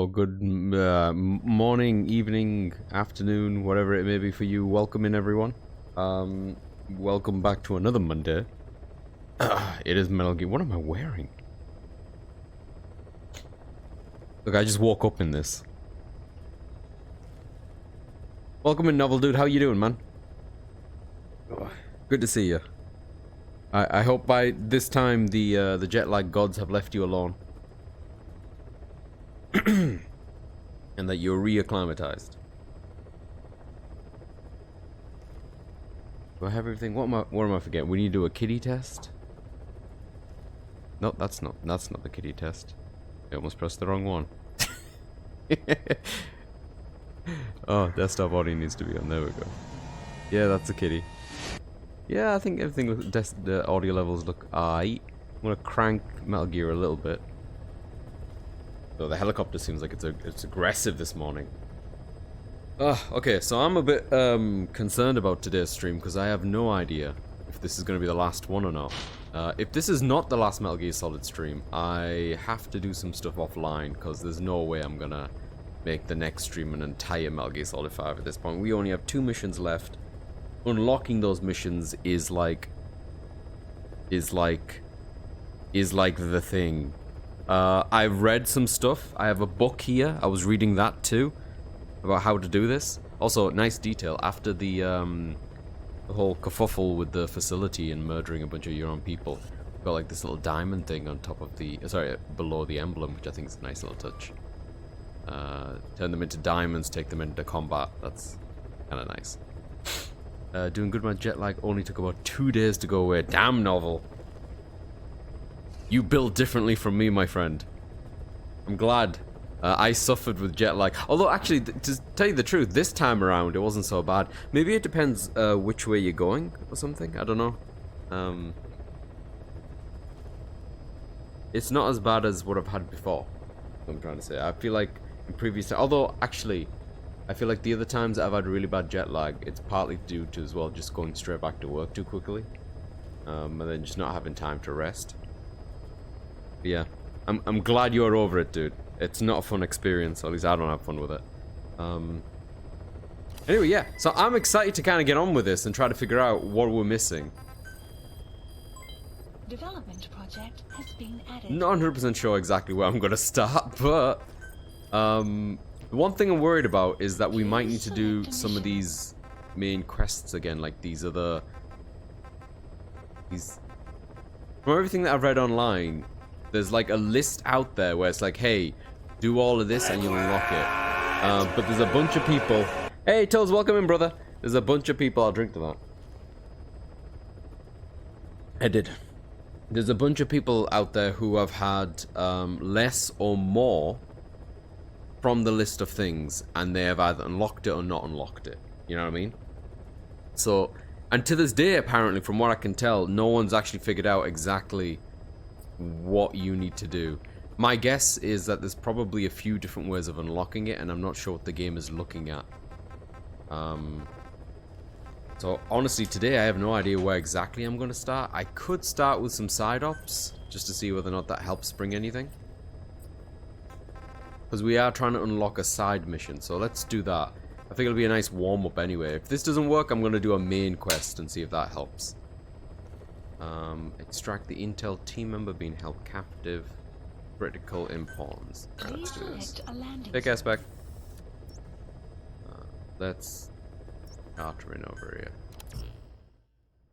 or good morning, evening, afternoon, whatever it may be for you. Welcome in, everyone. Welcome back to another Monday. It is Metal Gear. What am I wearing? Look, I just woke up in this. Welcome in, Novel Dude. How you doing, man? Good to see you. I hope by this time the jet lag gods have left you alone. And that you're reacclimatized. Do I have everything? What am I forgetting? We need to do a kitty test? No, that's not the kitty test. I almost pressed the wrong one. Oh, desktop audio needs to be on. There we go. Yeah, that's a kitty. Yeah, I think everything the audio levels look aight. I'm gonna crank Metal Gear a little bit. So the helicopter seems like it's aggressive this morning. Okay, so I'm a bit concerned about today's stream because I have no idea if this is going to be the last one or not. If this is not the last Metal Gear Solid stream, I have to do some stuff offline because there's no way I'm gonna make the next stream an entire Metal Gear Solid 5 at this point. We only have 2 missions left. Unlocking those missions is like the thing. I've read some stuff. I have a book here. I was reading that too about how to do this. Also, nice detail after the whole kerfuffle with the facility and murdering a bunch of your own people. We've got like this little diamond thing on top of the below the emblem, which I think is a nice little touch. Turn them into diamonds, take them into combat. That's kind of nice. Doing good. My jet lag only took about 2 days to go away. Damn, Novel. You build differently from me, my friend. I'm glad. I suffered with jet lag. Although, actually, to tell you the truth, this time around, it wasn't so bad. Maybe it depends which way you're going or something. I don't know. It's not as bad as what I've had before. What I'm trying to say. I feel like in previous... Although, actually, I feel like the other times that I've had really bad jet lag, it's partly due to, as well, just going straight back to work too quickly. And then just not having time to rest. Yeah, I'm glad you're over it, dude. It's not a fun experience, at least I don't have fun with it. Anyway, yeah, so I'm excited to kind of get on with this and try to figure out what we're missing. Development project has been added. Not 100% sure exactly where I'm going to start, but the one thing I'm worried about is that we might need to do some of these main quests again, like these other... From everything that I've read online, there's like a list out there where it's like, hey, do all of this and you'll unlock it. But there's a bunch of people. Hey, Toes, welcome in, brother. There's a bunch of people. I'll drink to that. I did. There's a bunch of people out there who have had less or more from the list of things, and they have either unlocked it or not unlocked it. You know what I mean? So, and to this day, apparently, from what I can tell, no one's actually figured out exactly what you need to do. My guess is that there's probably a few different ways of unlocking it, and I'm not sure what the game is looking at. So honestly, today I have no idea where exactly I'm going to start. I could start with some side ops just to see whether or not that helps bring anything, because we are trying to unlock a side mission, so let's do that. I think it'll be a nice warm-up anyway. If this doesn't work, I'm going to do a main quest and see if that helps. Extract the intel team member being held captive. Critical importance. Right, let's do this. Take us back. Let's charter in over here.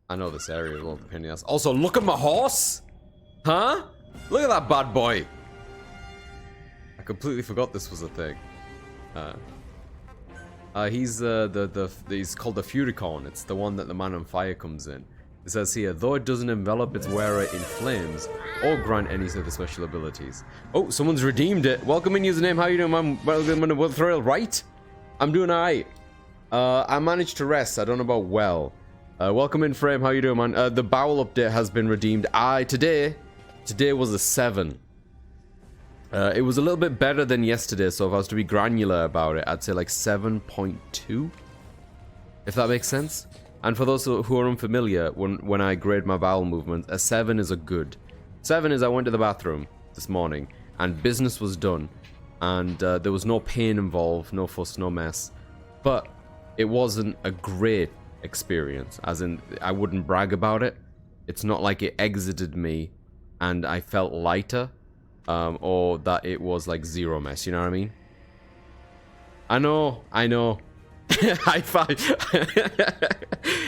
I know this area is a little pain in the ass. Also, look at my horse! Huh? Look at that bad boy! I completely forgot this was a thing. He's he's called the Furicon. It's the one that the Man on Fire comes in. It says here, though it doesn't envelop its wearer in flames or grant any of the special abilities. Oh, someone's redeemed it. Welcome in, username. How you doing, man? Welcome to World Thrill, right? I'm doing alright. I managed to rest. I don't know about well. Welcome in, Frame. How you doing, man? The bowel update has been redeemed. Today was a 7. It was a little bit better than yesterday, so if I was to be granular about it, I'd say like 7.2. If that makes sense. And for those who are unfamiliar, when I grade my bowel movement, a 7 is a good. 7 is I went to the bathroom this morning and business was done. and there was no pain involved, no fuss, no mess. But it wasn't a great experience, as in, I wouldn't brag about it. It's not like it exited me and I felt lighter, or that it was like zero mess, you know what I mean? I know. High five.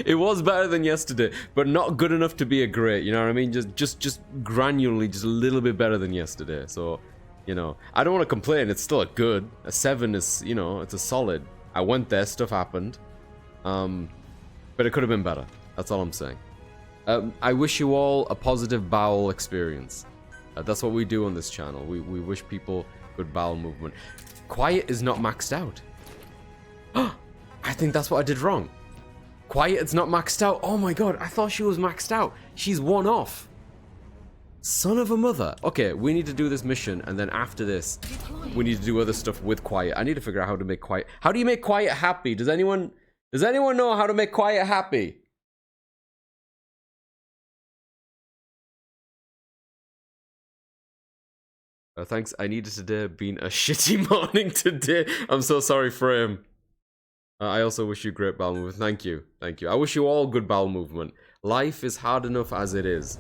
It was better than yesterday, but not good enough to be a great, you know what I mean? Just granularly, just a little bit better than yesterday. So, you know, I don't want to complain. It's still a good. A 7 is, you know, it's a solid. I went there, stuff happened. But it could have been better. That's all I'm saying. I wish you all a positive bowel experience. That's what we do on this channel. We wish people good bowel movement. Quiet is not maxed out. I think that's what I did wrong. Quiet is not maxed out. Oh my god, I thought she was maxed out. She's one off. Son of a mother. Okay, we need to do this mission, and then after this, we need to do other stuff with Quiet. I need to figure out how to make Quiet. How do you make Quiet happy? Does anyone know how to make Quiet happy? Thanks. I needed today been a shitty morning today. I'm so sorry, Frame. I also wish you great bowel movement. Thank you. Thank you. I wish you all good bowel movement. Life is hard enough as it is.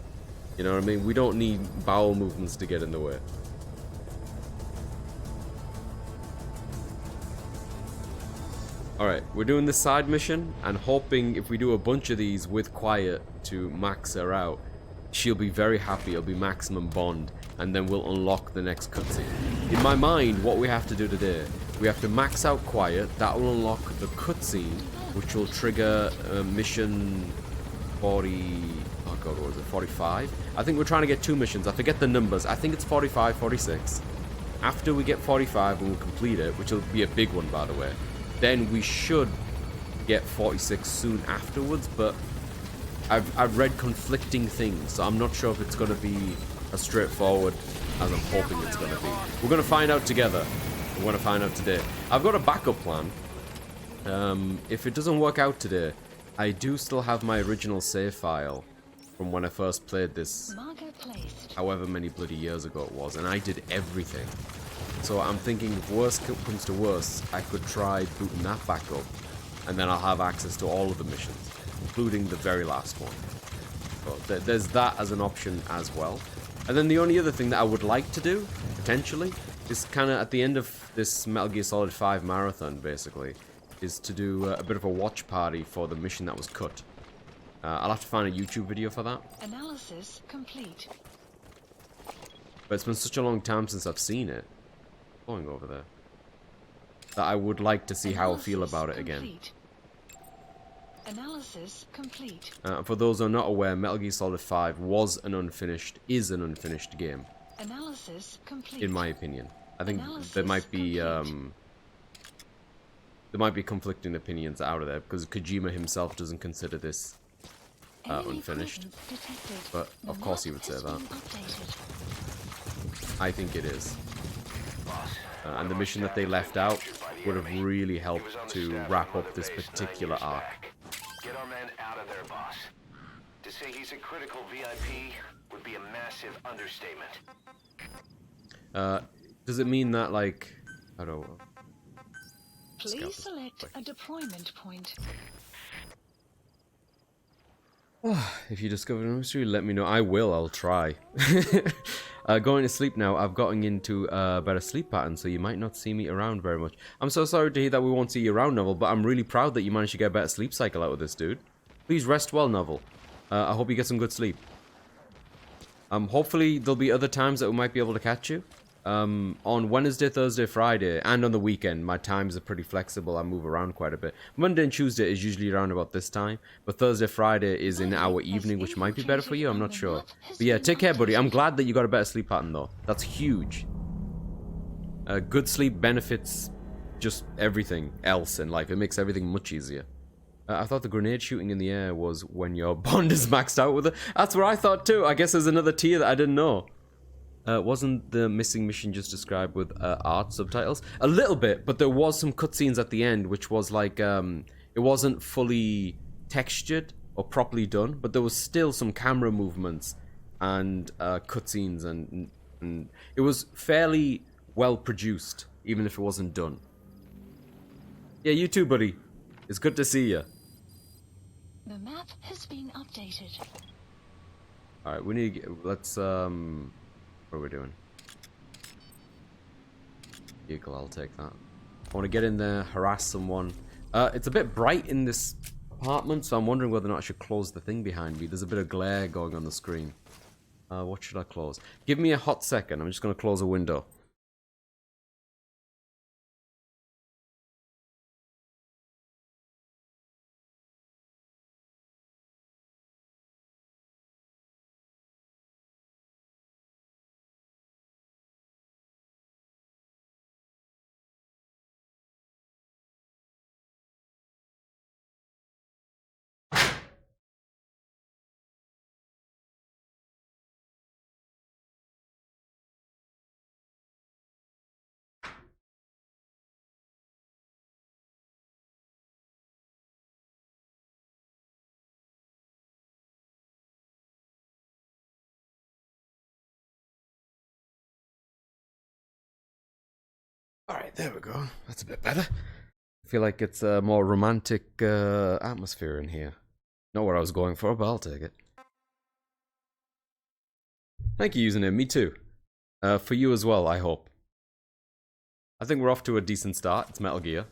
You know what I mean? We don't need bowel movements to get in the way. Alright, we're doing this side mission and hoping if we do a bunch of these with Quiet to max her out, she'll be very happy. It'll be maximum bond, and then we'll unlock the next cutscene. In my mind, what we have to do today, we have to max out Quiet. That will unlock the cutscene, which will trigger mission 40... Oh god, what was it? 45? I think we're trying to get 2 missions. I forget the numbers. I think it's 45, 46. After we get 45 and we'll complete it, which will be a big one, by the way, then we should get 46 soon afterwards, but I've read conflicting things, so I'm not sure if it's going to be as straightforward as I'm hoping it's going to be. We're going to find out together. We're going to find out today. I've got a backup plan. If it doesn't work out today, I do still have my original save file from when I first played this, however many bloody years ago it was, and I did everything. So I'm thinking if worst comes to worst, I could try booting that back up, and then I'll have access to all of the missions, including the very last one. So there's that as an option as well. And then the only other thing that I would like to do, potentially, is kind of at the end of this Metal Gear Solid 5 marathon, basically, is to do a bit of a watch party for the mission that was cut. I'll have to find a YouTube video for that. Analysis complete. But it's been such a long time since I've seen it. Going over there. That I would like to see how I feel about it again. Analysis complete. For those who are not aware, Metal Gear Solid 5 is an unfinished game. Analysis complete. In my opinion. I think there might be conflicting opinions out of there, because Kojima himself doesn't consider this unfinished. But of course he would say that. I think it is. And the mission that they left out would have really helped to wrap up this particular arc. Get our man out of there, boss. To say he's a critical VIP would be a massive understatement. Does it mean that, like, I don't know. Please select a deployment point. If you discover a mystery, let me know. I will, I'll try. Going to sleep now. I've gotten into a better sleep pattern, so you might not see me around very much. I'm so sorry to hear that we won't see you around, Novel, but I'm really proud that you managed to get a better sleep cycle out of this, dude. Please rest well, Novel. I hope you get some good sleep. Hopefully there'll be other times that we might be able to catch you. On Wednesday, Thursday, Friday, and on the weekend, my times are pretty flexible. I move around quite a bit. Monday and Tuesday is usually around about this time, but Thursday, Friday is in our evening, which might be better for you. I'm not sure. But yeah, take care, buddy. I'm glad that you got a better sleep pattern, though. That's huge. Good sleep benefits just everything else in life. It makes everything much easier. I thought the grenade shooting in the air was when your bond is maxed out with it. That's what I thought too. I guess there's another tier that I didn't know. Wasn't the missing mission just described with art subtitles? A little bit, but there was some cutscenes at the end, which was like, it wasn't fully textured or properly done, but there was still some camera movements and cutscenes, and it was fairly well produced. even if it wasn't done. Yeah, you too, buddy. It's good to see you. The map has been updated. Alright, we need to get, let's, what are we doing? Vehicle, I'll take that. I want to get in there, harass someone. It's a bit bright in this apartment, so I'm wondering whether or not I should close the thing behind me. There's a bit of glare going on the screen. What should I close? Give me a hot second. I'm just going to close a window. Alright, there we go. That's a bit better. I feel like it's a more romantic atmosphere in here. Not what I was going for, but I'll take it. Thank you, username. Me too. For you as well, I hope. I think we're off to a decent start. It's Metal Gear.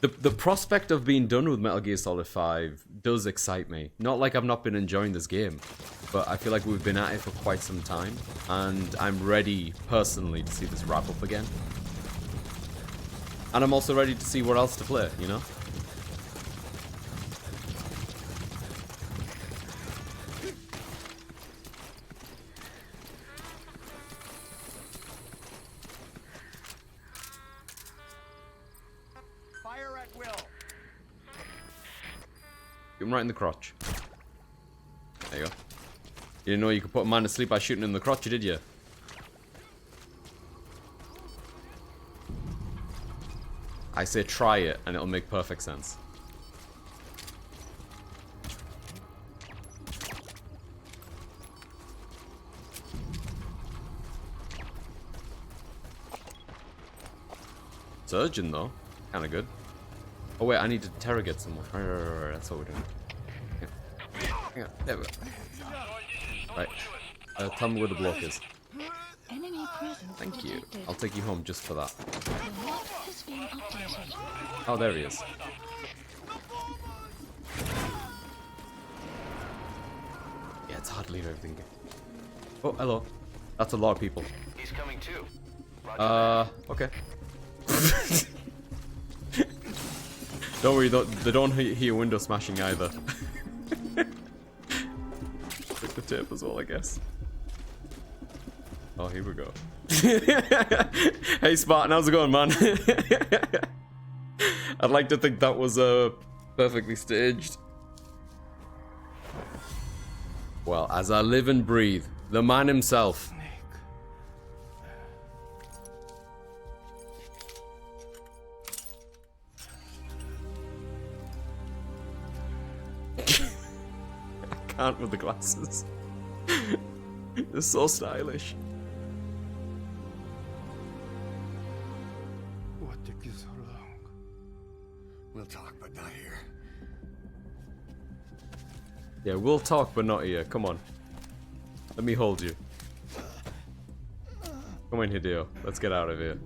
The prospect of being done with Metal Gear Solid 5 does excite me. Not like I've not been enjoying this game, but I feel like we've been at it for quite some time, and I'm ready, personally, to see this wrap up again. And I'm also ready to see what else to play, you know? Fire at will. Shoot him right in the crotch. There you go. You didn't know you could put a man to sleep by shooting him in the crotch, did you? I say try it, and it'll make perfect sense. It's urgent, though. Kinda good. Oh, wait, I need to interrogate someone. Right, that's what we're doing. Yeah, there we go. Right. Tell me where the block is. Enemy presence Thank you. detected. I'll take you home just for that. The map has been updated. Oh, there he is. Yeah, it's hard to leave everything. Oh, hello. That's a lot of people. He's coming too. Roger Okay. Don't worry, they don't hear window smashing either. Click the tape as well, I guess. Oh, here we go. Hey Spartan, how's it going, man? I'd like to think that was perfectly staged. Well, as I live and breathe, the man himself. I can't with the glasses. They're so stylish. What took you so long? We'll talk, but not here. Yeah, we'll talk, but not here. Come on. Let me hold you. Come on, Hideo. Let's get out of here.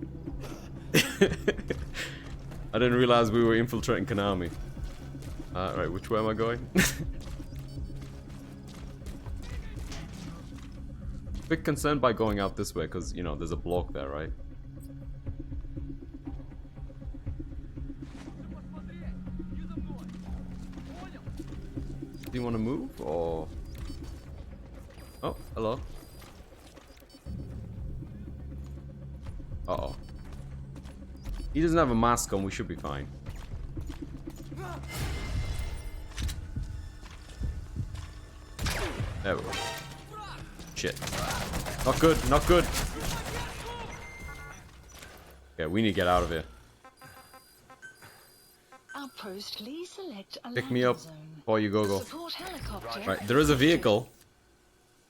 I didn't realize we were infiltrating Konami. Right, which way am I going? Bit concerned by going out this way, because, you know, there's a block there, right? Do you want to move, or... Oh, hello. Uh-oh. He doesn't have a mask on, we should be fine. There we go. Shit. Not good, not good. Okay, we need to get out of here. Outpost, please select a Pick me landing up zone. before you go. Support helicopter. Right, there is a vehicle.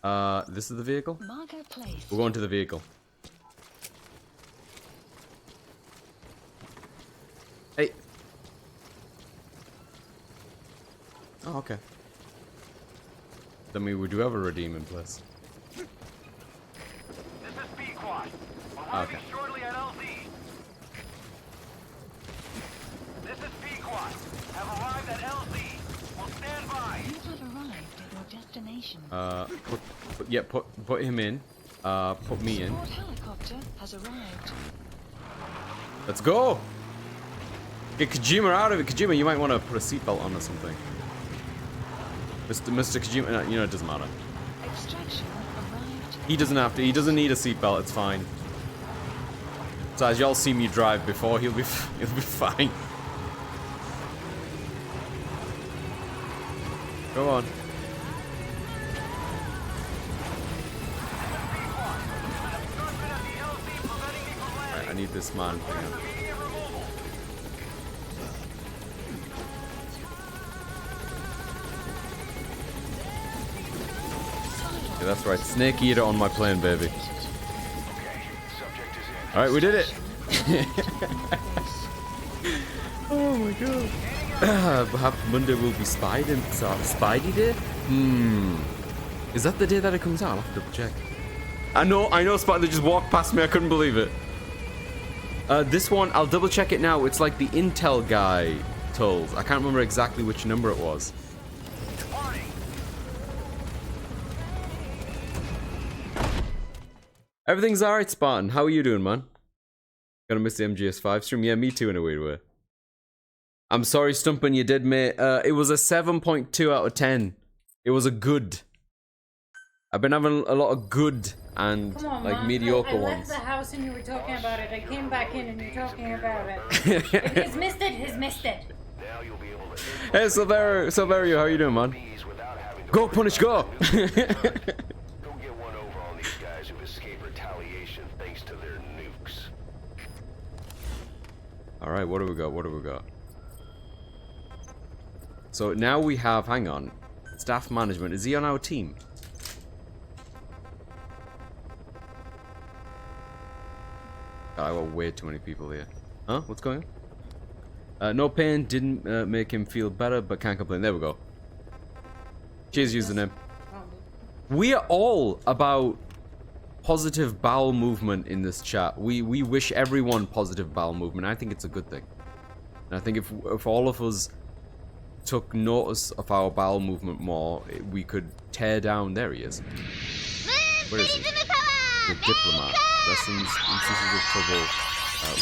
This is the vehicle? Marker place. We're going to the vehicle. Oh, okay. Then we do have a redeem in place. This is Pequod. Okay. Shortly at LZ. This is Pequod. Have arrived at LZ. Will stand by. You have arrived at your destination. Put him in. Put me in. Support helicopter has arrived. Let's go! Get Kojima out of it. Kojima, you might want to put a seatbelt on or something. Mr. Kojima, no, you know, it doesn't matter. Extraction arrived. He doesn't have to. He doesn't need a seatbelt. It's fine. So as y'all see me drive before, he'll be fine. Go on. Right, I need this man thing. Yeah, that's right. Snake Eater on my plane, baby. Alright, we did it! Oh my god. Perhaps Monday will be Spidey Day? Is that the day that it comes out? I'll have to double check. I know Spider just walked past me, I couldn't believe it. This one, I'll double check it now. It's like the Intel guy told. I can't remember exactly which number it was. Everything's alright, Spartan. How are you doing, man? Gonna miss the MGS5 stream? Yeah, me too in a weird way. I'm sorry, Stumpin, you did, mate. It was a 7.2 out of 10. It was a good. I've been having a lot of good and on, like Mom. mediocre I left ones. the house and you were talking about it. I came back in and you're talking about it. If he's missed it, he's missed it. Now you'll be able to Hey, Silverio, how you doing, man? bees without having to Go, Punish, go! Don't get one over on these guys who escape retaliation thanks to their nukes. Alright, what do we got? What do we got? So now we have, hang on, staff management. Is he on our team? God, I got way too many people here. Huh? What's going on? No pain didn't make him feel better, but can't complain. There we go. Cheers, username. We are all about positive bowel movement in this chat. We wish everyone positive bowel movement. I think it's a good thing. And I think if all of us took notice of our bowel movement more, we could tear down. There he is. Where is he? The diplomat. Lessons instances of trouble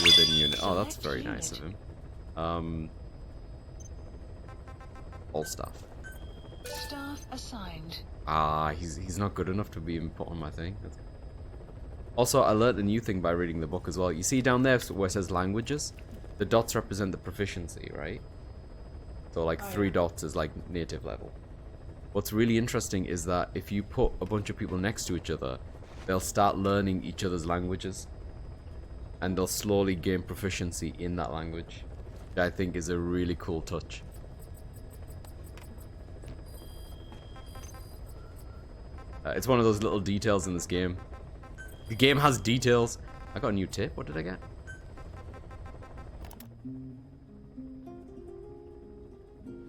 within unit. Oh, that's very nice of him. All staff. Staff assigned. Ah, he's not good enough to be even put on my thing. Also, I learned a new thing by reading the book as well. You see down there where it says languages? The dots represent the proficiency, right? So like 3 dots is like native level. What's really interesting is that if you put a bunch of people next to each other, they'll start learning each other's languages. And they'll slowly gain proficiency in that language. Which I think is a really cool touch. It's one of those little details in this game. The game has details. I got a new tip. What did I get?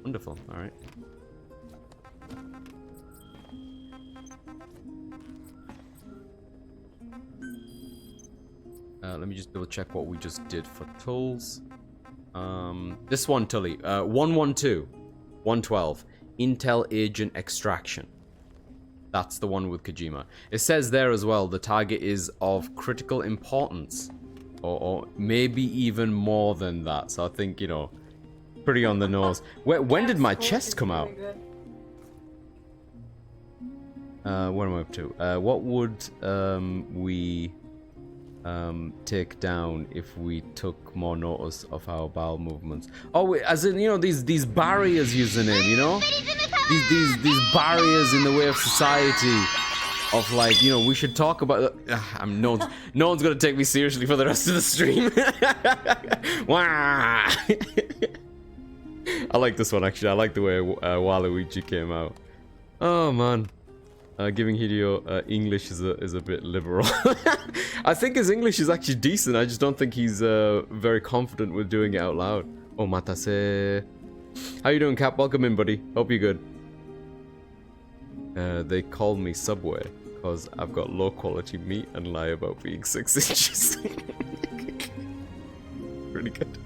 Wonderful. Alright. Let me just double check what we just did for tools. This one, Tully. 112. 112. Intel Agent Extraction. That's the one with Kojima. It says there as well, the target is of critical importance. Or maybe even more than that. So I think, you know, pretty on the nose. When did my chest come out? What am I up to? What would we take down if we took more notice of our bowel movements? Oh, as in, you know, these barriers, username, you know? These barriers in the way of society. Of like, you know, we should talk about. No one's gonna take me seriously for the rest of the stream. Wah! I like this one actually. I like the way Waluigi came out. Oh man, giving Hideo English is a bit liberal. I think his English is actually decent. I just don't think he's very confident with doing it out loud. Oh, matase. How you doing, Cap? Welcome in, buddy. Hope you're good. They call me Subway because I've got low quality meat and lie about being 6 inches. Pretty good.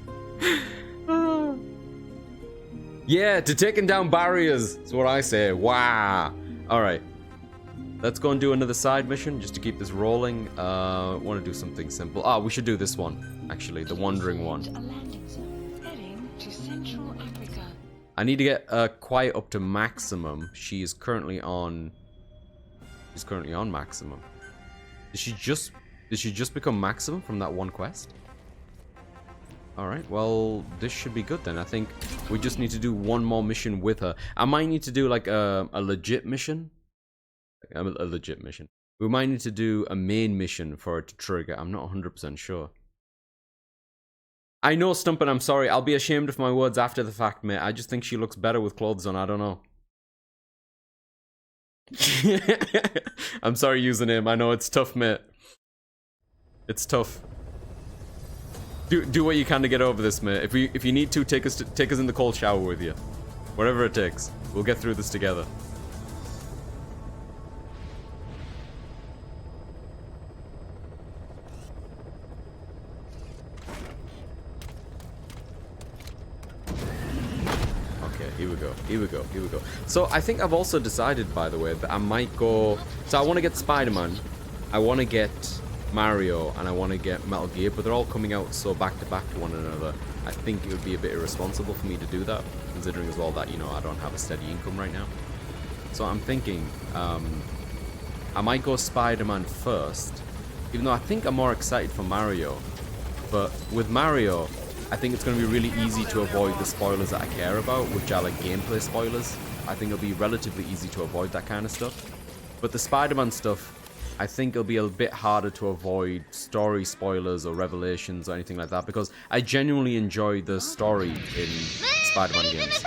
Yeah, to taking down barriers. That's what I say. Wow. Alright. Let's go and do another side mission just to keep this rolling. Want to do something simple. Ah, we should do this one. Actually, the wandering one. A landing zone heading to Central Africa. I need to get Quiet up to maximum. She is currently on... She's currently on maximum. Did she just become maximum from that one quest? Alright, well, this should be good then. I think we just need to do one more mission with her. I might need to do like a legit mission. A legit mission. We might need to do a main mission for it to trigger. I'm not 100% sure. I know, Stumpin', I'm sorry. I'll be ashamed of my words after the fact, mate. I just think she looks better with clothes on. I don't know. I'm sorry, username. I know it's tough, mate. It's tough. Do what you can to get over this, mate. If you need to, take us in the cold shower with you. Whatever it takes. We'll get through this together. Here we go, here we go, here we go. So I think I've also decided, by the way, that I might go... So I want to get Spider-Man, I want to get Mario, and I want to get Metal Gear, but they're all coming out so back-to-back to one another. I think it would be a bit irresponsible for me to do that, considering as well that, you know, I don't have a steady income right now. So I'm thinking, I might go Spider-Man first, even though I think I'm more excited for Mario. But with Mario... I think it's going to be really easy to avoid the spoilers that I care about, which are like gameplay spoilers. I think it'll be relatively easy to avoid that kind of stuff. But the Spider-Man stuff, I think it'll be a bit harder to avoid story spoilers or revelations or anything like that, because I genuinely enjoy the story in Spider-Man games.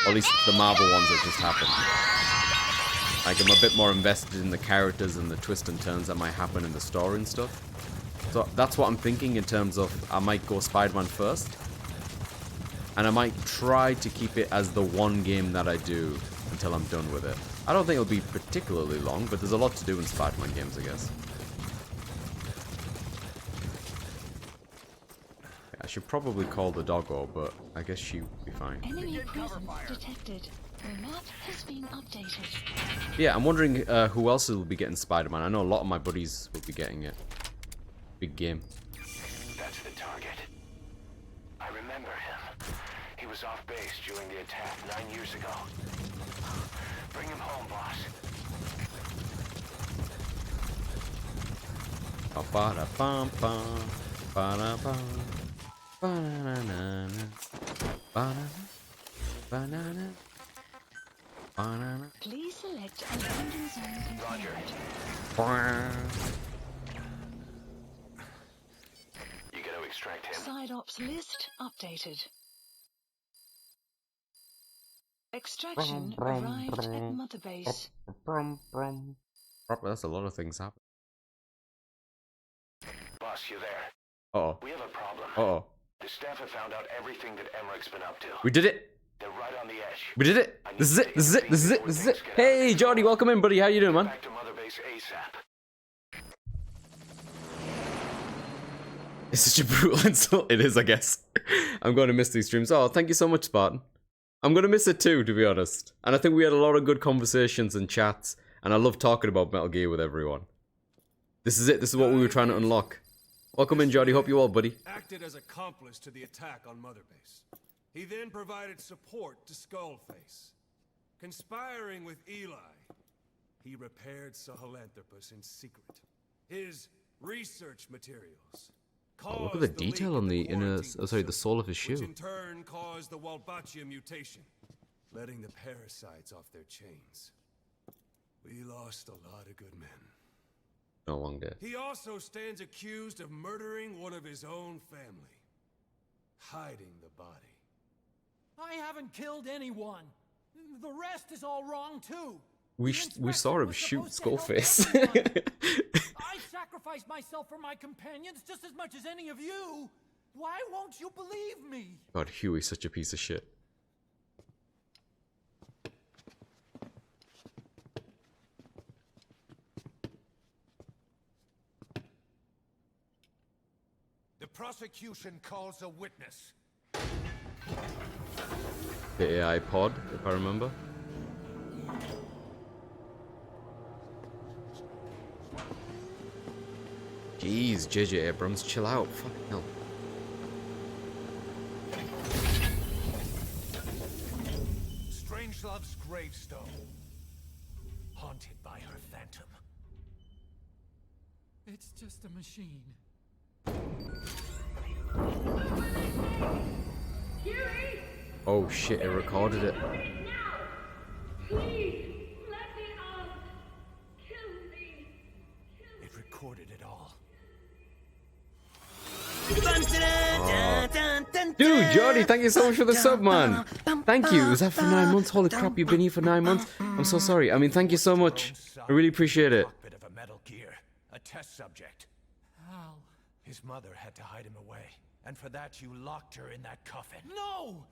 Or at least the Marvel ones that just happened. Like, I'm a bit more invested in the characters and the twists and turns that might happen in the story and stuff. So that's what I'm thinking in terms of I might go Spider-Man first. And I might try to keep it as the one game that I do until I'm done with it. I don't think it'll be particularly long, but there's a lot to do in Spider-Man games, I guess. I should probably call the doggo, but I guess she'll be fine. Enemy presence detected. The map has been updated. Yeah, I'm wondering who else will be getting Spider-Man. I know a lot of my buddies will be getting it. Big game. That's the target. I remember him. He was off base during the attack 9 years ago. Bring him home, boss. Ba-da-bum-bum, ba-da-bum, ba-na-na-na, ba-na-na, ba-na-na, ba-na-na. Please select a landing zone confirmed. You gotta extract him. Side ops list updated. Extraction arrived at Mother Base. That's a lot of things happen. Boss, you there? Uh-oh. We have a problem. Uh-oh. The staff have found out everything that Emmerich's been up to. We did it! They're right on the edge. We did it! This is it! This is it! This is it! This is it! Hey, Jordy, welcome in, buddy. How you doing, man? Back to Mother Base ASAP. It's such a brutal insult. It is, I guess. I'm going to miss these streams. Oh, thank you so much, Spartan. I'm going to miss it too, to be honest. And I think we had a lot of good conversations and chats. And I love talking about Metal Gear with everyone. This is it. This is what we were trying to unlock. Welcome in, Jordy. Hope you well, buddy. Acted as accomplice to the attack on Mother Base. He then provided support to Skullface. Conspiring with Eli, he repaired Sahelanthropus in secret. His research materials Oh, look at the detail on the inner, the sole of his shoe. Which in turn caused the Walbachia mutation, letting the parasites off their chains. We lost a lot of good men. No long dead. He also stands accused of murdering one of his own family, hiding the body. I haven't killed anyone. The rest is all wrong too. We saw him shoot Skullface. I sacrificed myself for my companions just as much as any of you. Why won't you believe me? God, Huey's such a piece of shit. prosecution calls a witness. The AI pod, if I remember. Jeez, J.J. Abrams, chill out. Fucking hell. Strangelove's gravestone, haunted by her phantom. It's just a machine. Oh shit, it recorded it. It recorded it all. Dude, Jordy, thank you so much for the sub, man. Thank you. Was that for 9 months? Holy crap, you've been here for 9 months? I'm so sorry. I mean, thank you so much. I really appreciate it. Cockpit of a Metal Gear, a test subject. How? His mother had to hide him away, and for that you locked her in that coffin. No!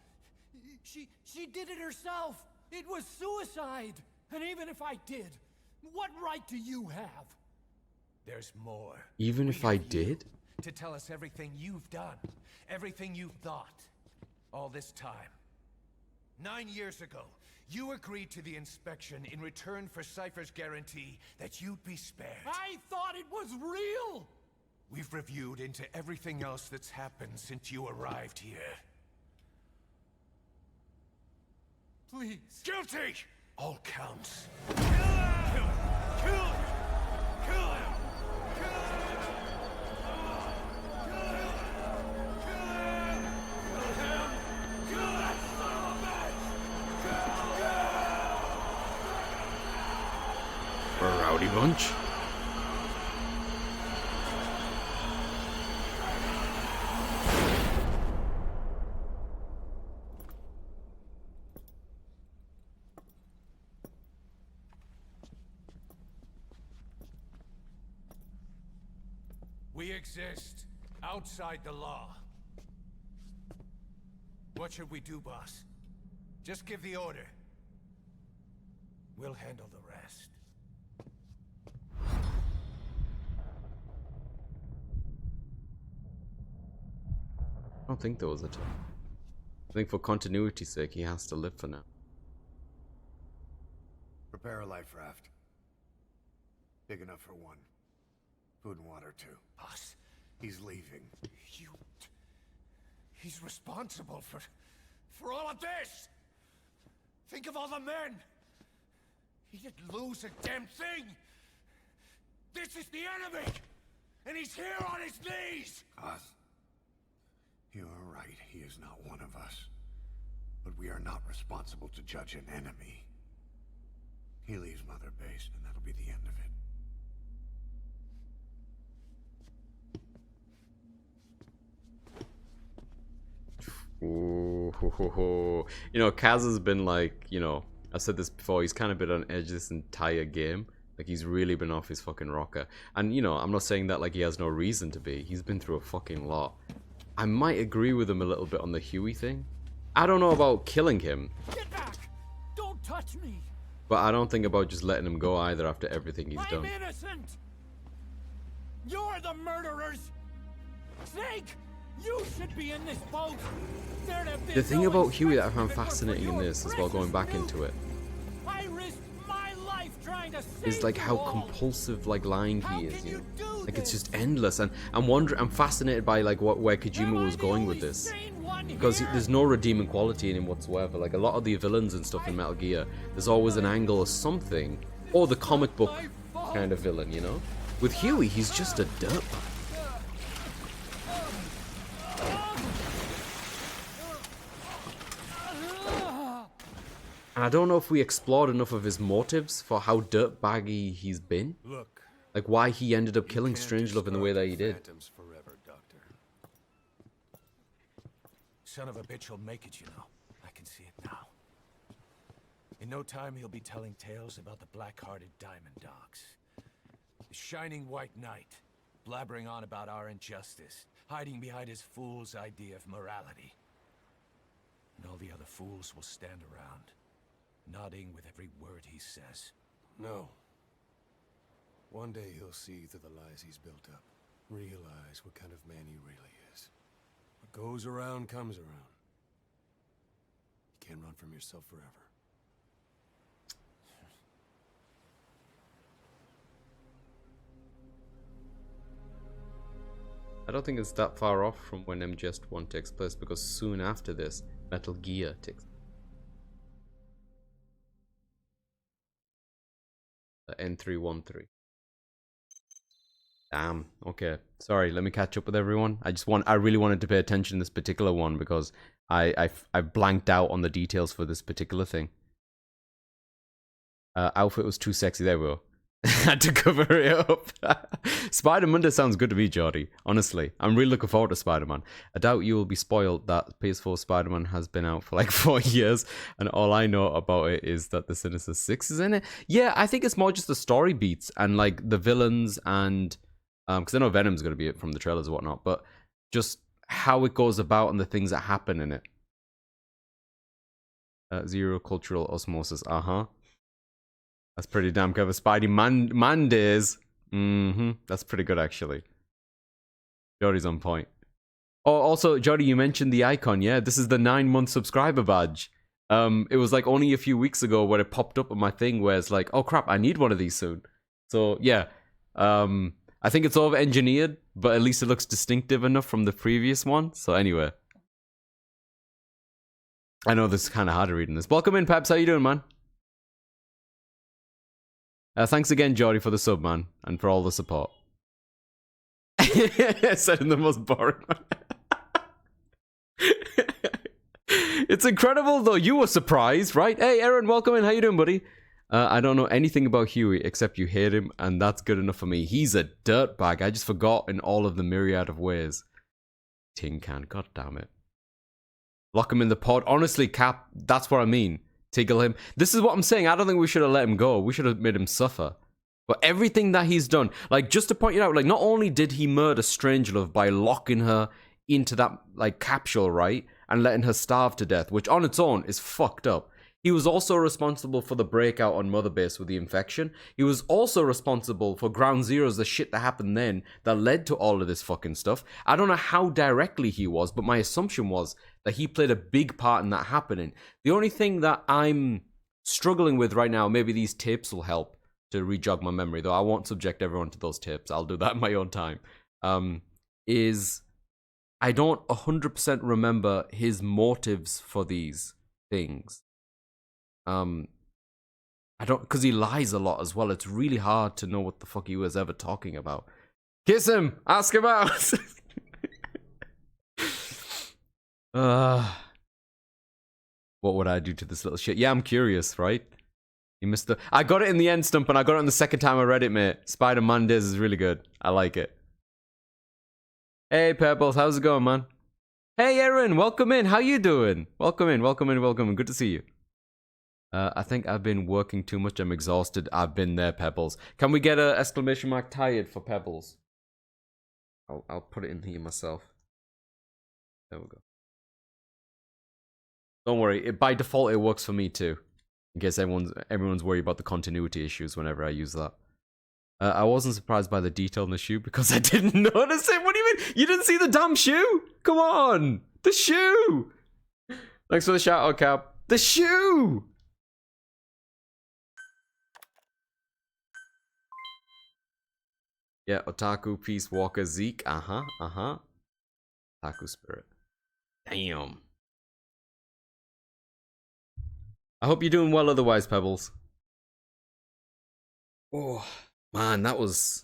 She did it herself. It was suicide. And even if I did, what right do you have? There's more. Even We if I have you did? to tell us everything you've done, everything you've thought, all this time. 9 years ago, you agreed to the inspection in return for Cypher's guarantee that you'd be spared. I thought it was real! We've reviewed into everything else that's happened since you arrived here. Please. Guilty! All counts. Kill him! Kill him! Kill him! We're a rowdy bunch. We exist outside the law. What should we do, boss? Just give the order. We'll handle the rest. I don't think there was a time. I think for continuity's sake, he has to live for now. Prepare a life raft. Big enough for one. Food and water, too. Boss, He's leaving. he's responsible for all of this! Think of all the men! He didn't lose a damn thing! This is the enemy! And he's here on his knees! Oz. You are right. He is not one of us. But we are not responsible to judge an enemy. He leaves Mother Base, and that'll be the end of it. Ooh, you know, Kaz has been like, you know, I said this before, he's kind of been on edge this entire game. Like, he's really been off his fucking rocker. And, you know, I'm not saying that like he has no reason to be. He's been through a fucking lot. I might agree with him a little bit on the Huey thing. I don't know about killing him, Get back! Don't touch me! but I don't think about just letting him go either after everything he's I'm done. innocent! You're the murderers! Snake! You should be in this boat! There'd have been The thing no about Huey that I inspection found if it weren't for fascinating in your this, as well, going back precious into it, I risked my life trying to save is like you how all. compulsive, like, lying How he is, can you you know? do Like, it's this? just endless, and I'm fascinated by like where Am Kojima I was the going only with this. sane one Because here? there's no redeeming quality in him whatsoever. Like, a lot of the villains and stuff in Metal Gear, there's always an angle or something, or the comic book kind of villain, you know? With Huey, he's just a dirtbag. And I don't know if we explored enough of his motives for how dirtbaggy he's been. Look, Like, why he ended up you killing can't Strangelove in the way that he did. Phantoms forever, Doctor. Son of a bitch will make it, you know. I can see it now. In no time, he'll be telling tales about the black-hearted Diamond Dogs. The shining white knight, blabbering on about our injustice, hiding behind his fool's idea of morality. And all the other fools will stand around, nodding with every word he says. No. One day he'll see through the lies he's built up. Realize what kind of man he really is. What goes around comes around. You can't run from yourself forever. I don't think it's that far off from when MGS1 takes place, because soon after this, Metal Gear takes the N313. Damn. Okay. Sorry. Let me catch up with everyone. I really wanted to pay attention to this particular one because I blanked out on the details for this particular thing. Outfit was too sexy. There we go. Had to cover it up. Spider-Man sounds good to me, Jordy. Honestly, I'm really looking forward to Spider-Man. I doubt you will be spoiled that PS4 Spider-Man has been out for like 4 years, and all I know about it is that the Sinister Six is in it. Yeah, I think it's more just the story beats and like the villains and because I know Venom's going to be it from the trailers and whatnot, but just how it goes about and the things that happen in it. Zero cultural osmosis. That's pretty damn clever. Spidey man days. That's pretty good, actually. Jody's on point. Oh, also, Jody, you mentioned the icon. Yeah, this is the 9-month subscriber badge. It was like only a few weeks ago where it popped up on my thing where it's like, oh crap, I need one of these soon. So yeah, I think it's over-engineered, but at least it looks distinctive enough from the previous one. So anyway. I know this is kind of hard to read in this. Welcome in, Peps. How you doing, man? Thanks again, Jordy, for the sub, man, and for all the support. Said in the most boring one. It's incredible, though. You were surprised, right? Hey, Aaron, welcome in. How you doing, buddy? I don't know anything about Huey, except you hate him, and that's good enough for me. He's a dirtbag. I just forgot in all of the myriad of ways. Tin can, god damn it. Lock him in the pod. Honestly, Cap, that's what I mean. Tiggle him. This is what I'm saying. I don't think we should have let him go. We should have made him suffer. But everything that he's done, like, just to point it out, like, not only did he murder Strangelove by locking her into that, like, capsule, right? And letting her starve to death, which on its own is fucked up. He was also responsible for the breakout on Mother Base with the infection. He was also responsible for Ground Zeroes, the shit that happened then that led to all of this fucking stuff. I don't know how directly he was, but my assumption was that he played a big part in that happening. The only thing that I'm struggling with right now, maybe these tapes will help to re-jog my memory, though I won't subject everyone to those tapes. I'll do that in my own time. Is I don't 100% remember his motives for these things. I don't, because he lies a lot as well. It's really hard to know what the fuck he was ever talking about. Kiss him! Ask him out! What would I do to this little shit? Yeah, I'm curious, right? You missed the... I got it in the end, Stump, and I got it on the second time I read it, mate. Spider-Man Days is really good. I like it. Hey, Pebbles, how's it going, man? Hey, Aaron, welcome in. How you doing? Welcome in, welcome in, welcome in. Good to see you. I think I've been working too much. I'm exhausted. I've been there, Pebbles. Can we get a exclamation mark tired for Pebbles? I'll put it in here myself. There we go. Don't worry. By default, it works for me too. In case everyone's worried about the continuity issues whenever I use that. I wasn't surprised by the detail in the shoe because I didn't notice it. What do you mean? You didn't see the damn shoe? Come on. The shoe. Thanks for the shout out, Cap. The shoe. Yeah, Otaku, Peace Walker, Zeke. Otaku Spirit. Damn. I hope you're doing well otherwise, Pebbles. Oh, man, that was...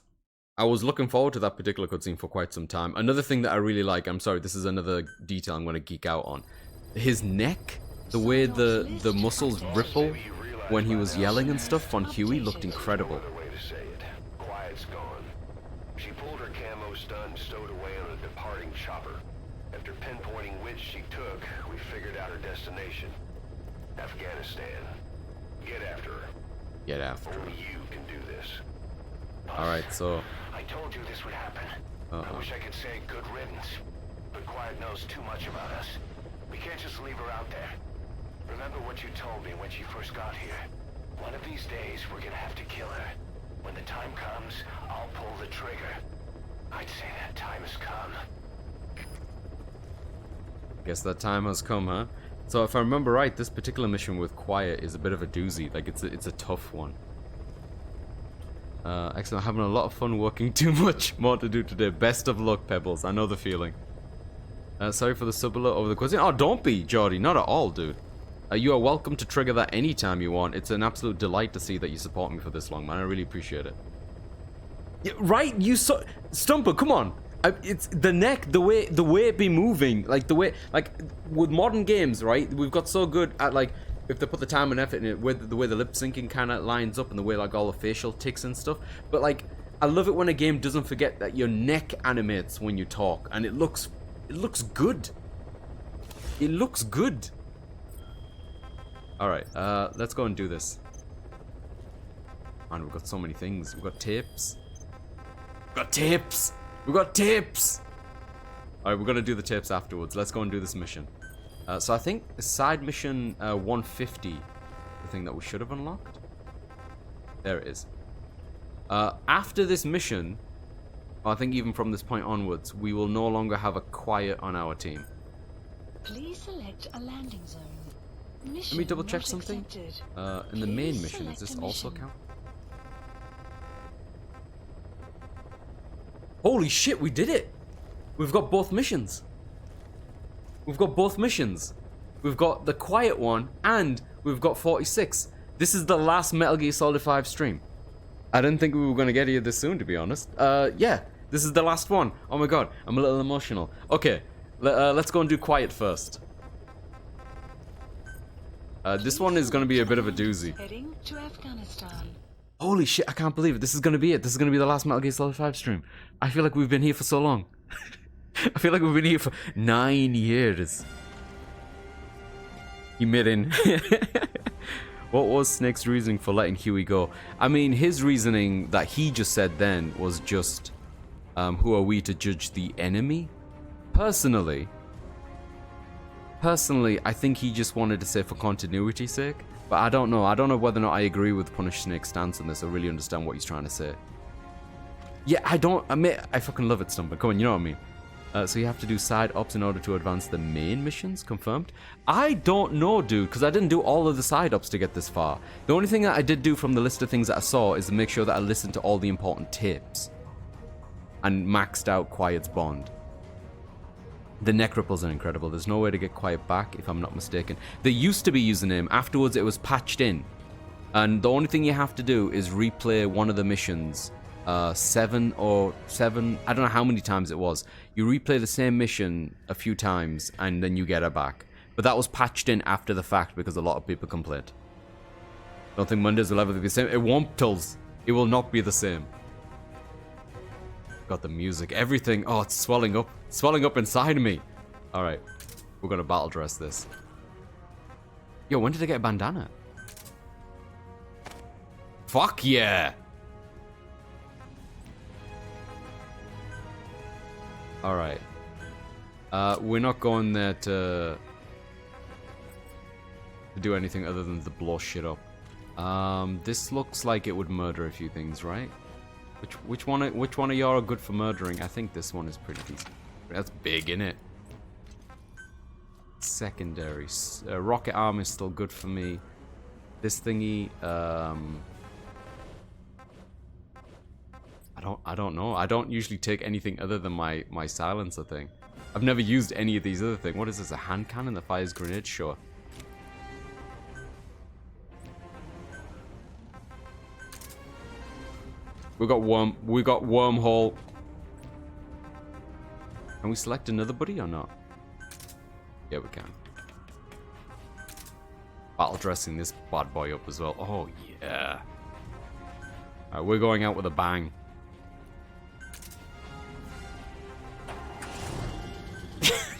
I was looking forward to that particular cutscene for quite some time. Another thing that I really like, I'm sorry, this is another detail I'm going to geek out on. His neck, the way the muscles ripple when he was yelling and stuff on Huey looked incredible. Quiet's gone. She pulled her camo stun and stowed away on a departing chopper. After pinpointing which she took, we figured out her destination. Afghanistan. Get after her. Get after her. Only you can do this. Alright, so... I told you this would happen. I wish I could say good riddance. But Quiet knows too much about us. We can't just leave her out there. Remember what you told me when she first got here. One of these days, we're gonna have to kill her. When the time comes, I'll pull the trigger. I'd say that time has come. Guess that time has come, huh? So if I remember right, this particular mission with Quiet is a bit of a doozy. Like, it's a tough one. Excellent. Having a lot of fun working too much. More to do today. Best of luck, Pebbles. I know the feeling. Sorry for the sub alert over the question. Oh, don't be, Jordy. Not at all, dude. You are welcome to trigger that anytime you want. It's an absolute delight to see that you support me for this long, man. I really appreciate it. Yeah, right? You so Stumper, come on. It's the neck, the way it be moving, like the way, like with modern games, right? We've got so good at like if they put the time and effort in it, with the way the lip syncing kind of lines up and the way like all the facial ticks and stuff. But like, I love it when a game doesn't forget that your neck animates when you talk, and it looks good. It looks good. All right, let's go and do this. Man, we've got so many things. We've got tapes. We've got tapes. We got tapes! Alright, we're gonna do the tapes afterwards. Let's go and do this mission. So I think side mission 150, the thing that we should have unlocked. There it is. After this mission, I think even from this point onwards, we will no longer have a Quiet on our team. Please select a landing zone. Mission Let me double check not something. accepted. In the main Please mission, does select this a also mission. count? Holy shit, we did it! We've got both missions. We've got both missions. We've got the Quiet one, and we've got 46. This is the last Metal Gear Solid 5 stream. I didn't think we were going to get here this soon, to be honest. Yeah, this is the last one. Oh my god, I'm a little emotional. Okay, let's go and do Quiet first. This one is going to be a bit of a doozy. Heading to Afghanistan. Holy shit, I can't believe it. This is going to be it. This is going to be the last Metal Gear Solid 5 stream. I feel like we've been here for so long. I feel like we've been here for 9 years. He made in. What was Snake's reasoning for letting Huey go? I mean, his reasoning that he just said then was just, who are we to judge the enemy? Personally, I think he just wanted to say for continuity's sake. But I don't know. I don't know whether or not I agree with Punish Snake's stance on this or really understand what he's trying to say. Yeah, I fucking love it, Stumper. Come on, you know what I mean. So you have to do side ops in order to advance the main missions? Confirmed? I don't know, dude, because I didn't do all of the side ops to get this far. The only thing that I did do from the list of things that I saw is to make sure that I listened to all the important tips. And maxed out Quiet's bond. The neck ripples are incredible. There's no way to get Quiet back, if I'm not mistaken. There used to be username. Afterwards, it was patched in. And the only thing you have to do is replay one of the missions. 7, I don't know how many times it was. You replay the same mission a few times, and then you get her back. But that was patched in after the fact, because a lot of people complained. Don't think Mondays will ever be the same. It won't, Tulls. It will not be the same. Got the music, everything. Oh, it's swelling up. Swelling up inside me. Alright. We're gonna battle dress this. Yo, when did I get a bandana? Fuck yeah! Alright. We're not going there to do anything other than to blow shit up. This looks like it would murder a few things, right? Which one of y'all are good for murdering? I think this one is pretty decent. That's big, innit? Secondary. Rocket arm is still good for me. This thingy, I don't know. I don't usually take anything other than my silencer thing. I've never used any of these other things. What is this? A hand cannon that fires grenades? Sure. We got wormhole. Can we select another buddy or not? Yeah, we can. Battle dressing this bad boy up as well. Oh yeah. Alright, we're going out with a bang.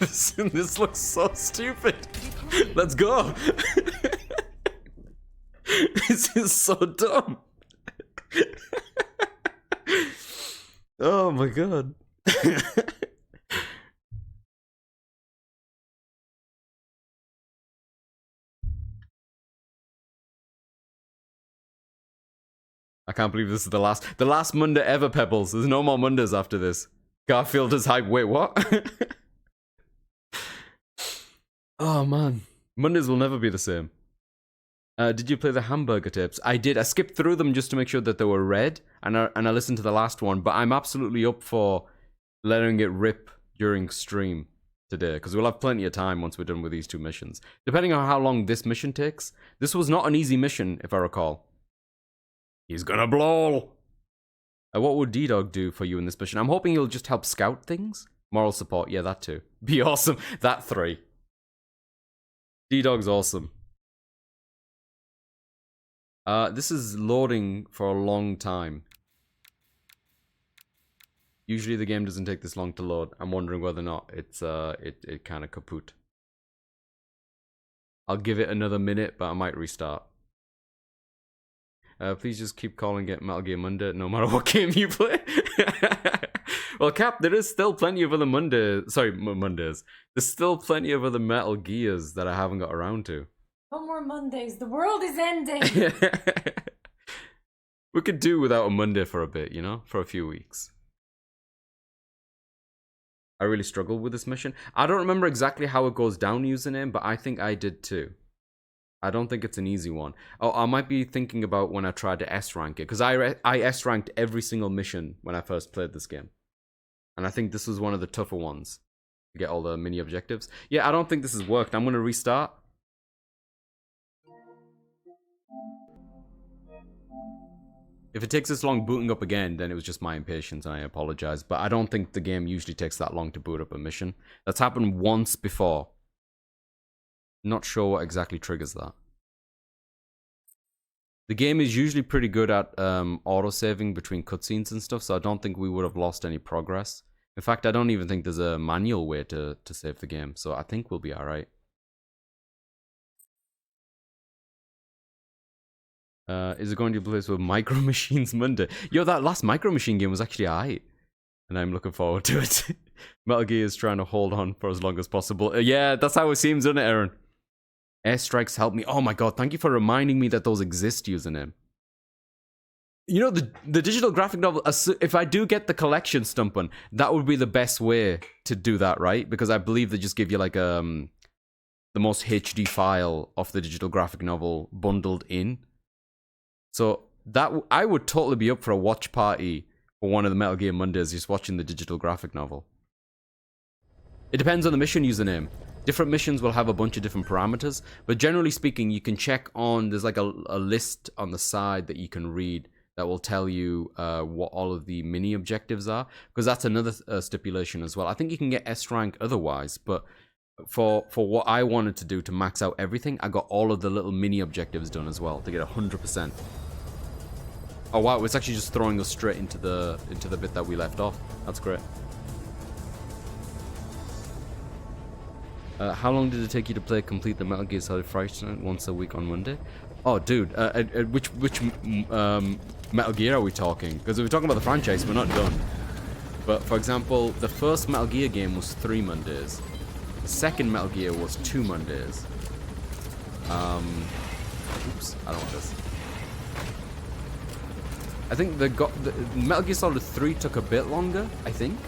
This looks so stupid. Let's go. This is so dumb. Oh my god. I can't believe this is the last Monday ever, Pebbles. There's no more Mondays after this. Garfield is hype. Wait, what? Oh man, Mondays will never be the same. Did you play the hamburger tapes? I did. I skipped through them just to make sure that they were read, and I listened to the last one. But I'm absolutely up for letting it rip during stream today, because we'll have plenty of time once we're done with these two missions. Depending on how long this mission takes. This was not an easy mission, if I recall. He's gonna blow. What would D-Dog do for you in this mission? I'm hoping he'll just help scout things. Moral support, yeah, that too. Be awesome. That 3. D-Dog's awesome. This is loading for a long time. Usually the game doesn't take this long to load. I'm wondering whether or not it's it kind of kaput. I'll give it another minute, but I might restart. Please just keep calling it Metal Gear Monday, no matter what game you play. Well, Cap, there is still plenty of other Mondays. Sorry, Mondays. There's still plenty of other Metal Gears that I haven't got around to. No more Mondays. The world is ending. We could do without a Monday for a bit, you know? For a few weeks. I really struggled with this mission. I don't remember exactly how it goes down, username, but I think I did too. I don't think it's an easy one. Oh, I might be thinking about when I tried to S-rank it, because I S-ranked every single mission when I first played this game. And I think this was one of the tougher ones to get all the mini objectives. Yeah, I don't think this has worked. I'm going to restart. If it takes this long booting up again, then it was just my impatience and I apologize. But I don't think the game usually takes that long to boot up a mission. That's happened once before. Not sure what exactly triggers that. The game is usually pretty good at auto-saving between cutscenes and stuff, so I don't think we would have lost any progress. In fact, I don't even think there's a manual way to save the game, so I think we'll be alright. Is it going to be a place with Micro Machines Monday? Yo, that last Micro Machine game was actually alright. And I'm looking forward to it. Metal Gear is trying to hold on for as long as possible. Yeah, that's how it seems, doesn't it, Aaron? Airstrikes help me. Oh my god, thank you for reminding me that those exist, username. You know, the digital graphic novel, if I do get the collection, Stumpin, that would be the best way to do that, right? Because I believe they just give you like the most HD file of the digital graphic novel bundled in. So that I would totally be up for a watch party for one of the Metal Gear Mondays, just watching the digital graphic novel. It depends on the mission, username. Different missions will have a bunch of different parameters, but generally speaking, you can check on, there's like a list on the side that you can read that will tell you what all of the mini objectives are, because that's another stipulation as well. I think you can get S rank otherwise, but for what I wanted to do to max out everything, I got all of the little mini objectives done as well to get 100%. Oh wow, it's actually just throwing us straight into the bit that we left off. That's great. How long did it take you to complete the Metal Gear Solid Fright once a week on Monday? Oh, dude, which Metal Gear are we talking? Because if we're talking about the franchise, we're not done. But for example, the first Metal Gear game was 3 Mondays. The second Metal Gear was 2 Mondays. Oops, I don't want this. I think the Metal Gear Solid 3 took a bit longer, I think.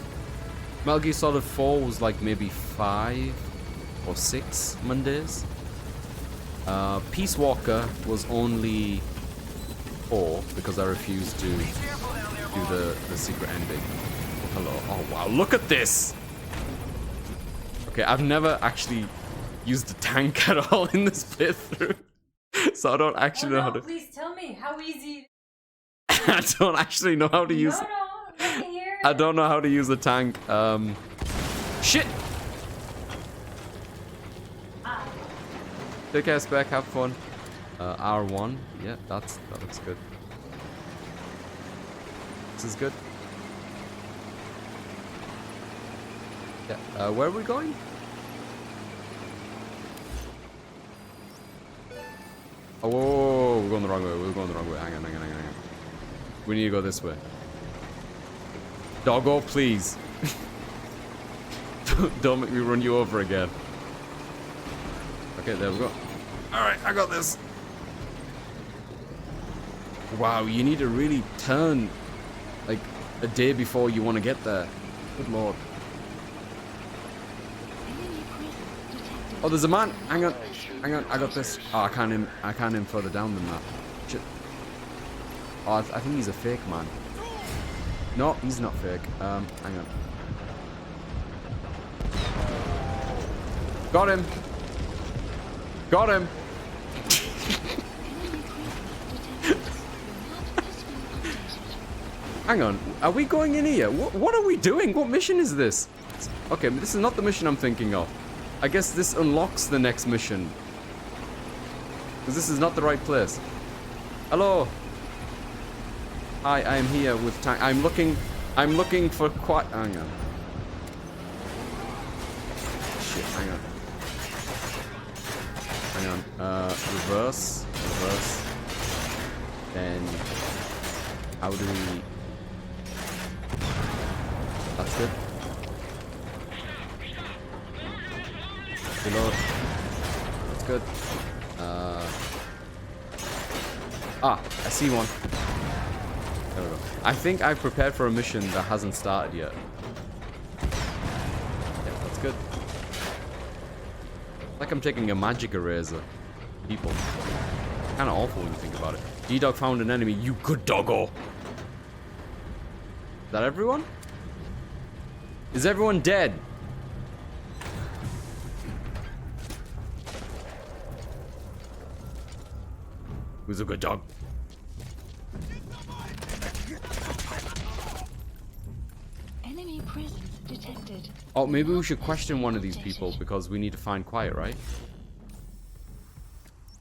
Metal Gear Solid 4 was like maybe 5 or 6 Mondays. Peace Walker was only 4 because I refused to do the secret ending. Oh, hello. Oh wow, look at this! Okay, I've never actually used a tank at all in this playthrough. So I don't actually know how to... Please tell me how easy... I don't actually know how to use... I don't know how to use a tank. Shit! Take care, Spec, have fun. R1, yeah, that looks good. This is good. Yeah, where are we going? Oh, whoa, we're going the wrong way, we're going the wrong way. Hang on. We need to go this way. Doggo, please. Don't make me run you over again. Okay, there we go. Alright, I got this. Wow, you need to really turn like a day before you want to get there. Good lord. Enemy presence detected. Oh, there's a man. Hang on. Hang on. I got this. Oh, I can't aim further down than that. Shit. Oh, I think he's a fake man. No, he's not fake. Hang on. Got him. Got him. Hang on. Are we going in here? What are we doing? What mission is this? Okay, this is not the mission I'm thinking of. I guess this unlocks the next mission. Because this is not the right place. Hello. Hi, I am here with tank. I'm looking for quite. Hang on. Shit, hang on. Hang on. Reverse. Then how do we? That's good. Reload. That's good. I see one. There we go. I think I've prepared for a mission that hasn't started yet. Yeah, that's good. Like I'm taking a magic eraser. People. Kind of awful when you think about it. D-Dog found an enemy. You good doggo. Is that everyone? Is everyone dead? Who's a good dog? Enemy presence detected. Oh, maybe we should question one of these people because we need to find Quiet, right?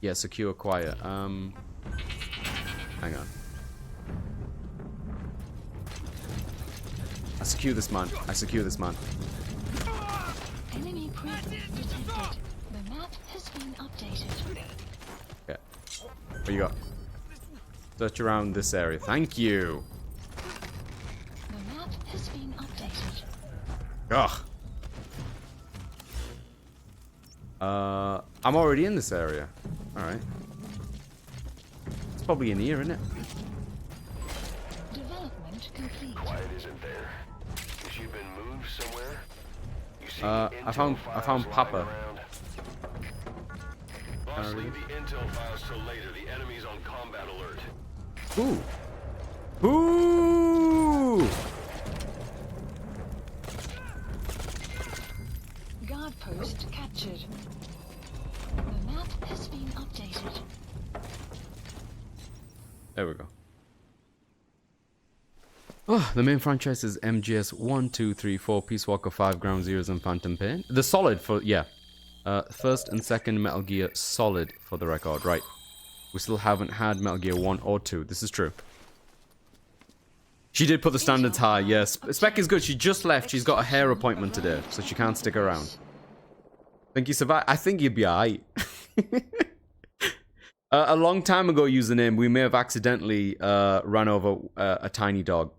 Yeah, secure Quiet. Hang on. I secure this man. Enemy presence detected. The map has been updated. Okay. What you got? Search around this area. Thank you. The map has been updated. Ugh. I'm already in this area. Alright. It's probably in here, isn't it? Development complete. Quiet isn't there. Has she been moved somewhere? You see I found Papa. Boss, leave the intel files till later. The enemy's on combat alert. Ooh. Ooh. Guard post captured. The map has been updated. There we go. Oh, the main franchise is MGS 1, 2, 3, 4, Peace Walker 5, Ground Zeroes, and Phantom Pain. The Solid for, yeah. First and second Metal Gear Solid for the record, right. We still haven't had Metal Gear 1 or 2. This is true. She did put the standards high, yes. Spec is good. She just left. She's got a hair appointment today, so she can't stick around. Think you survive? I think you'd be alright. A long time ago, username, we may have accidentally run over a tiny dog.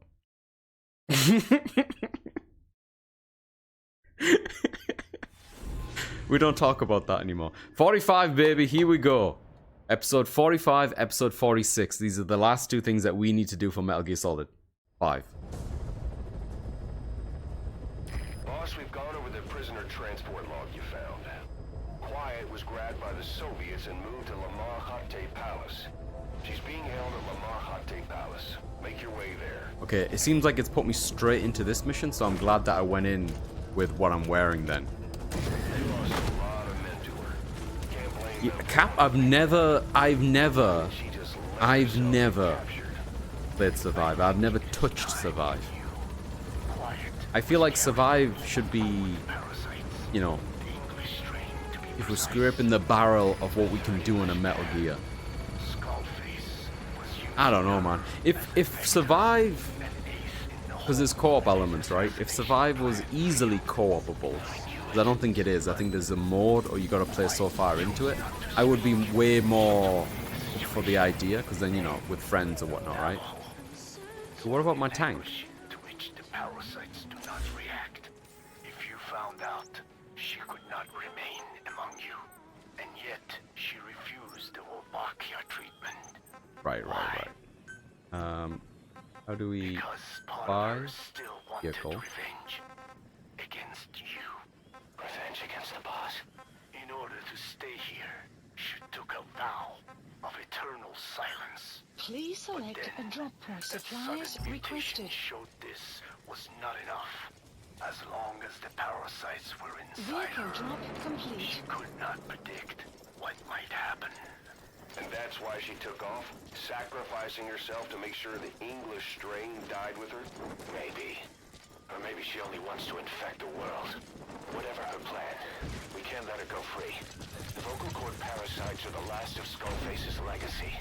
We don't talk about that anymore. 45, baby, here we go. Episode 45, episode 46. These are the last two things that we need to do for Metal Gear Solid 5. Boss, we've gone over the prisoner transport log you found. Quiet was grabbed by the Soviets and moved to Lamar Khatte Palace. She's being held at Lamar Khatte Palace. Make your way there. Okay, it seems like it's put me straight into this mission, so I'm glad that I went in with what I'm wearing then. They lost a lot of men to her. Can't blame Yeah, them. Cap, I've never She just let herself get captured. played Survive. I've never touched Survive. I feel like Survive should be, you know, if we're scraping the barrel of what we can do in a Metal Gear. I don't know, man. If Survive, because there's co-op elements, right? If Survive was easily co-opable, because I don't think it is. I think there's a mode, or you got to play so far into it. I would be way more for the idea, because then, you know, with friends or whatnot, right? So what about my tank? To which the parasites do not react. If you found out, she could not remain among you. And yet, she refused the Wolbachia treatment. Right. How do we Because part buy of her still wanted vehicle? revenge against you. Revenge against the boss? In Please select a drop point. Supplies requested. Showed this was not enough. As long as the parasites were inside Vehicle her, drop complete. she could not predict what might happen. And that's why she took off? Sacrificing herself to make sure the English strain died with her? Maybe. Or maybe she only wants to infect the world. Whatever her plan, we can't let her go free. The vocal cord parasites are the last of Skullface's legacy.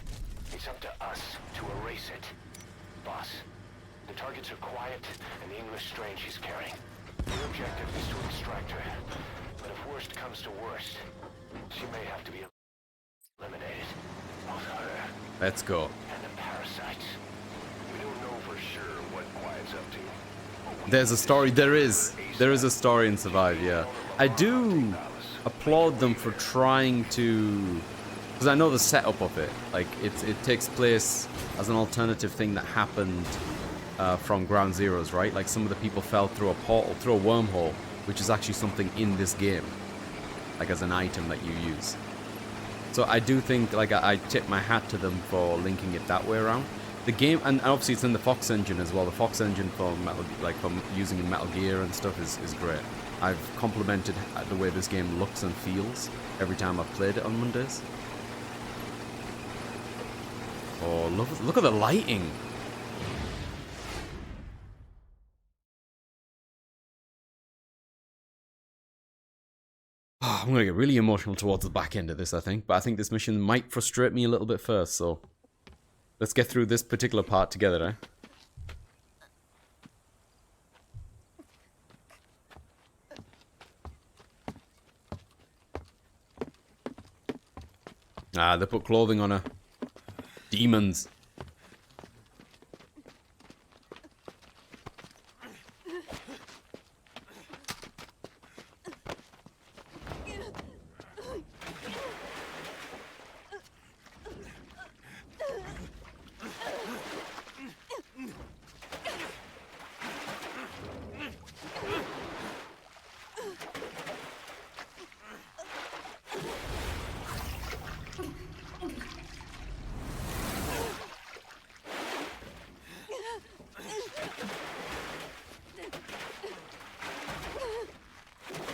It's up to us to erase it. Boss, the targets are quiet and the English strain she's carrying. Your objective is to extract her. But if worst comes to worst, she may have to be eliminated. Both her Let's go. and the parasites. We don't know for sure what Quiet's up to. but we There's a need to story. There secure is. her There is a ASAP. story in Survive, yeah. I do applaud them for trying to... Because I know the setup of it. Like, it takes place as an alternative thing that happened from Ground Zeroes, right? Like, some of the people fell through a portal, through a wormhole, which is actually something in this game. Like, as an item that you use. So I do think, like, I tip my hat to them for linking it that way around. The game, and obviously it's in the Fox engine as well. The Fox engine for Metal, like, from using in Metal Gear and stuff is great. I've complimented the way this game looks and feels every time I've played it on Mondays. Oh, look at the lighting. I'm gonna get really emotional towards the back end of this, I think. But I think this mission might frustrate me a little bit first, so... Let's get through this particular part together, eh? Ah, they put clothing on her. Demons.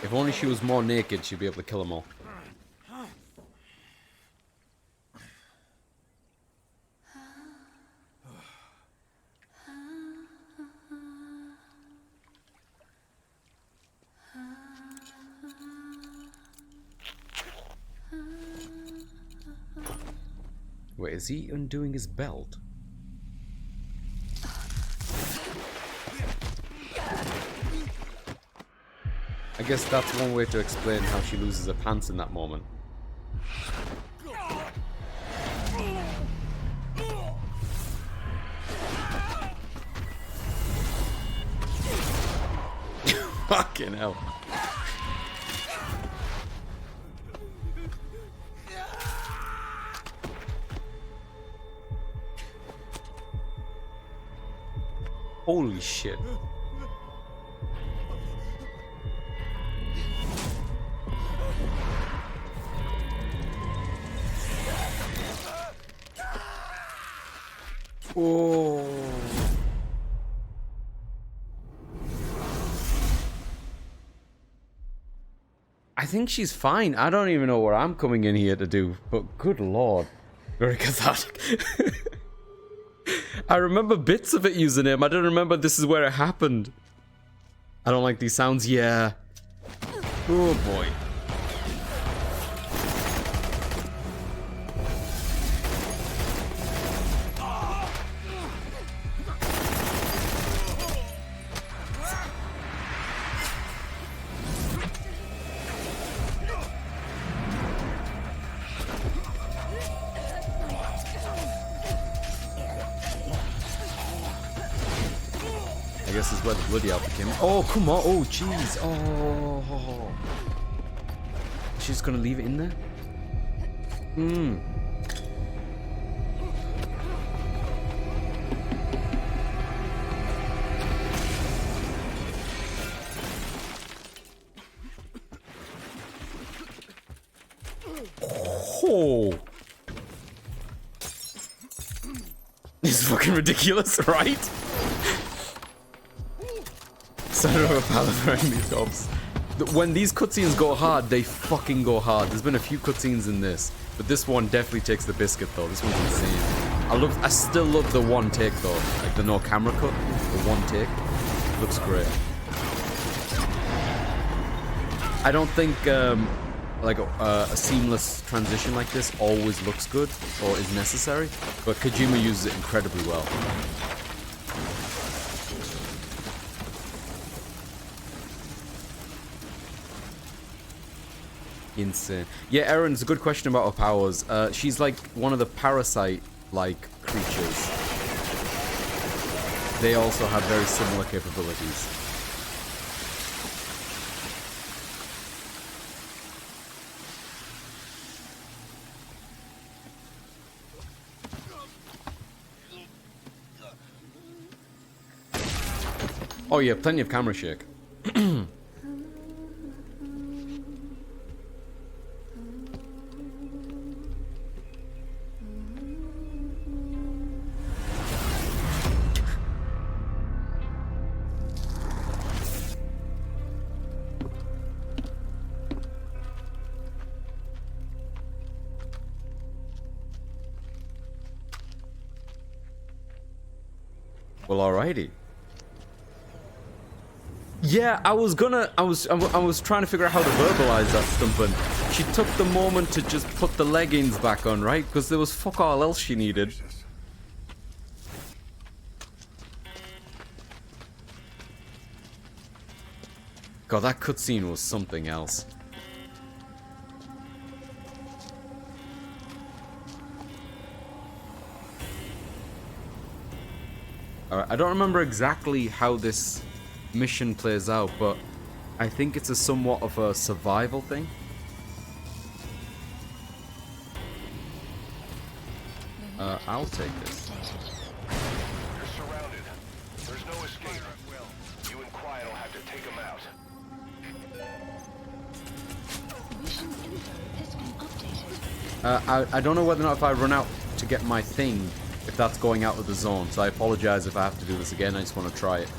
If only she was more naked, she'd be able to kill them all. Wait, is he undoing his belt? I guess that's one way to explain how she loses her pants in that moment. Fucking hell. Holy shit. Oh. I think she's fine. I don't even know what I'm coming in here to do, but good lord. Very cathartic. I remember bits of it using him. I don't remember this is where it happened. I don't like these sounds. Yeah. Oh boy. This is where the bloody outfit came. Oh, come on. Oh, jeez. Oh. She's gonna leave it in there? Hmm. Oh. It's fucking ridiculous, right? Center of a pallet wearing these gobs. When these cutscenes go hard, they fucking go hard. There's been a few cutscenes in this, but this one definitely takes the biscuit though. This one's insane. I still love the one take though, like the no camera cut, the one take. Looks great. I don't think like a seamless transition like this always looks good or is necessary, but Kojima uses it incredibly well. Insane. Yeah, Erin, it's a good question about her powers. She's like one of the parasite-like creatures. They also have very similar capabilities. Oh yeah, plenty of camera shake. Well, alrighty. Yeah, I was trying to figure out how to verbalize that, Stumpin. She took the moment to just put the leggings back on, right? Because there was fuck all else she needed. God, that cutscene was something else. Alright, I don't remember exactly how this mission plays out, but I think it's a somewhat of a survival thing. I'll take this. You're surrounded. There's no escape. You and Quiet will have to take them out. Mission info has been updated. I don't know whether or not if I run out to get my thing, if that's going out of the zone, so I apologize if I have to do this again. I just want to try it.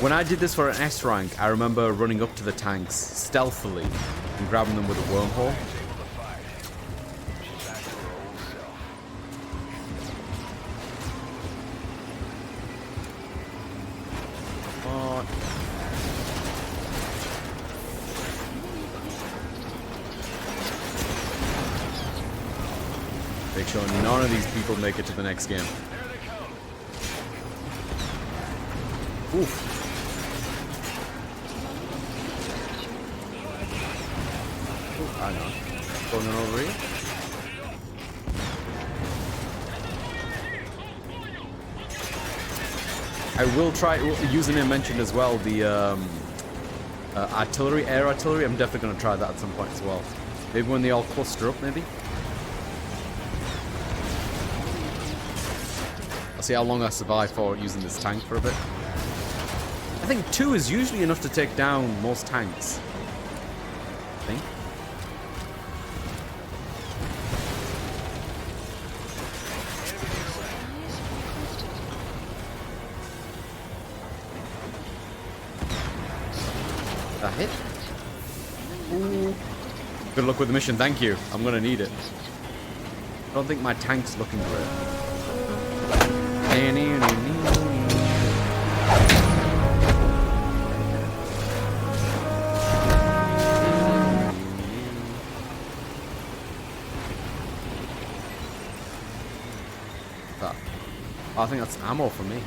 When I did this for an S rank, I remember running up to the tanks stealthily and grabbing them with a wormhole. Make sure none of these people make it to the next game. Oof. I know. Going on over here. I will try. Username mentioned as well the artillery, air artillery. I'm definitely going to try that at some point as well. Maybe when they all cluster up, maybe. I'll see how long I survive for using this tank for a bit. I think 2 is usually enough to take down most tanks. I think. That hit? Ooh. Good luck with the mission, thank you. I'm gonna need it. I don't think my tank's looking great. That. Oh, I think that's ammo for me.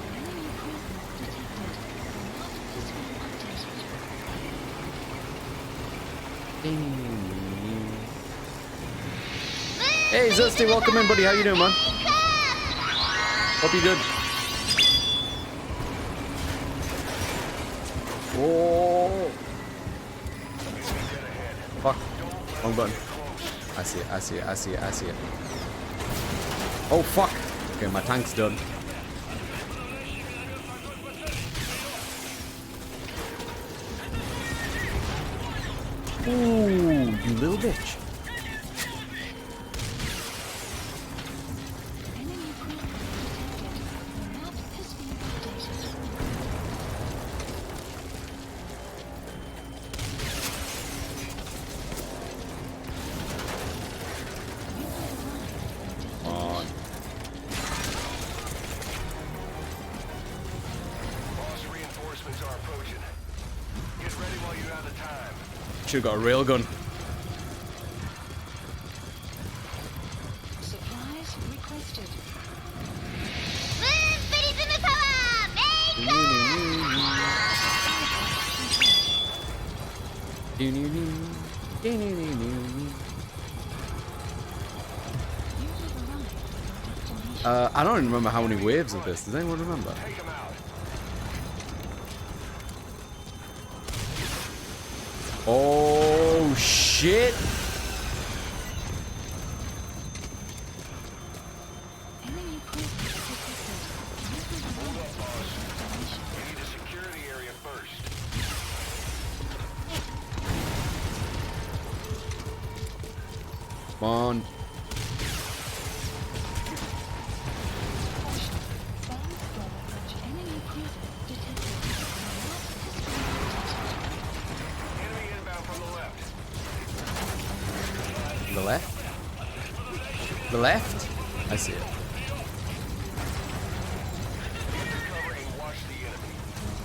Hey Zesty, welcome in buddy, how you doing man? Hope you're good. Oh. Fuck. Wrong button. I see it, I see it, I see it, I see it. Oh, fuck. Okay, my tank's done. Ooh, you little bitch. Enemy presence detected. The map has been updated. On. Boss reinforcements are approaching. Get ready while you have the time. Should've got a railgun. Supplies requested. I don't even remember how many waves of this. Does anyone remember? Take him out. Oh shit! Enemy presence detected. Hold up, boss. We need to secure the area first. Come on. Enemy presence detected. Enemy inbound from the left. The left? The left? I see it. Get to cover and watch the enemy.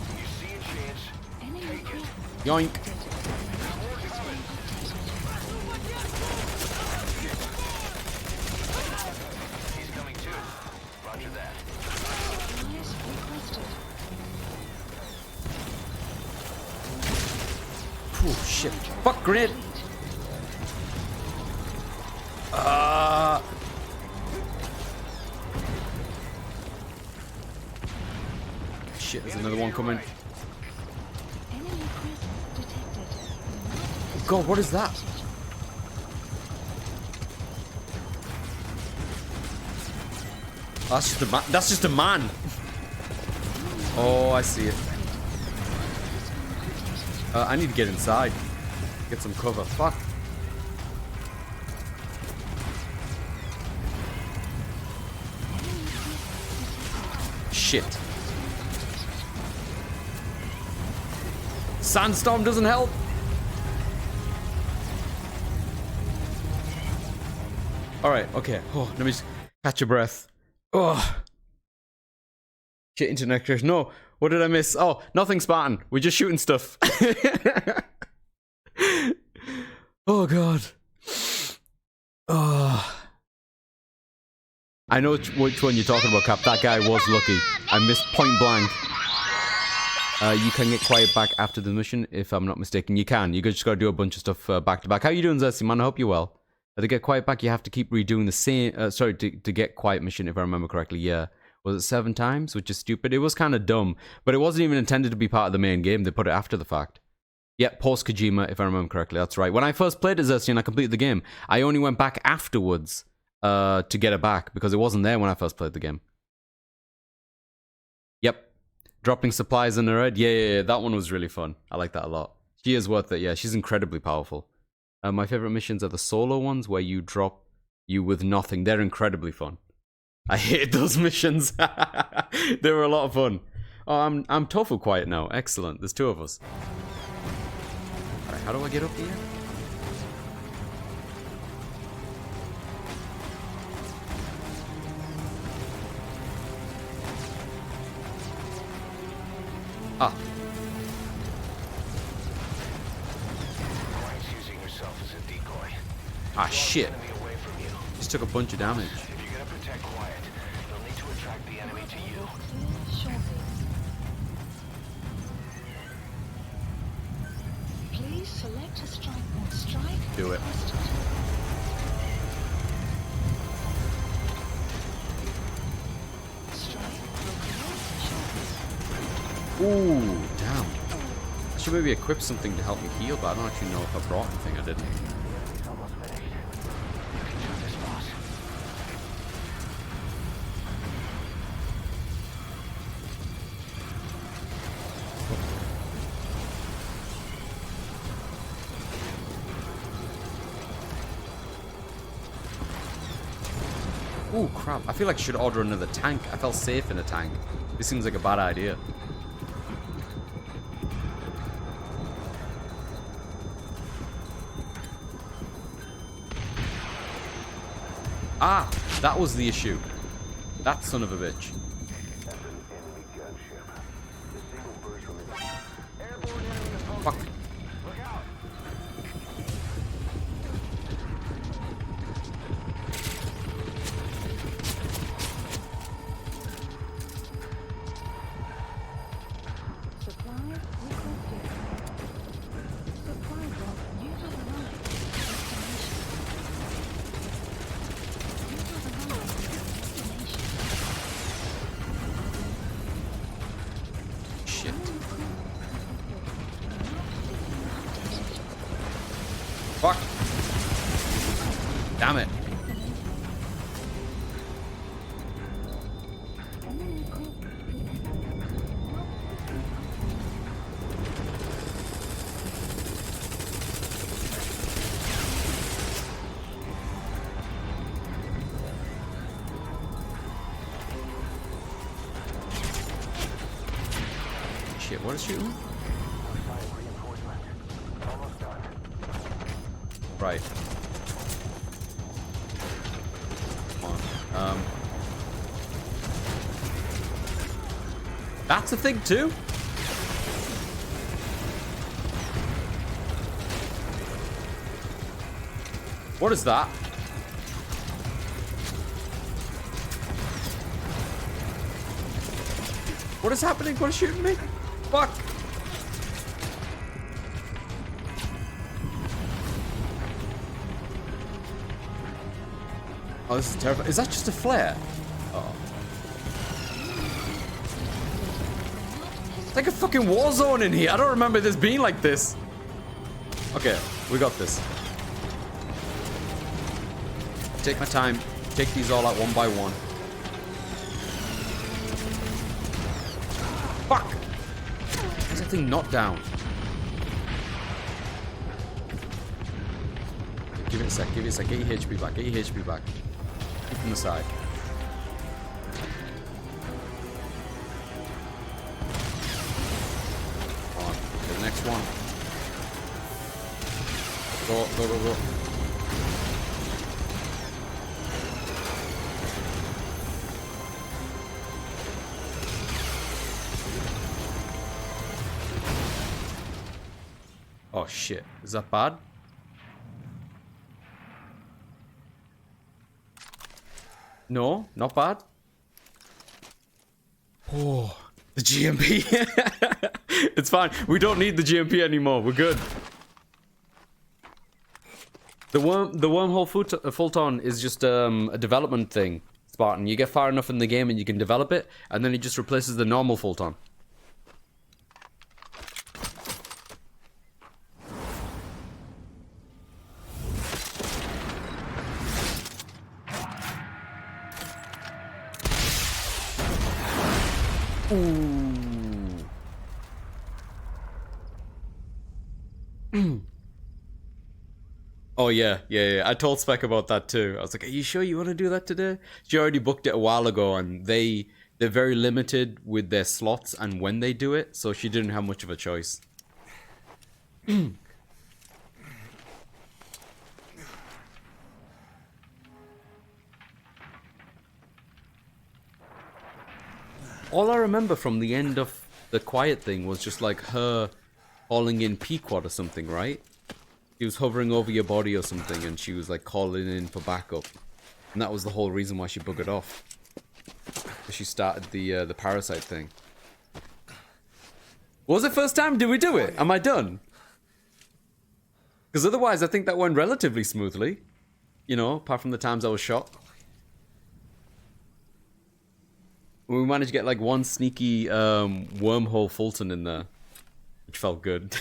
When you see a chance, Enemy take it. presence Yoink. He's coming too. Roger that. supplies requested. Oh shit. Fuck grenade. Shit, there's another one coming. Enemy presence detected. God, what is that? That's just a man. That's just a man. Oh, I see it. I need to get inside. Get some cover. Fuck. Shit. Sandstorm doesn't help. All right. Okay. Oh, let me just catch your breath. Oh. Shit, internet crash. No. What did I miss? Oh, nothing, Spartan. We're just shooting stuff. Oh, God. Oh. I know which one you're talking about, Cap. That guy was lucky. I missed point blank. You can get quiet back after the mission, if I'm not mistaken. You can. You just gotta do a bunch of stuff back to back. How you doing, Zesty, man? I hope you're well. To get quiet back, you have to keep redoing the same... sorry, to get quiet mission, if I remember correctly. Yeah. Was it 7 times? Which is stupid. It was kind of dumb. But it wasn't even intended to be part of the main game. They put it after the fact. Yeah, post Kojima, if I remember correctly. That's right. When I first played as Zesty and I completed the game, I only went back afterwards to get it back. Because it wasn't there when I first played the game. Yep. Dropping supplies in her head. Yeah. That one was really fun. I like that a lot. She is worth it. Yeah, she's incredibly powerful. My favorite missions are the solo ones where you drop you with nothing. They're incredibly fun. I hate those missions. They were a lot of fun. Oh, I'm tofu quiet now. Excellent. There's 2 of us. Alright, how do I get up here? Ah. Quiet's using herself as a decoy. Ah, shit. Enemy away from you. Just took a bunch of damage. If you're gonna protect Quiet, you'll need to attract the enemy to you. Clear shortly. Please select a strike mode. Strike Do it. requested. Strike will commence shortly. Ooh, damn. should maybe equip something to help me heal, but I don't actually know if I brought anything. I didn't. It's almost finished. You can do this, boss. Ooh, crap. I feel like I should order another tank. I felt safe in a tank. This seems like a bad idea. Ah, that was the issue. That son of a bitch. That's an enemy gunship. The signal burst from it. Airborne enemy approaching. Fuck. Look out! Supply requested. Supply drop. You have arrived at your destination. You have arrived at your destination. Shit. Fuck. Damn it. Shit, what is shooting? Reinforcement. Almost done. Right. Come on. That's a thing too? What is that? What is happening? What is shooting me? Fuck! Oh, this is terrifying. Is that just a flare? Oh. It's like a fucking war zone in here. I don't remember this being like this. Okay, we got this. Take my time. Take these all out one by one. Fuck! Is that thing not down? Give it a sec, give it a sec. Get your HP back, get your HP back. Keep from the side. Come on, get the next one. Go, go, go, go. Oh shit, is that bad? No, not bad. Oh, the GMP. It's fine. We don't need the GMP anymore. We're good. The wormhole Fulton is just a development thing, Spartan. You get far enough in the game and you can develop it, and then it just replaces the normal Fulton. Oh yeah. I told Spec about that too. I was like, "Are you sure you want to do that today?" She already booked it a while ago, and they're very limited with their slots and when they do it, so she didn't have much of a choice. All I remember from the end of the Quiet thing was just like her calling in Pequod or something, right? She was hovering over your body or something, and she was like calling in for backup, and that was the whole reason why she buggered off. She started the parasite thing. Was it first time? Did we do it? Am I done? Because otherwise, I think that went relatively smoothly. You know, apart from the times I was shot. We managed to get like one sneaky wormhole Fulton in there. which felt good.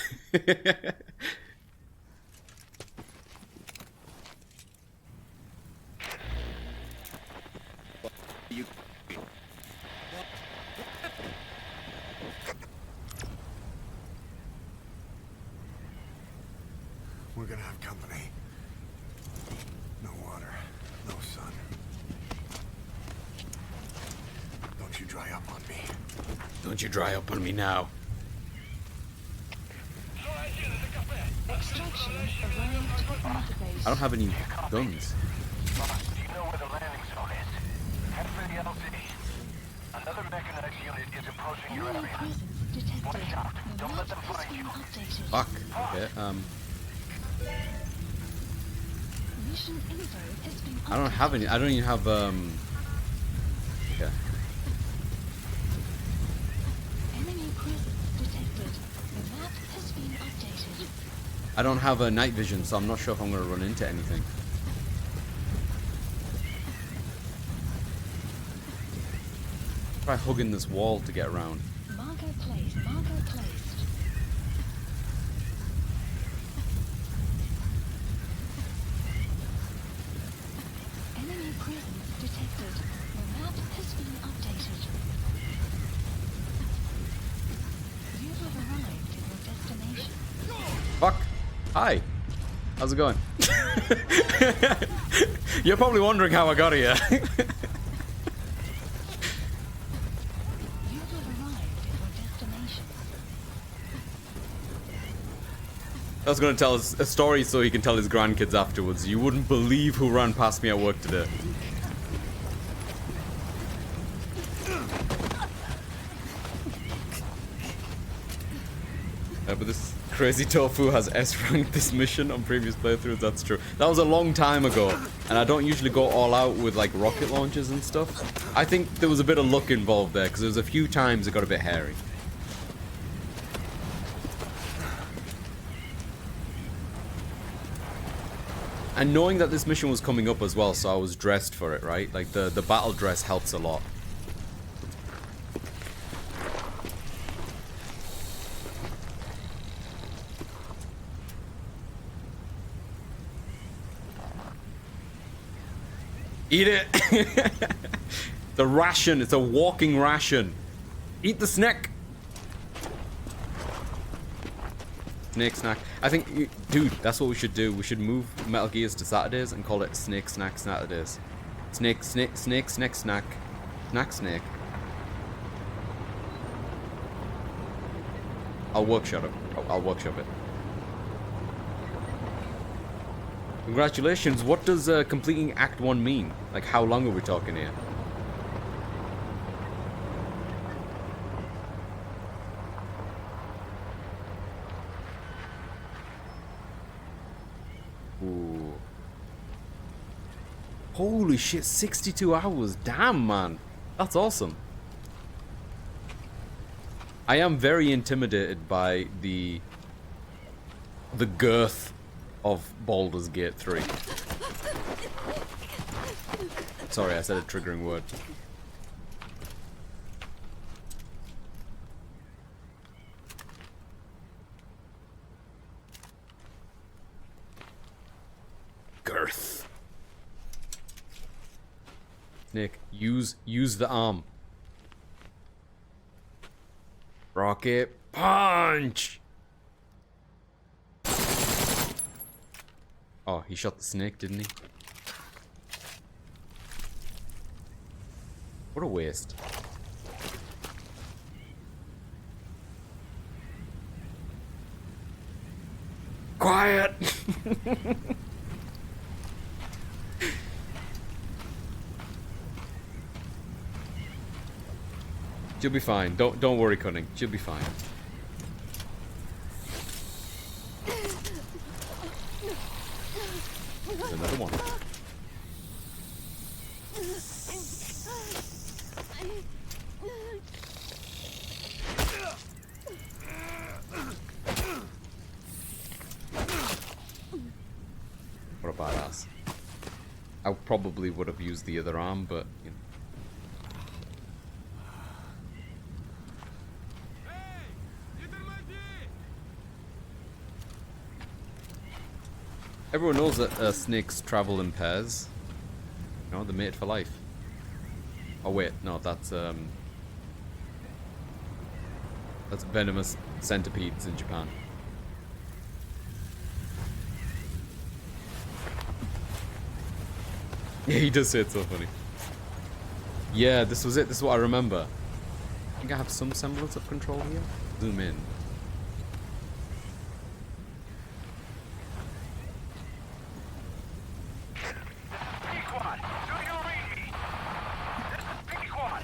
We're gonna have company. No water, no sun. Don't you dry up on me. Don't you dry up on me now. Extraction arrived at Mother Base. I don't have any guns. Boss, do you know where the landing zone is? Head for the LZ. Another mechanized unit is approaching your Enemy area. presence detected. Watch out. The Don't let map them has find been you. updated. Fuck. Okay, Mission info has been updated. I don't have any. I don't even have, Okay. Enemy presence detected. The map has been updated. I don't have a night vision, so I'm not sure if I'm gonna run into anything. Try hugging this wall to get around. Marker placed. Marker placed. Enemy presence detected. The map has been updated. You have arrived at your destination. Fuck. Hi. How's it going? You're probably wondering how I got here. You have arrived at your destination. I was gonna tell us a story so he can tell his grandkids afterwards. You wouldn't believe who ran past me at work today. But this crazy tofu has S-ranked this mission on previous playthroughs, that's true. That was a long time ago, and I don't usually go all out with like rocket launches and stuff. I think there was a bit of luck involved there, because there was a few times it got a bit hairy. And knowing that this mission was coming up as well, so I was dressed for it, right? Like the battle dress helps a lot. Eat it! The ration, it's a walking ration. Eat the snack! Snake snack. I think, dude, that's what we should do. We should move Metal Gears to Saturdays and call it Snake Snack Saturdays. Snake, snack. Snack, snake. I'll workshop it. I'll workshop it. Congratulations. What does completing Act 1 mean? Like, how long are we talking here? Ooh. Holy shit, 62 hours. Damn, man. That's awesome. I am very intimidated by the girth of Baldur's Gate 3. Sorry, I said a triggering word. Girth. Nick, use the arm. Rocket punch! Oh, he shot the snake, didn't he? What a waste. Quiet! She'll be fine. Don't worry, Cunning. She'll be fine. There's another one. What a badass. I probably would have used the other arm, but you know. Everyone knows that snakes travel in pairs. You know, they're made for life. Oh wait, no, that's venomous centipedes in Japan. Yeah, he does say it's so funny. Yeah, this was it. This is what I remember. I think I have some semblance of control here. Zoom in. Pequod, do you read me? This is Pequod.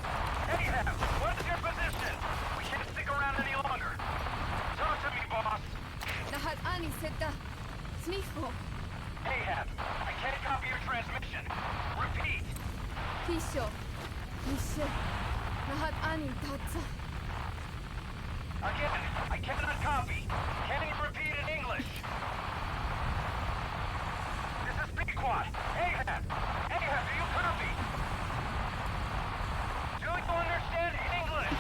Ahab, what's your position? We can't stick around any longer. Talk to me, boss. Lahat ani seta. Sniffo. Ahab, I can't copy your transmission. Repeat. Pisho. Pisho. Lahat ani tatsa. Again, I cannot copy. Can you repeat in English? This is Pequod. Ahab! Ahab, do you copy? Do you understand English?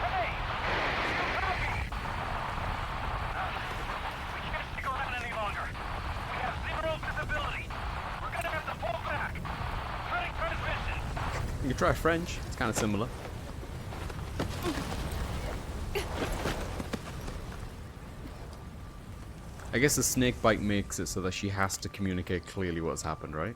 Hey! Do you copy? We can't stick around any longer. We have zero visibility. We're gonna have to pull back. Cutting transmission. You can try French. It's kind of similar. I guess the snake bite makes it so that she has to communicate clearly what's happened, right?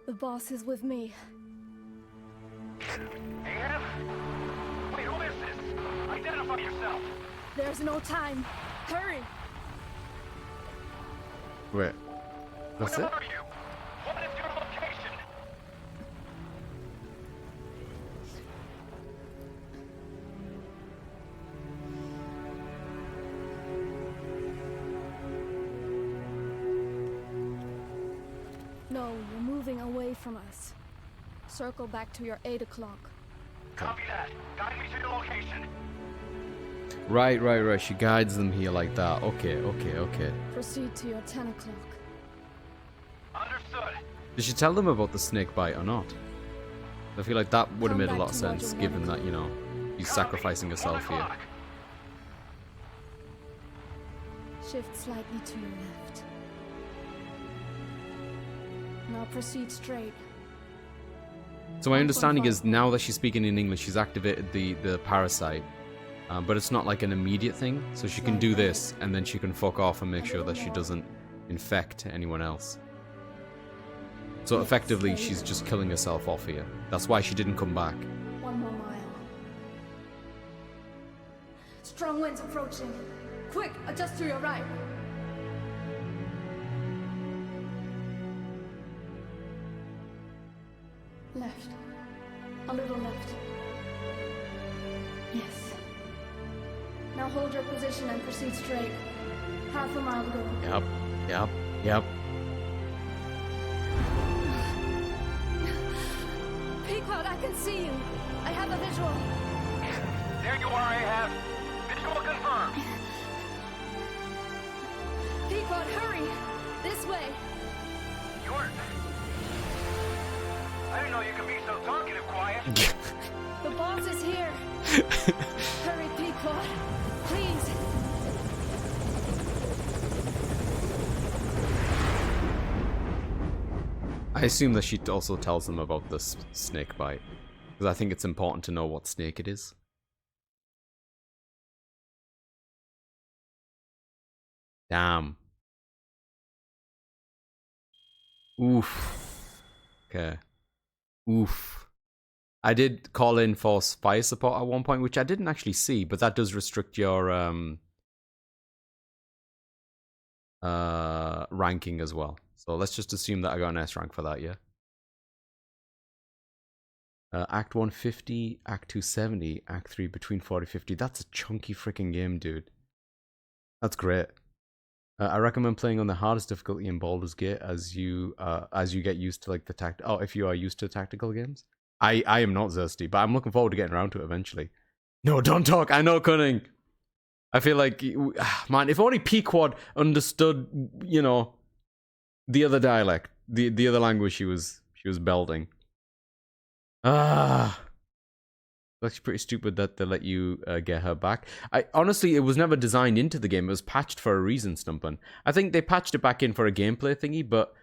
The boss is with me. Ahab? Wait, who is this? Identify yourself. There's no time. Hurry! Wait. That's Where it? are you? What is your location? No, you're moving away from us. Circle back to your 8 o'clock. Copy that. Guide me to your location. Right. She guides them here like that. Okay. Proceed to your 10 o'clock. Understood. Did she tell them about the snake bite or not? I feel like that would have Come made a back lot of to sense, Roger given 1 that, you know, he's Copy. sacrificing 1 herself here. o'clock. Shift slightly to your left. Now proceed straight. So my understanding is now that she's speaking in English, she's activated the parasite. But it's not like an immediate thing, so she can do this, and then she can fuck off and make sure that she doesn't infect anyone else. So effectively, she's just killing herself off here. That's why she didn't come back. 1 more mile. Strong winds approaching. Quick, adjust to your right. Left. A little left. Yes. Now hold your position and proceed straight. Half a mile to go. Yep. Pequod, I can see you. I have a visual. There you are, Ahab. Visual confirmed. Pequod, hurry! This way. You're... I didn't know you could be so talkative, Quiet. The boss is here. Hurry, Pequod. Please. I assume that she also tells them about this snake bite. Because I think it's important to know what snake it is. Damn. Oof. Okay. Oof. I did call in for fire support at one point, which I didn't actually see, but that does restrict your ranking as well. So let's just assume that I got an S rank for that, yeah? Act 1 50, Act 2 70, Act 3 between 40 50. That's a chunky freaking game, dude. That's great. I recommend playing on the hardest difficulty in Baldur's Gate as you get used to like the if you are used to tactical games. I am not thirsty, but I'm looking forward to getting around to it eventually. No, don't talk. I know, Cunning. I feel like, man, if only Pequod understood, you know, the other dialect, the other language she was belting. It's actually pretty stupid that they let you get her back. Honestly, it was never designed into the game. It was patched for a reason, Stumpin. I think they patched it back in for a gameplay thingy, but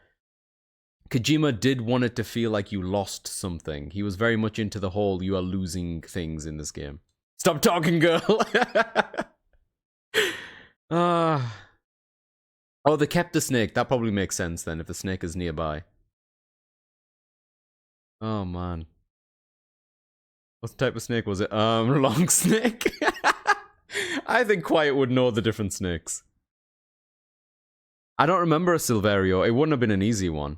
Kojima did want it to feel like you lost something. He was very much into the whole you are losing things in this game. Stop talking, girl! Oh, they kept the snake. That probably makes sense then, if the snake is nearby. Oh, man. What type of snake was it? Long snake? I think Quiet would know the different snakes. I don't remember a Silverio. It wouldn't have been an easy one.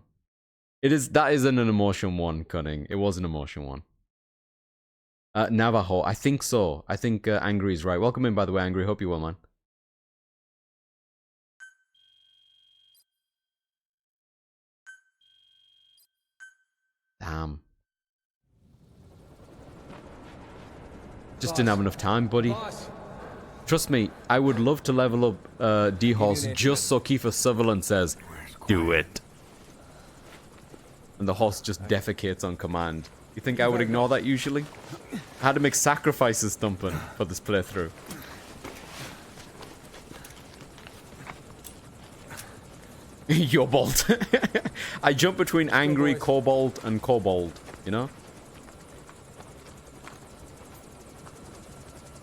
That isn't an emotion one, Cunning. It was an emotion one. Navajo. I think so. I think Angry is right. Welcome in, by the way, Angry. Hope you well, man. Damn. Just didn't have enough time, buddy. Trust me, I would love to level up D-Horse just so Kiefer Sutherland says, do it. And the horse just defecates on command. You think I would ignore that usually? I had to make sacrifices, Thumpin', for this playthrough. Your bolt. I jump between Angry, Cobalt, and Kobold, you know?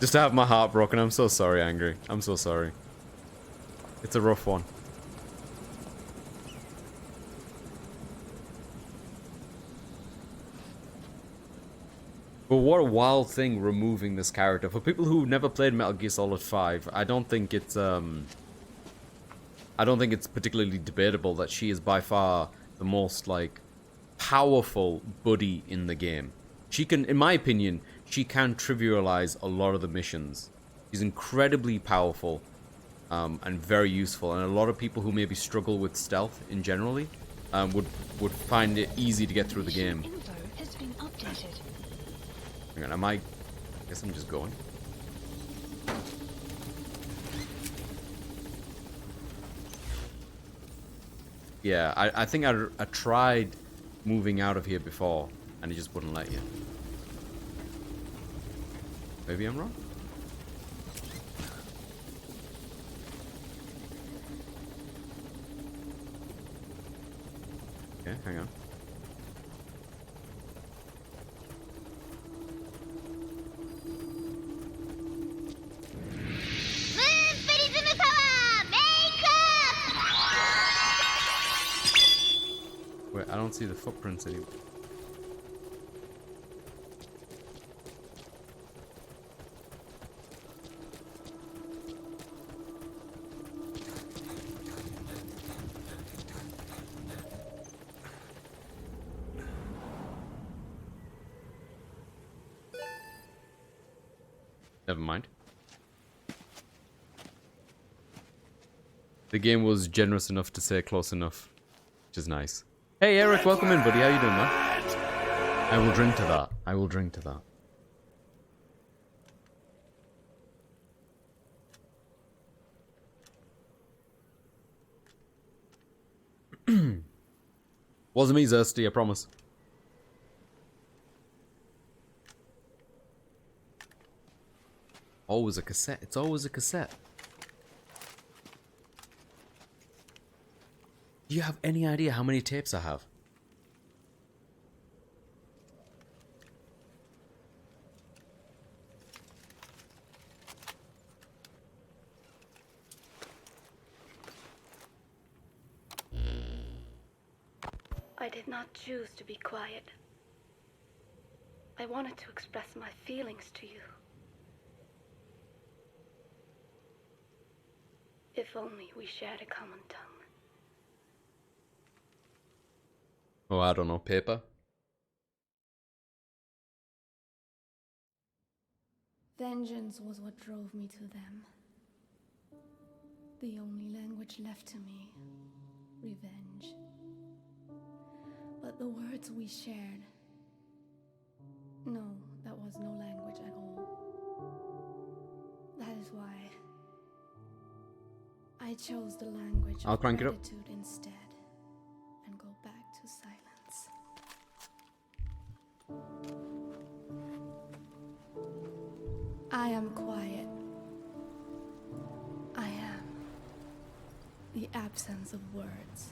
Just to have my heart broken. I'm so sorry, Angry. I'm so sorry. It's a rough one. But what a wild thing removing this character. For people who never played Metal Gear Solid 5, I don't think it's particularly debatable that she is by far the most, like, powerful buddy in the game. She can, in my opinion, she can trivialize a lot of the missions. She's incredibly powerful and very useful, and a lot of people who maybe struggle with stealth in generally would find it easy to get through the game. Info has been updated. Hang on, I guess I'm just going. Yeah, I think I tried moving out of here before, and it just wouldn't let you. Maybe I'm wrong? Okay, hang on. Wait, I don't see the footprints anymore. Never mind. The game was generous enough to say close enough, which is nice. Hey Eric, welcome in, buddy. How you doing, man? I will drink to that. I will drink to that. Wasn't me, Zirsty, I promise. Always a cassette. It's always a cassette. Do you have any idea how many tapes I have? I did not choose to be quiet. I wanted to express my feelings to you. If only we shared a common tongue. Oh, I don't know, paper? Vengeance was what drove me to them. The only language left to me, revenge. But the words we shared, no, that was no language at all. I chose the language I'll of crank it up. gratitude instead and go back to silence. I am quiet. I am the absence of words.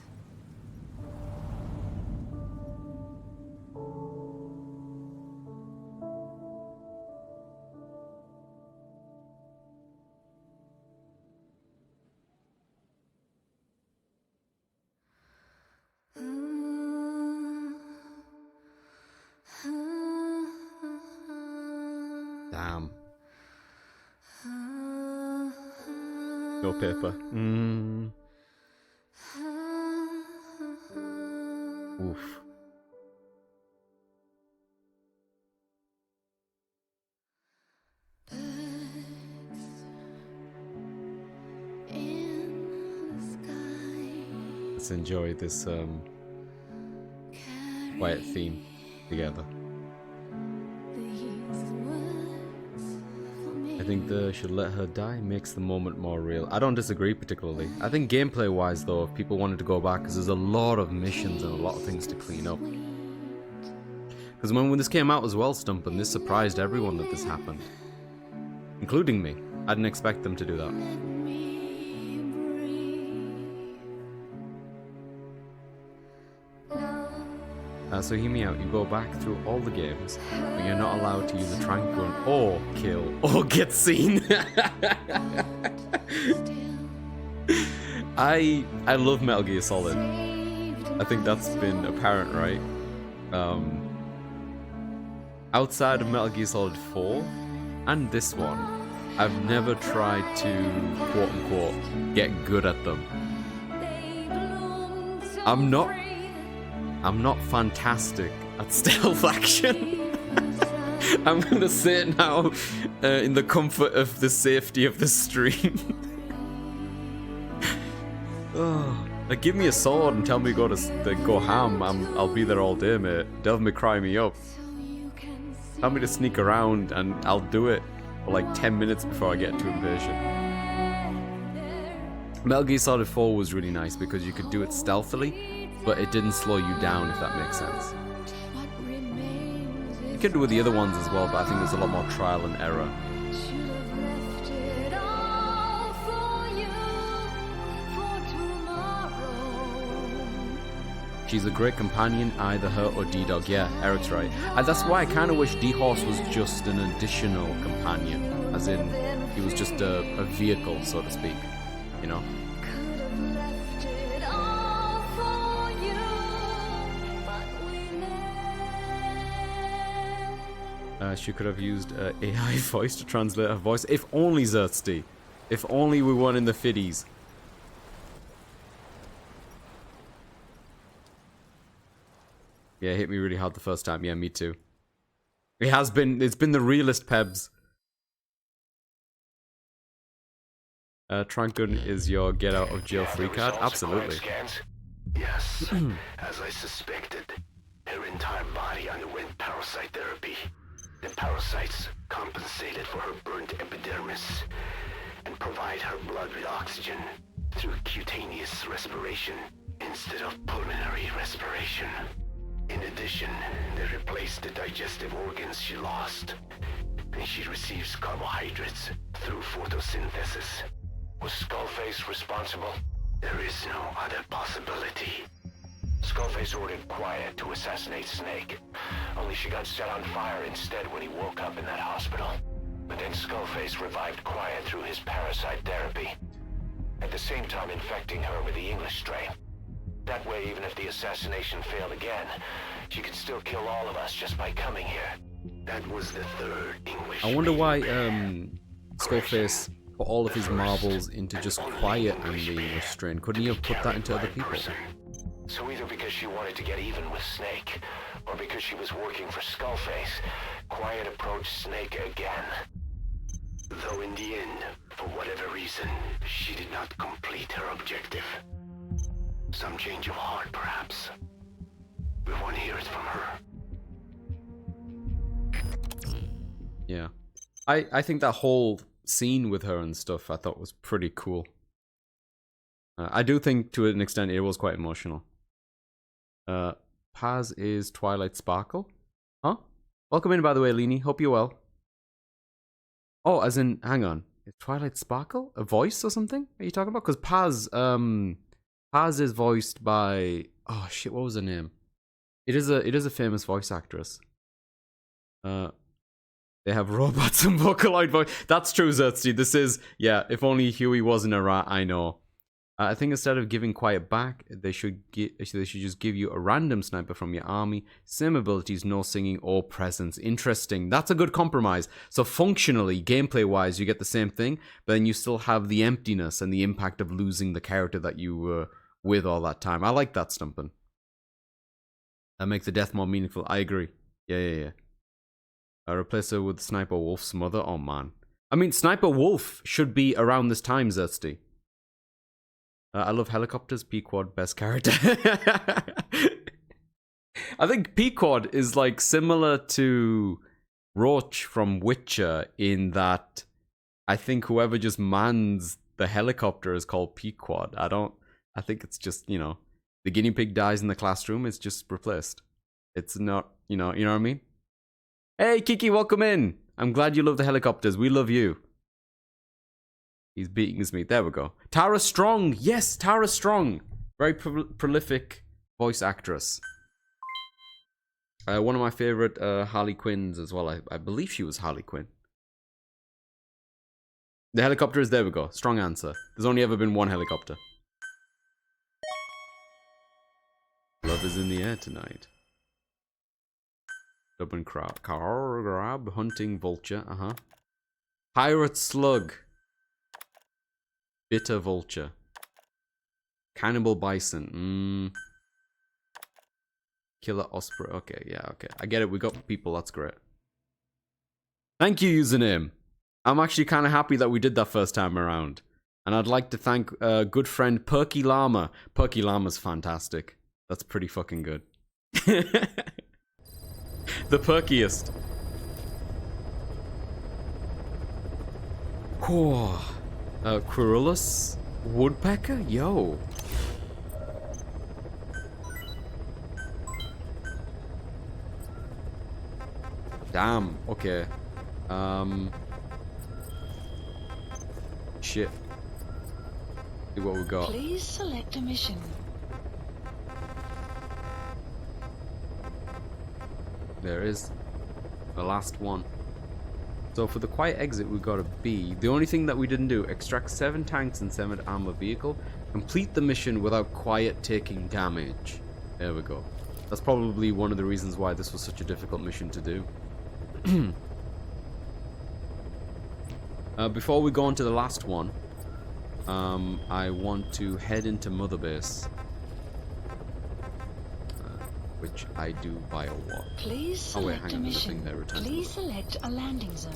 Damn. No paper. Oof. Let's enjoy this quiet theme together. I think the should let her die makes the moment more real. I don't disagree particularly. I think gameplay wise though, if people wanted to go back, because there's a lot of missions and a lot of things to clean up. Because when this came out as well, Stumpin, this surprised everyone that this happened. Including me. I didn't expect them to do that. So hear me out, you go back through all the games, but you're not allowed to use a trank gun, or kill, or get seen. I love Metal Gear Solid. I think that's been apparent, right? Outside of Metal Gear Solid 4, and this one, I've never tried to, quote-unquote, get good at them. I'm not fantastic at stealth action. I'm gonna say it now in the comfort of the safety of the stream. Oh, like give me a sword and tell me go ham. I'll be there all day, mate. Devil May Cry me up. Tell me to sneak around and I'll do it for like 10 minutes before I get too impatient. Metal Gear Solid 4 was really nice because you could do it stealthily, but it didn't slow you down, if that makes sense. You could do it with the other ones as well, but I think there's a lot more trial and error. She's a great companion, either her or D-Dog. Yeah, Eric's right. And that's why I kind of wish D-Horse was just an additional companion. As in, he was just a vehicle, so to speak. You know? She could have used AI voice to translate her voice. If only, Zertsty. If only we weren't in the 50s. Yeah, it hit me really hard the first time. Yeah, me too. It's been the realest, Pebs. Trank gun is your get out of jail free card? Absolutely. Yes, as I suspected. Her entire body underwent parasite therapy. The parasites compensated for her burnt epidermis and provide her blood with oxygen through cutaneous respiration instead of pulmonary respiration. In addition, they replaced the digestive organs she lost, and she receives carbohydrates through photosynthesis. Was Skullface responsible? There is no other possibility. Skullface ordered Quiet to assassinate Snake, only she got set on fire instead when he woke up in that hospital. But then Skullface revived Quiet through his parasite therapy, at the same time infecting her with the English strain. That way, even if the assassination failed again, she could still kill all of us just by coming here. That was the third English. I wonder why Skullface put all of his marbles into just Quiet and the English strain. Couldn't he have put that into other people? So either because she wanted to get even with Snake, or because she was working for Skullface, Quiet approached Snake again. Though in the end, for whatever reason, she did not complete her objective. Some change of heart, perhaps. We want to hear it from her. Yeah. I think that whole scene with her and stuff I thought was pretty cool. I do think to an extent it was quite emotional. Paz is Twilight Sparkle. Huh? Welcome in, by the way, Lini. Hope you're well. Oh, as in, hang on. Is Twilight Sparkle a voice or something? Are you talking about? Because Paz is voiced by, oh shit, what was her name? It is a famous voice actress. They have robots and Vocaloid voice. That's true, Zertsty. This is, yeah, if only Huey wasn't a rat, I know. I think instead of giving Quiet back, they should just give you a random sniper from your army. Same abilities, no singing or presence. Interesting. That's a good compromise. So functionally, gameplay-wise, you get the same thing, but then you still have the emptiness and the impact of losing the character that you were with all that time. I like that, Stumpin'. That makes the death more meaningful. I agree. Yeah. I replace her with Sniper Wolf's mother. Oh, man. I mean, Sniper Wolf should be around this time, Zesty. I love helicopters. Pequod, best character. I think Pequod is like similar to Roach from Witcher in that I think whoever just mans the helicopter is called Pequod. I think it's just, you know, the guinea pig dies in the classroom, it's just replaced. It's not, you know what I mean? Hey, Kiki, welcome in. I'm glad you love the helicopters. We love you. He's beating his meat. There we go. Tara Strong. Yes, Tara Strong. Very prolific voice actress. One of my favorite Harley Quinns as well. I believe she was Harley Quinn. The helicopter is, there we go. Strong answer. There's only ever been one helicopter. Love is in the air tonight. Dublin crab. Car grab. Hunting vulture. Pirate slug. Bitter vulture. Cannibal bison. Killer osprey. Okay, yeah, okay. I get it. We got people. That's great. Thank you, username. I'm actually kind of happy that we did that first time around. And I'd like to thank good friend Perky Llama. Perky Llama's fantastic. That's pretty fucking good. The perkiest. Whoa. Quirillus woodpecker? Yo. Damn. Okay. Shit. See what we got. Please select a mission. There is the last one. So for the quiet exit, we got a B. The only thing that we didn't do, extract 7 tanks and 7 armor vehicle. Complete the mission without quiet taking damage. There we go. That's probably one of the reasons why this was such a difficult mission to do. Before we go on to the last one, I want to head into Mother Base. Which I do via what? Please select a mission. Please select a landing zone.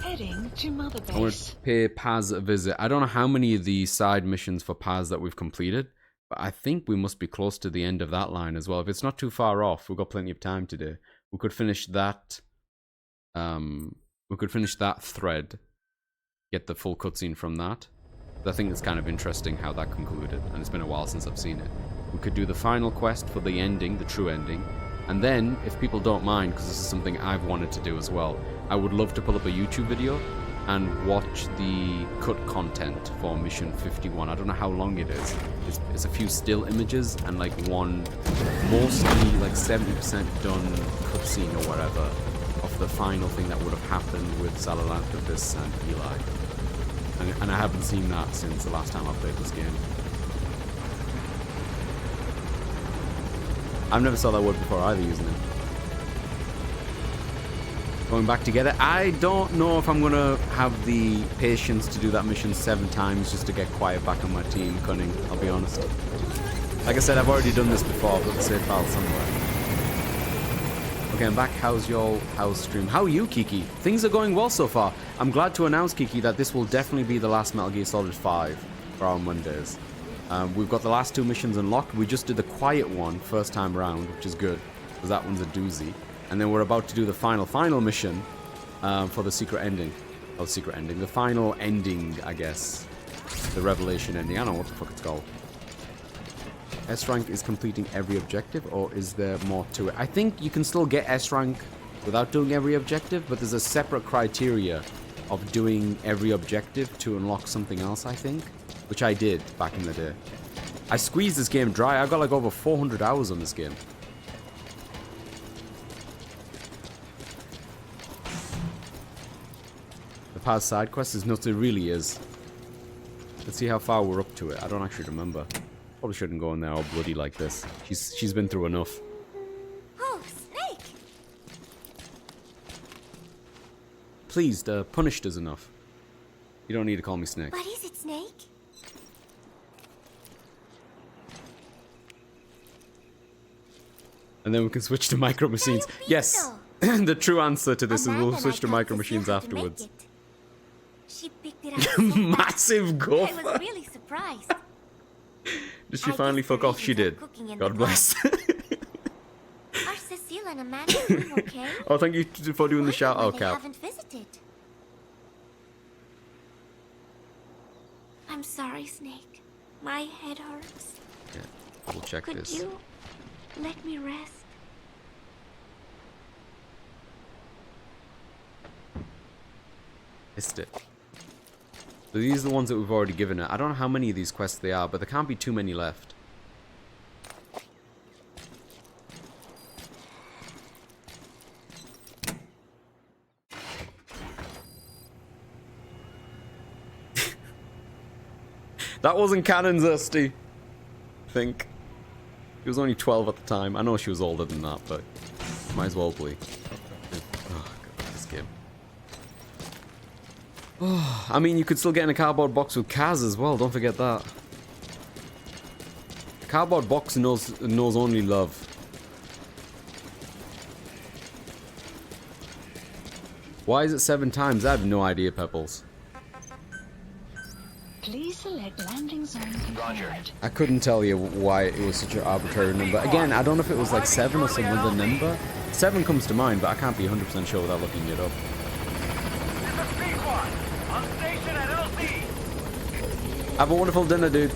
Heading to Mother Base. I want to pay Paz a visit. I don't know how many of the side missions for Paz that we've completed, but I think we must be close to the end of that line as well. If it's not too far off, we've got plenty of time today. We could finish that. We could finish that thread. Get the full cutscene from that. I think it's kind of interesting how that concluded, and it's been a while since I've seen it. We could do the final quest for the ending, the true ending, and then, if people don't mind, because this is something I've wanted to do as well, I would love to pull up a YouTube video and watch the cut content for Mission 51. I don't know how long it is. It's a few still images and like one mostly like 70% done cutscene or whatever of the final thing that would have happened with Sahelanthropus and Eli. And I haven't seen that since the last time I played this game. I've never saw that word before either, using it. Going back together. I don't know if I'm going to have the patience to do that mission 7 times just to get quiet back on my team, Cunning, I'll be honest. Like I said, I've already done this before. I've got the save file somewhere. Okay, I'm back. How's your house stream? How are you, Kiki? Things are going well so far. I'm glad to announce, Kiki, that this will definitely be the last Metal Gear Solid 5 for our Mondays. We've got the last 2 missions unlocked. We just did the quiet one first time round, which is good, because that one's a doozy. And then we're about to do the final mission for the secret ending. Oh, secret ending. The final ending, I guess. The Revelation ending. I don't know what the fuck it's called. S rank is completing every objective, or is there more to it? I think you can still get S rank without doing every objective, but there's a separate criteria of doing every objective to unlock something else, I think, which I did back in the day. I squeezed this game dry. I got like over 400 hours on this game. The past side quest is nuts. It really is. Let's see how far we're up to it. I don't actually remember. Probably shouldn't go in there all bloody like this. She's been through enough. Oh, Snake! Please, punished us enough. You don't need to call me Snake. What is it, Snake? And then we can switch to micro machines. Yes! The true answer to this is we'll switch to micro machines afterwards. She picked it up so Massive go. I was really surprised. Did she finally fuck off? She did. God bless. Are Cecile and Amanda doing okay? Oh, thank you for doing the shout out, They Cap. haven't visited. I'm sorry, Snake. My head hurts. Yeah, we'll check Could this. you let me rest? Missed it. So these are the ones that we've already given her. I don't know how many of these quests they are, but there can't be too many left. That wasn't canon, Zesty. I think. She was only 12 at the time. I know she was older than that, but might as well be. Oh, God, this game. Oh, I mean, you could still get in a cardboard box with Kaz as well. Don't forget that. The cardboard box knows only love. Why is it 7 times? I have no idea, Pebbles. Please select landing zone confirmed. I couldn't tell you why it was such an arbitrary number. Again, I don't know if it was like 7 or some other number. 7 comes to mind, but I can't be 100% sure without looking it up. Have a wonderful dinner, dude.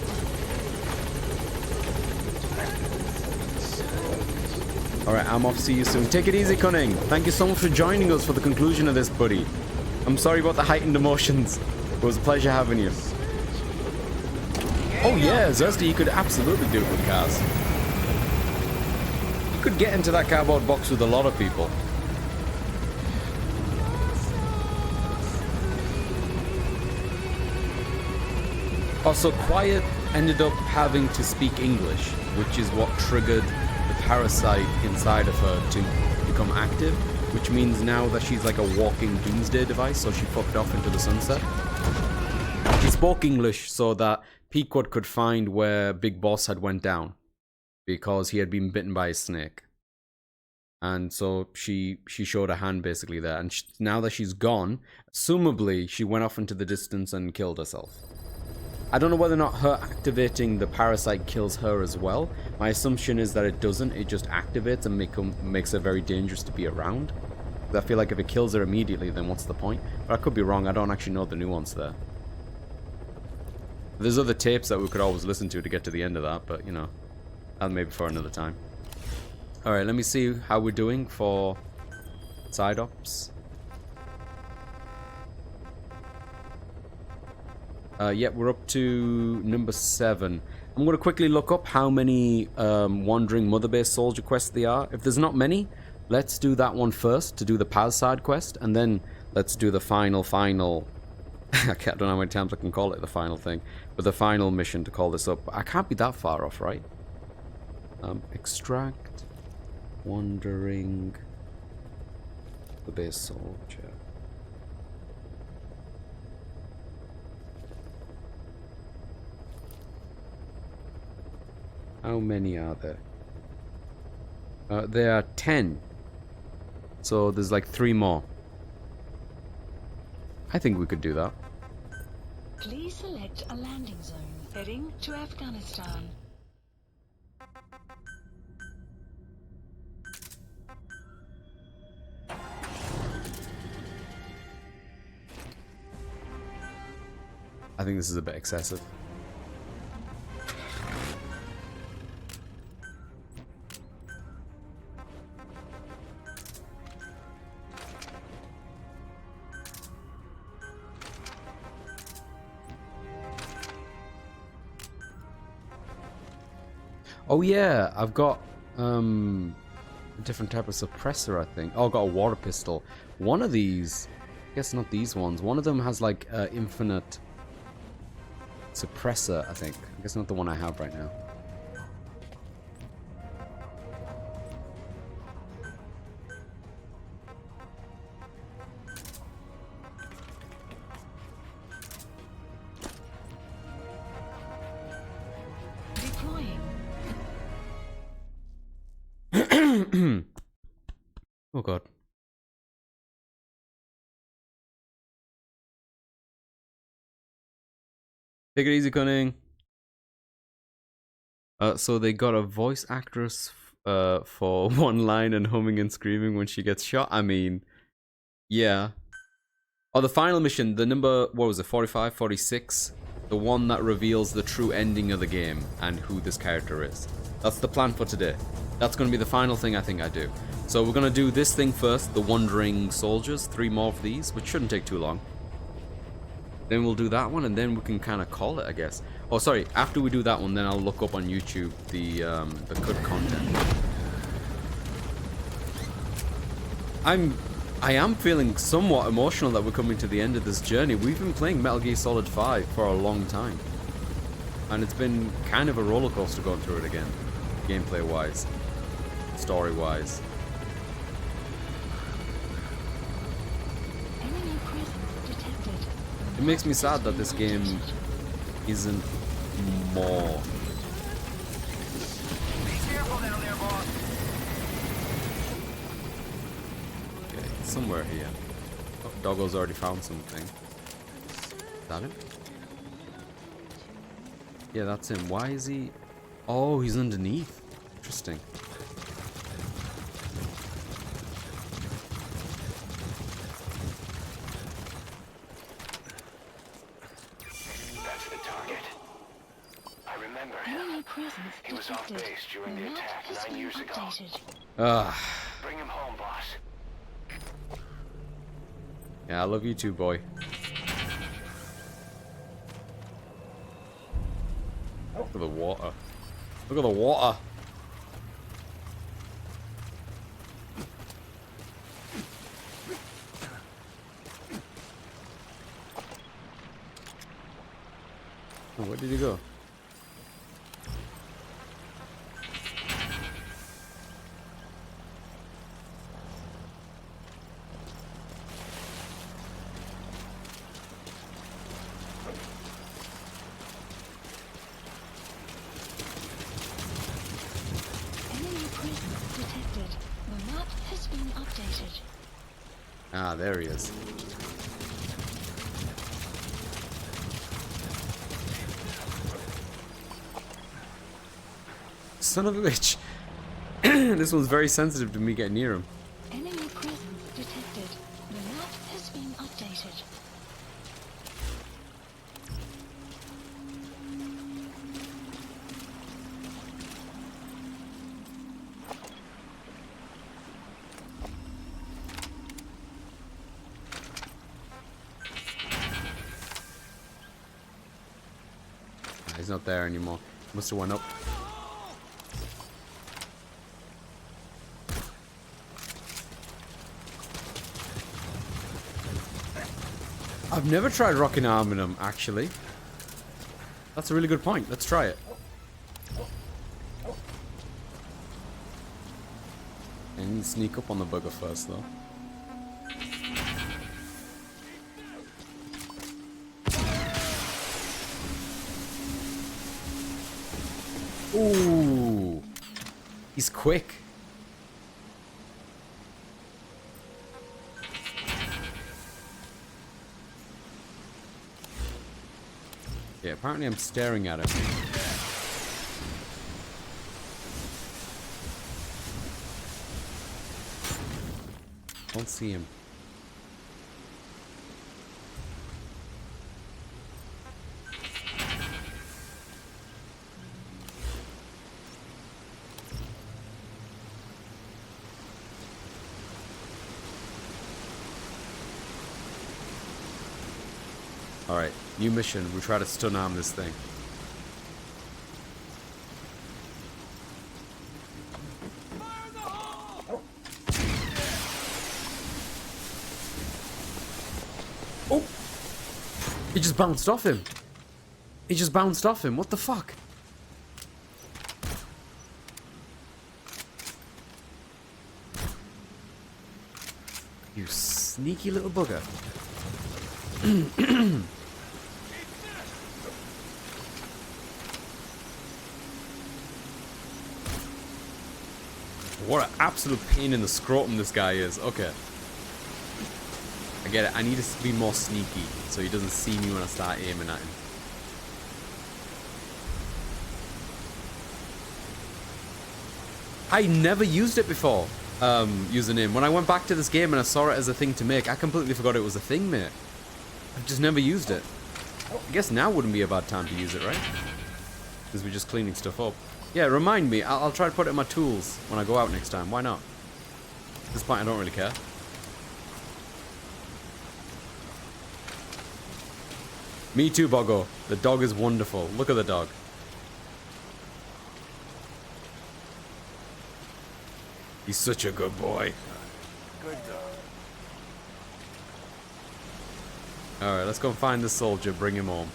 Alright, I'm off. See you soon. Take it easy, Cunning. Thank you so much for joining us for the conclusion of this, buddy. I'm sorry about the heightened emotions. It was a pleasure having you. Oh yeah, Zesty, you could absolutely do it with cars. You could get into that cardboard box with a lot of people. Also, Quiet ended up having to speak English, which is what triggered the parasite inside of her to become active, which means now that she's like a walking doomsday device, so she fucked off into the sunset. She spoke English so that Pequod could find where Big Boss had went down, because he had been bitten by a snake. And so she showed her hand basically there, and now that she's gone, assumably she went off into the distance and killed herself. I don't know whether or not her activating the parasite kills her as well. My assumption is that it doesn't, it just activates and makes her very dangerous to be around. I feel like if it kills her immediately, then what's the point? But I could be wrong, I don't actually know the nuance there. There's other tapes that we could always listen to get to the end of that, but you know, that maybe for another time. Alright, let me see how we're doing for side ops. Yeah, we're up to number 7. I'm going to quickly look up how many Wandering Mother Base Soldier quests there are. If there's not many, let's do that one first to do the Paz side quest, and then let's do the final I don't know how many times I can call it the final thing, but the final mission to call this up. I can't be that far off, right? Extract Wandering Mother Base Soldier. How many are there? There are 10. So there's like 3 more. I think we could do that. Please select a landing zone heading to Afghanistan. I think this is a bit excessive. Oh yeah, I've got a different type of suppressor, I think. Oh, I've got a water pistol. One of these, I guess not these ones. One of them has like infinite suppressor, I think. I guess not the one I have right now. Deploying. Oh god. Take it easy, Cunning. So they got a voice actress for one line and humming and screaming when she gets shot. I mean, yeah. Oh, the final mission, the number, what was it, 45, 46? The one that reveals the true ending of the game and who this character is. That's the plan for today. That's going to be the final thing I think I do. So we're going to do this thing first, the Wandering Soldiers, 3 more of these, which shouldn't take too long. Then we'll do that one, and then we can kind of call it, I guess. Oh, sorry, after we do that one, then I'll look up on YouTube the good content. I am feeling somewhat emotional that we're coming to the end of this journey. We've been playing Metal Gear Solid 5 for a long time. And it's been kind of a roller coaster going through it again. Gameplay-wise. Story-wise. Enemy presence detected. It makes me sad that this game isn't more. Okay, it's somewhere here. Oh, Doggo's already found something. Is that him? Yeah, that's him. Why is he... Oh, he's underneath. Interesting. That's the target. I remember him. Enemy presence He was off detected. base during the Map attack has 9 been years ago. updated. Bring him home, boss. Yeah, I love you too, boy. Look at the water. Look at the water. Oh, where did he go? Enemy presence detected. The map has been updated. Ah, there he is. Son of a bitch. This one's very sensitive to me getting near him. Enemy presence detected. The map has been updated. Ah, he's not there anymore. Must have went up. I've never tried rocking Arminum, actually. That's a really good point. Let's try it. I need to sneak up on the bugger first, though. Ooh. He's quick. Yeah, apparently I'm staring at him. Don't see him. Alright, new mission. We try to stun arm this thing. Oh! He just bounced off him. He just bounced off him. What the fuck? You sneaky little bugger. What an absolute pain in the scrotum this guy is. Okay. I get it. I need to be more sneaky so he doesn't see me when I start aiming at him. I never used it before, username. When I went back to this game and I saw it as a thing to make, I completely forgot it was a thing, mate. I've just never used it. I guess now wouldn't be a bad time to use it, right? Because we're just cleaning stuff up. Yeah, remind me. I'll try to put it in my tools when I go out next time. Why not? At this point, I don't really care. Me too, Boggo. The dog is wonderful. Look at the dog. He's such a good boy. Good dog. Alright, let's go and find this soldier, bring him home.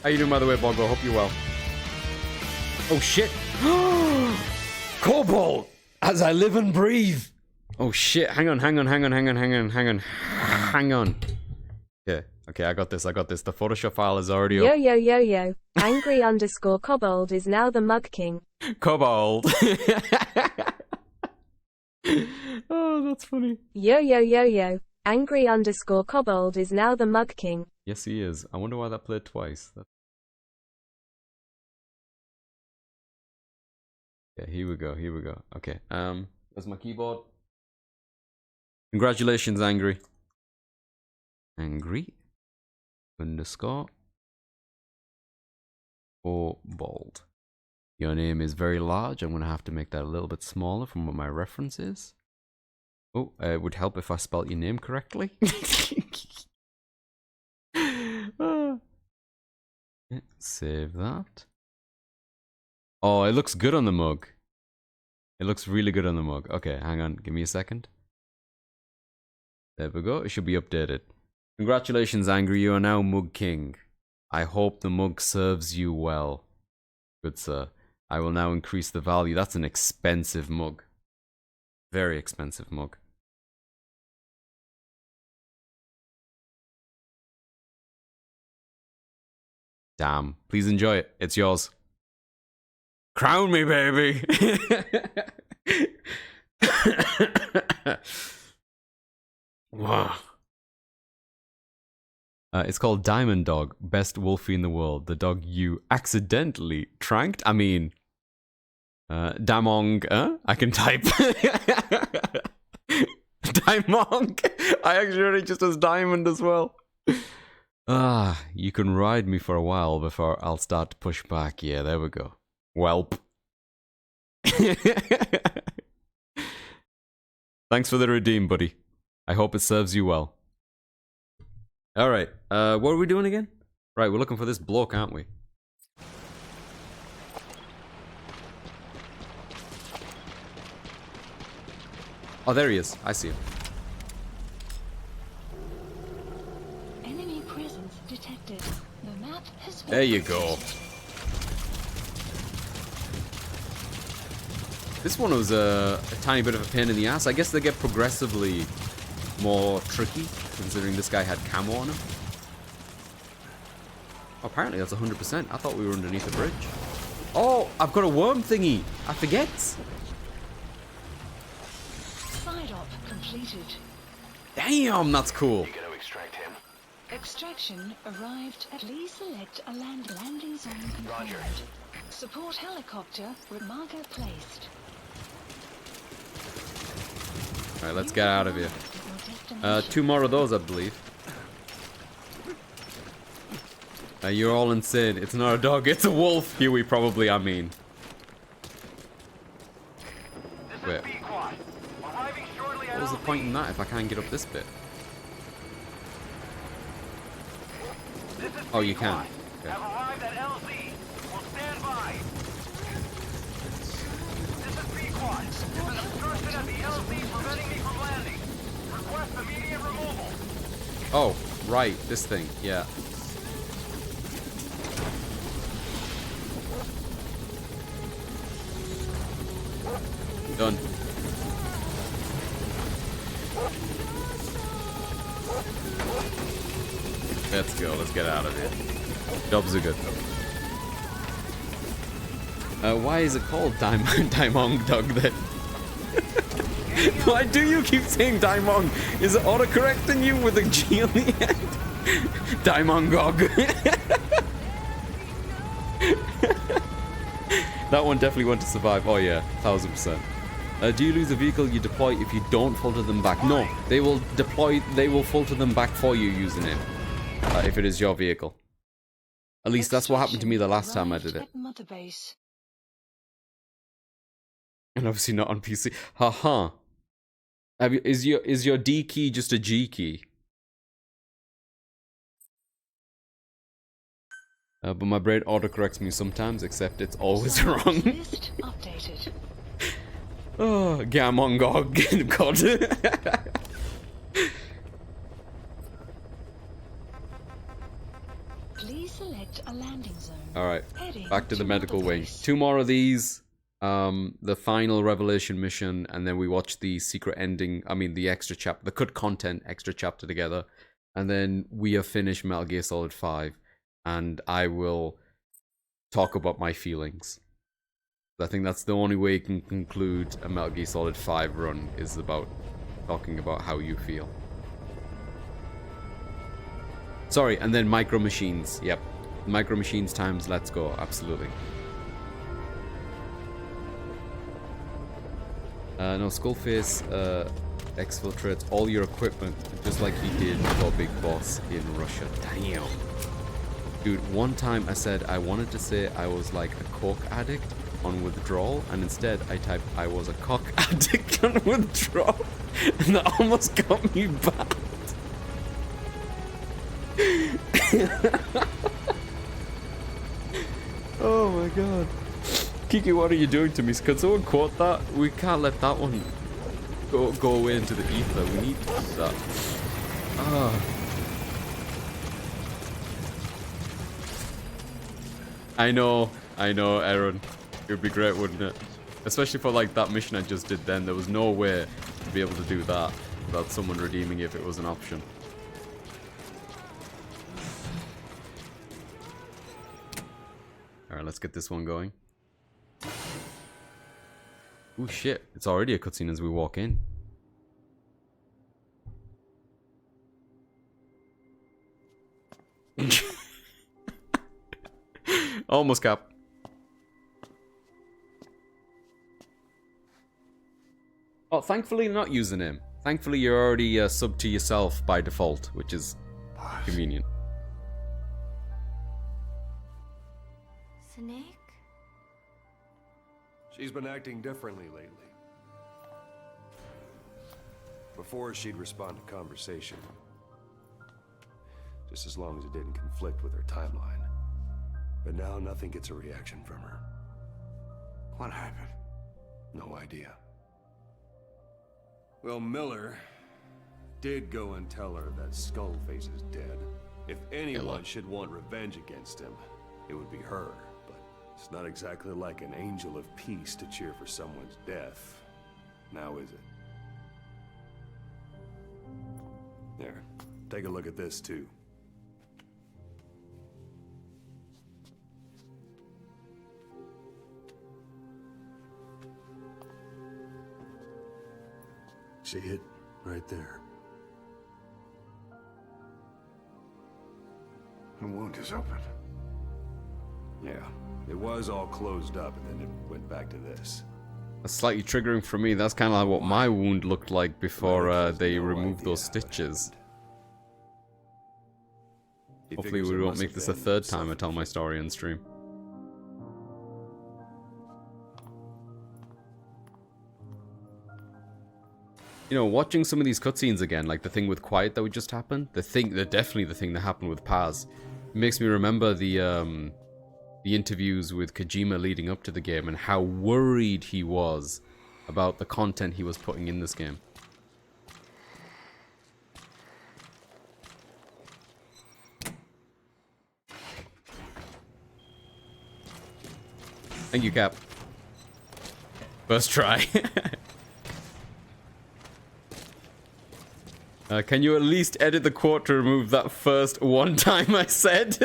How you doing, by the way, Boggo? Hope you're well. Oh, shit. Cobalt! As I live and breathe! Oh, shit. Hang on. Okay, I got this. The Photoshop file is already up. Yo. Angry_Kobold is now the Mug King. Kobold. Oh, that's funny. Yo. Angry_Kobold is now the Mug King. Yes, he is. I wonder why that played twice. Yeah, here we go. Okay, where's my keyboard? Congratulations, Angry. Angry_Kobold. Your name is very large. I'm going to have to make that a little bit smaller from what my reference is. Oh, it would help if I spelt your name correctly. Save that. Oh, it looks good on the mug. It looks really good on the mug. Okay, hang on. Give me a second. There we go. It should be updated. Congratulations, Angry. You are now Mug King. I hope the mug serves you well. Good, sir. I will now increase the value. That's an expensive mug. Very expensive mug. Damn. Please enjoy it. It's yours. Crown me, baby! Wow. It's called Diamond Dog, best wolfie in the world. The dog you accidentally tranked. I mean, Damong, I can type. Dimong. I actually wrote it just as Diamond as well. You can ride me for a while before I'll start to push back. Yeah, there we go. Welp. Thanks for the redeem, buddy. I hope it serves you well. Alright, what are we doing again? Right, we're looking for this bloke, aren't we? Oh, there he is. I see him. Enemy presence detected. The map has been There you go. This one was a tiny bit of a pain in the ass. I guess they get progressively more tricky, considering this guy had camo on him. Oh, apparently that's 100%. I thought we were underneath the bridge. Oh, I've got a worm thingy. I forget. Side op completed. Damn, that's cool. You gotta extract him. Extraction arrived. Please select a landing zone confirmed. Roger. Support helicopter with marker placed. Alright, let's get out of here. 2 more of those, I believe. You're all insane. It's not a dog, it's a wolf. Huey, probably, I mean. Wait. What was the point in that if I can't get up this bit? Oh, you can. Okay. Have arrived at LZ. Will stand by. This is Pequod. There's an obstruction at the LZ preventing me from landing. Request immediate removal. Oh, right, this thing, yeah. Done. Let's go, let's get out of here. Jobs are good. Why is it called Daimong Dog then? Why do you keep saying Daimong? Is it autocorrecting you with a G on the end? Daimongog. That one definitely went to survive. Oh yeah, 1000%. Do you lose a vehicle you deploy if you don't filter them back? No, they will filter them back for you using it. If it is your vehicle. At least that's what happened to me the last time I did it. Mother base. And obviously not on PC. Haha. Is your D key just a G key? But my brain autocorrects me sometimes, except it's always wrong. List updated. Oh, Gamongog. God. Please select a landing zone. Alright, Heading back to the medical Mother wing. Base. 2 more of these. The final revelation mission, and then we watch the secret ending. I mean, the extra chapter, the cut content extra chapter together. And then we have finished Metal Gear Solid 5. And I will talk about my feelings. I think that's the only way you can conclude a Metal Gear Solid 5 run, is about talking about how you feel. Sorry, and then Micro Machines. Yep. Micro Machines times Let's Go. Absolutely. No, Skullface exfiltrates all your equipment just like he did for Big Boss in Russia. Damn. Dude, one time I said I wanted to say I was like a coke addict on withdrawal, and instead I typed I was a cock addict on withdrawal, and that almost got me banned. Oh my god. Kiki, what are you doing to me? Can someone quote that? We can't let that one go away into the ether. We need that. I know, Aaron. It would be great, wouldn't it? Especially for like that mission I just did then. There was no way to be able to do that without someone redeeming it if it was an option. Alright, let's get this one going. Ooh, shit. It's already a cutscene as we walk in. Almost, Cap. Oh, thankfully not using him. Thankfully you're already subbed to yourself by default, which is convenient. Snake? She's been acting differently lately. Before, she'd respond to conversation. Just as long as it didn't conflict with her timeline. But now nothing gets a reaction from her. What happened? No idea. Well, Miller did go and tell her that Skullface is dead. If anyone should want revenge against him, it would be her. But it's not exactly like an angel of peace to cheer for someone's death. Now is it? There. Take a look at this, too. See it? Right there. The wound is open. Yeah. It was all closed up, and then it went back to this. That's slightly triggering for me. That's kind of like what my wound looked like before they removed those stitches. Hopefully we won't make this a third time I tell my story on stream. You know, watching some of these cutscenes again, like the thing with Quiet that would just happen, definitely the thing that happened with Paz, It makes me remember the interviews with Kojima leading up to the game and how worried he was about the content he was putting in this game. Thank you, Cap. First try. Can you at least edit the quote to remove that first one time I said?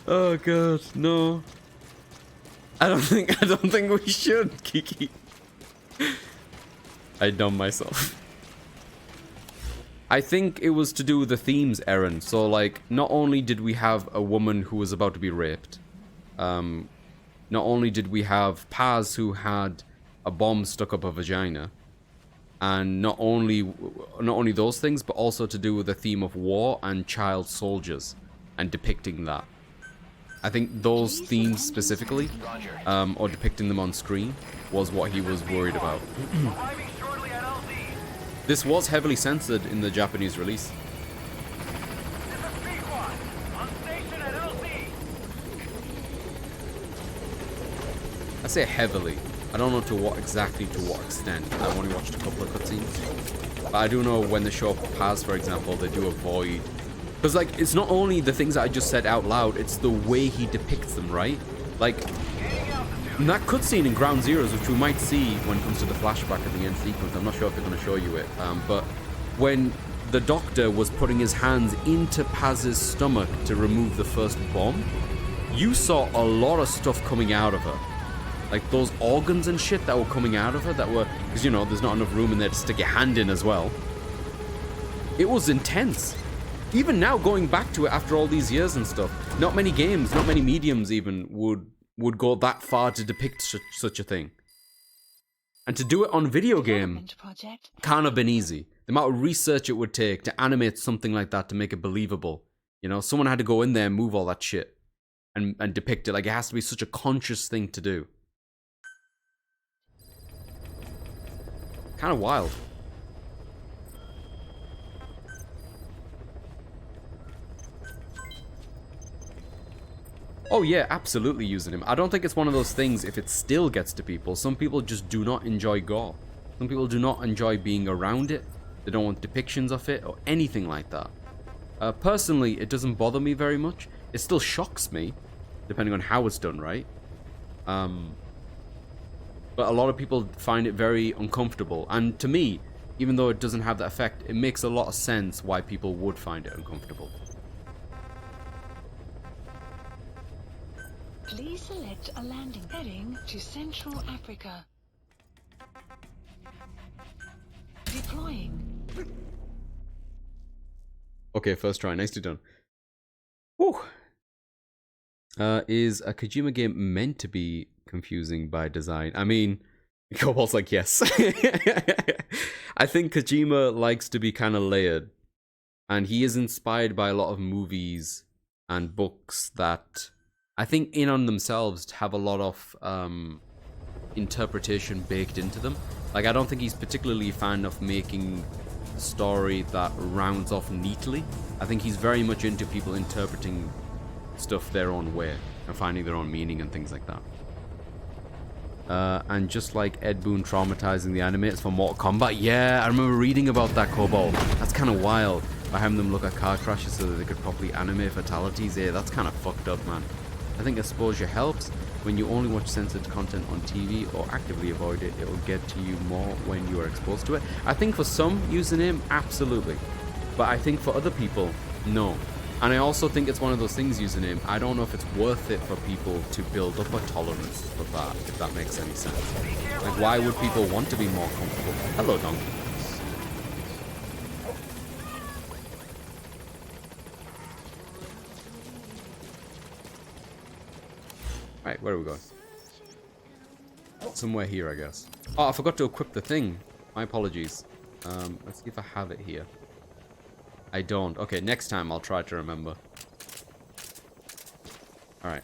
Oh god, no. I don't think we should, Kiki. I dumbed myself. I think it was to do with the themes, Aaron. So, like, not only did we have a woman who was about to be raped, not only did we have Paz who had a bomb stuck up her vagina, and not only those things, but also to do with the theme of war and child soldiers, and depicting that. I think those themes specifically, or depicting them on screen, was what he was worried about. This was heavily censored in the Japanese release. I say heavily. I don't know to what extent. I've only watched a couple of cutscenes. But I do know when the show Paz, for example, they do avoid... Because, like, it's not only the things that I just said out loud, it's the way he depicts them, right? Like, in that cutscene in Ground Zeroes, which we might see when it comes to the flashback at the end sequence, I'm not sure if they're going to show you it, but when the doctor was putting his hands into Paz's stomach to remove the first bomb, you saw a lot of stuff coming out of her. Like, those organs and shit that were coming out of her that were... Because, you know, there's not enough room in there to stick your hand in as well. It was intense. Even now, going back to it after all these years and stuff, not many games, not many mediums even would go that far to depict such a thing. And to do it on video game can't have been easy. The amount of research it would take to animate something like that to make it believable. You know, someone had to go in there and move all that shit and depict it. Like, it has to be such a conscious thing to do. Kind of wild. Oh yeah, absolutely using him. I don't think it's one of those things if it still gets to people. Some people just do not enjoy gore. Some people do not enjoy being around it. They don't want depictions of it or anything like that. Personally, it doesn't bother me very much. It still shocks me, depending on how it's done, right? But a lot of people find it very uncomfortable. And to me, even though it doesn't have that effect, it makes a lot of sense why people would find it uncomfortable. Please select a landing heading to Central Africa. Deploying. Okay, first try. Nicely done. Whew. Is a Kojima game meant to be confusing by design? I mean, Cobalt's like, yes. I think Kojima likes to be kind of layered. And he is inspired by a lot of movies and books that I think in on themselves have a lot of interpretation baked into them. Like, I don't think he's particularly a fan of making a story that rounds off neatly. I think he's very much into people interpreting stuff their own way and finding their own meaning and things like that. And just like Ed Boon traumatizing the animators for Mortal Kombat, yeah, I remember reading about that, Cobalt. That's kind of wild. By having them look at car crashes so that they could properly animate fatalities, yeah, that's kind of fucked up, man. I think exposure helps. When you only watch censored content on TV or actively avoid it, it will get to you more when you are exposed to it. I think for some username, absolutely. But I think for other people, no. And I also think it's one of those things, username, I don't know if it's worth it for people to build up a tolerance for that, if that makes any sense. Like, why would people want to be more comfortable? Hello, Donkey. Right, where are we going? Somewhere here, I guess. Oh, I forgot to equip the thing. My apologies. Let's see if I have it here. I don't. Okay, next time I'll try to remember. Alright.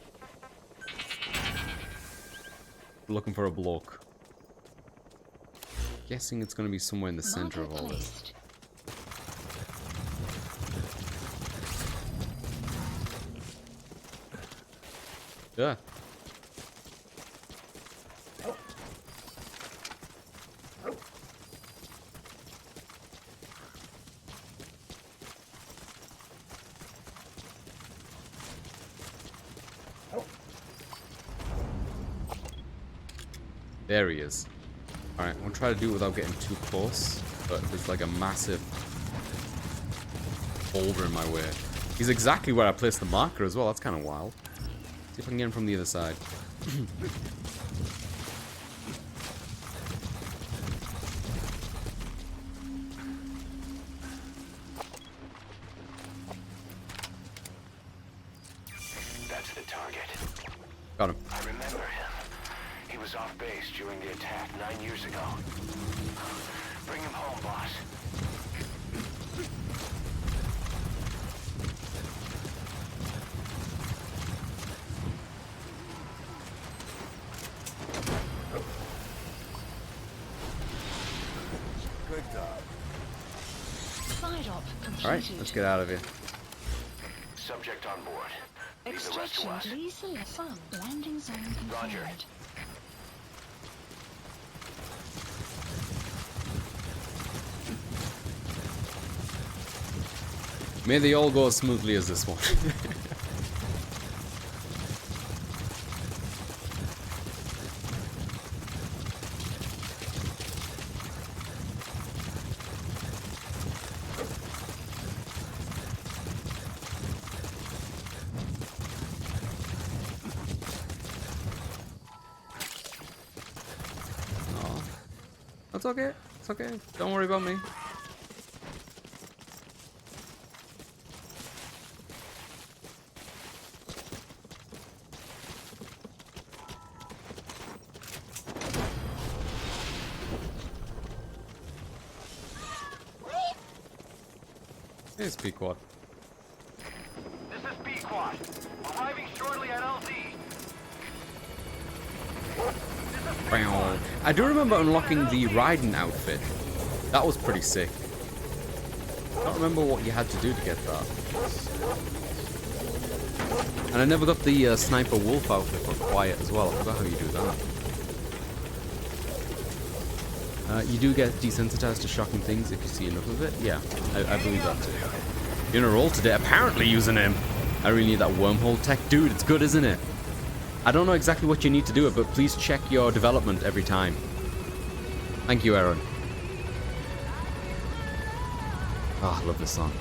Looking for a block. Guessing it's going to be somewhere in the center of all this. Yeah. There he is. Alright, I'm gonna try to do it without getting too close, but there's like a massive boulder in my way. He's exactly where I placed the marker as well, that's kind of wild. See if I can get him from the other side. That's the target. Got him. I remember him. He was off base during the attack 9 years ago. Bring him home, boss. Good dog. Side op completed. Alright, let's get out of here. Subject on board. Leave the rest to Extraction us. please select landing zone confirmed. Roger. May they all go as smoothly as this one. Aw. That's okay. It's okay. Don't worry about me. Here's Pequod. This is Pequod. Arriving shortly at LZ. I do remember unlocking the Raiden outfit. That was pretty sick. I don't remember what you had to do to get that. And I never got the Sniper Wolf outfit for Quiet as well. I forgot how you do that. You do get desensitized to shocking things if you see enough of it. Yeah, I believe that too. You're in a roll today, apparently using him. I really need that wormhole tech. Dude, it's good, isn't it? I don't know exactly what you need to do it, but please check your development every time. Thank you, Aaron. Oh, I love this song.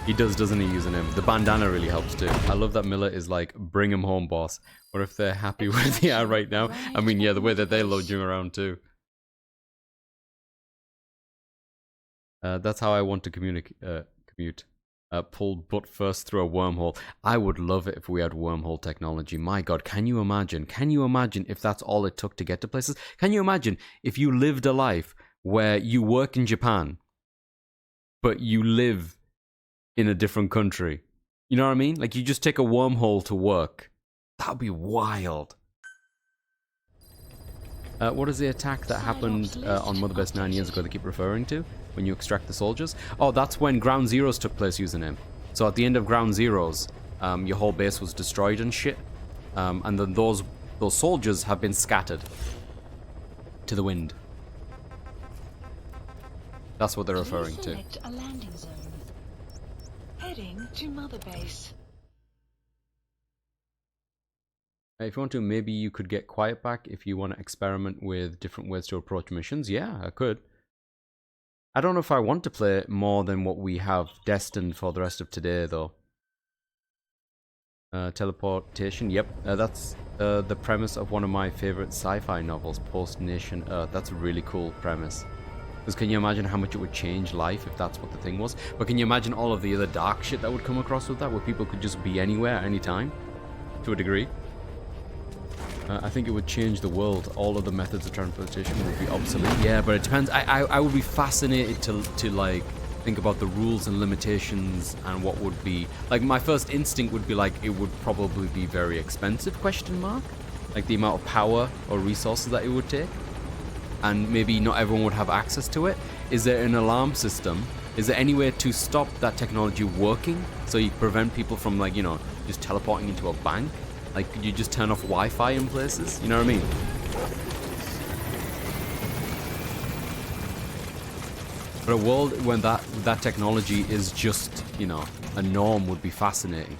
He does, doesn't he, using him? The bandana really helps too. I love that Miller is like, bring him home, boss. Or if they're happy where they are right now. I mean, yeah, the way that they load you around too. That's how I want to commute. Pull butt first through a wormhole. I would love it if we had wormhole technology. My God, can you imagine? Can you imagine if that's all it took to get to places? Can you imagine if you lived a life where you work in Japan, but you live in a different country? You know what I mean? Like, you just take a wormhole to work. That'd be wild. What is the attack that happened on Mother Base 9 years ago they keep referring to? When you extract the soldiers? Oh, that's when Ground Zeroes took place using him. So at the end of Ground Zeroes, your whole base was destroyed and shit. And then those soldiers have been scattered to the wind. That's what they're referring to. Select a landing zone. Heading to Mother Base. If you want to, maybe you could get Quiet back if you want to experiment with different ways to approach missions. Yeah, I could. I don't know if I want to play more than what we have destined for the rest of today, though. Teleportation, yep. That's the premise of one of my favorite sci-fi novels, Post Nation Earth. That's a really cool premise. Because can you imagine how much it would change life if that's what the thing was? But can you imagine all of the other dark shit that would come across with that, where people could just be anywhere at any time? To a degree. I think it would change the world. All of the methods of transportation would be obsolete. Yeah, but it depends. I would be fascinated to like think about the rules and limitations and what would be like. My first instinct would be like it would probably be very expensive, question mark, like the amount of power or resources that it would take, and maybe not everyone would have access to it. Is there an alarm system? Is there any way to stop that technology working so you prevent people from, like, you know, just teleporting into a bank. Like, could you just turn off Wi-Fi in places? You know what I mean? But a world when that technology is just, you know, a norm would be fascinating.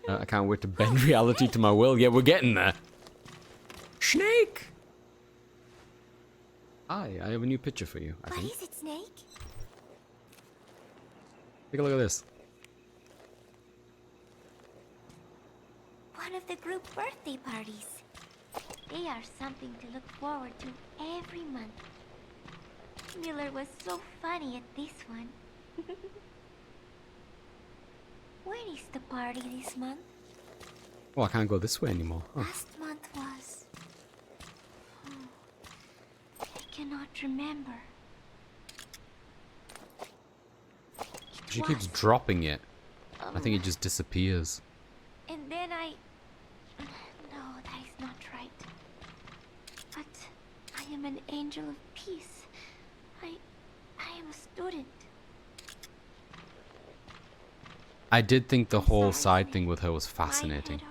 I can't wait to bend reality to my will. Yeah, we're getting there. Snake! Hi, I have a new picture for you, I think. What is it, Snake? Take a look at this. One of the group birthday parties. They are something to look forward to every month. Miller was so funny at this one. When is the party this month? Oh, I can't go this way anymore. Huh. Last month was... Oh, I cannot remember. She keeps dropping it. I think it just disappears. And then No, that is not right. But I am an angel of peace. I am a student. I did think the whole side thing with her was fascinating.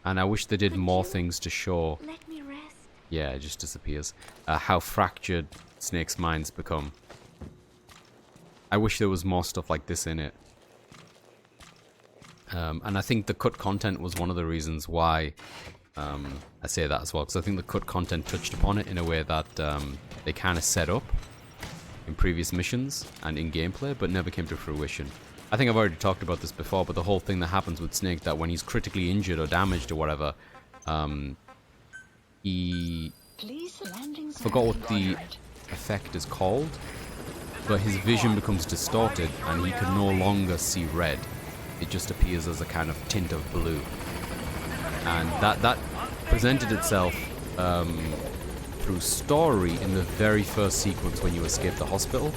And I wish they did more things to show... Let me rest. Yeah, it just disappears. How fractured Snake's mind's become. I wish there was more stuff like this in it. And I think the cut content was one of the reasons why I say that as well. Because I think the cut content touched upon it in a way that they kind of set up in previous missions and in gameplay, but never came to fruition. I think I've already talked about this before, but the whole thing that happens with Snake, that when he's critically injured or damaged or whatever, he... forgot what the effect is called, but his vision becomes distorted and he can no longer see red. It just appears as a kind of tint of blue. And that presented itself through story in the very first sequence when you escape the hospital.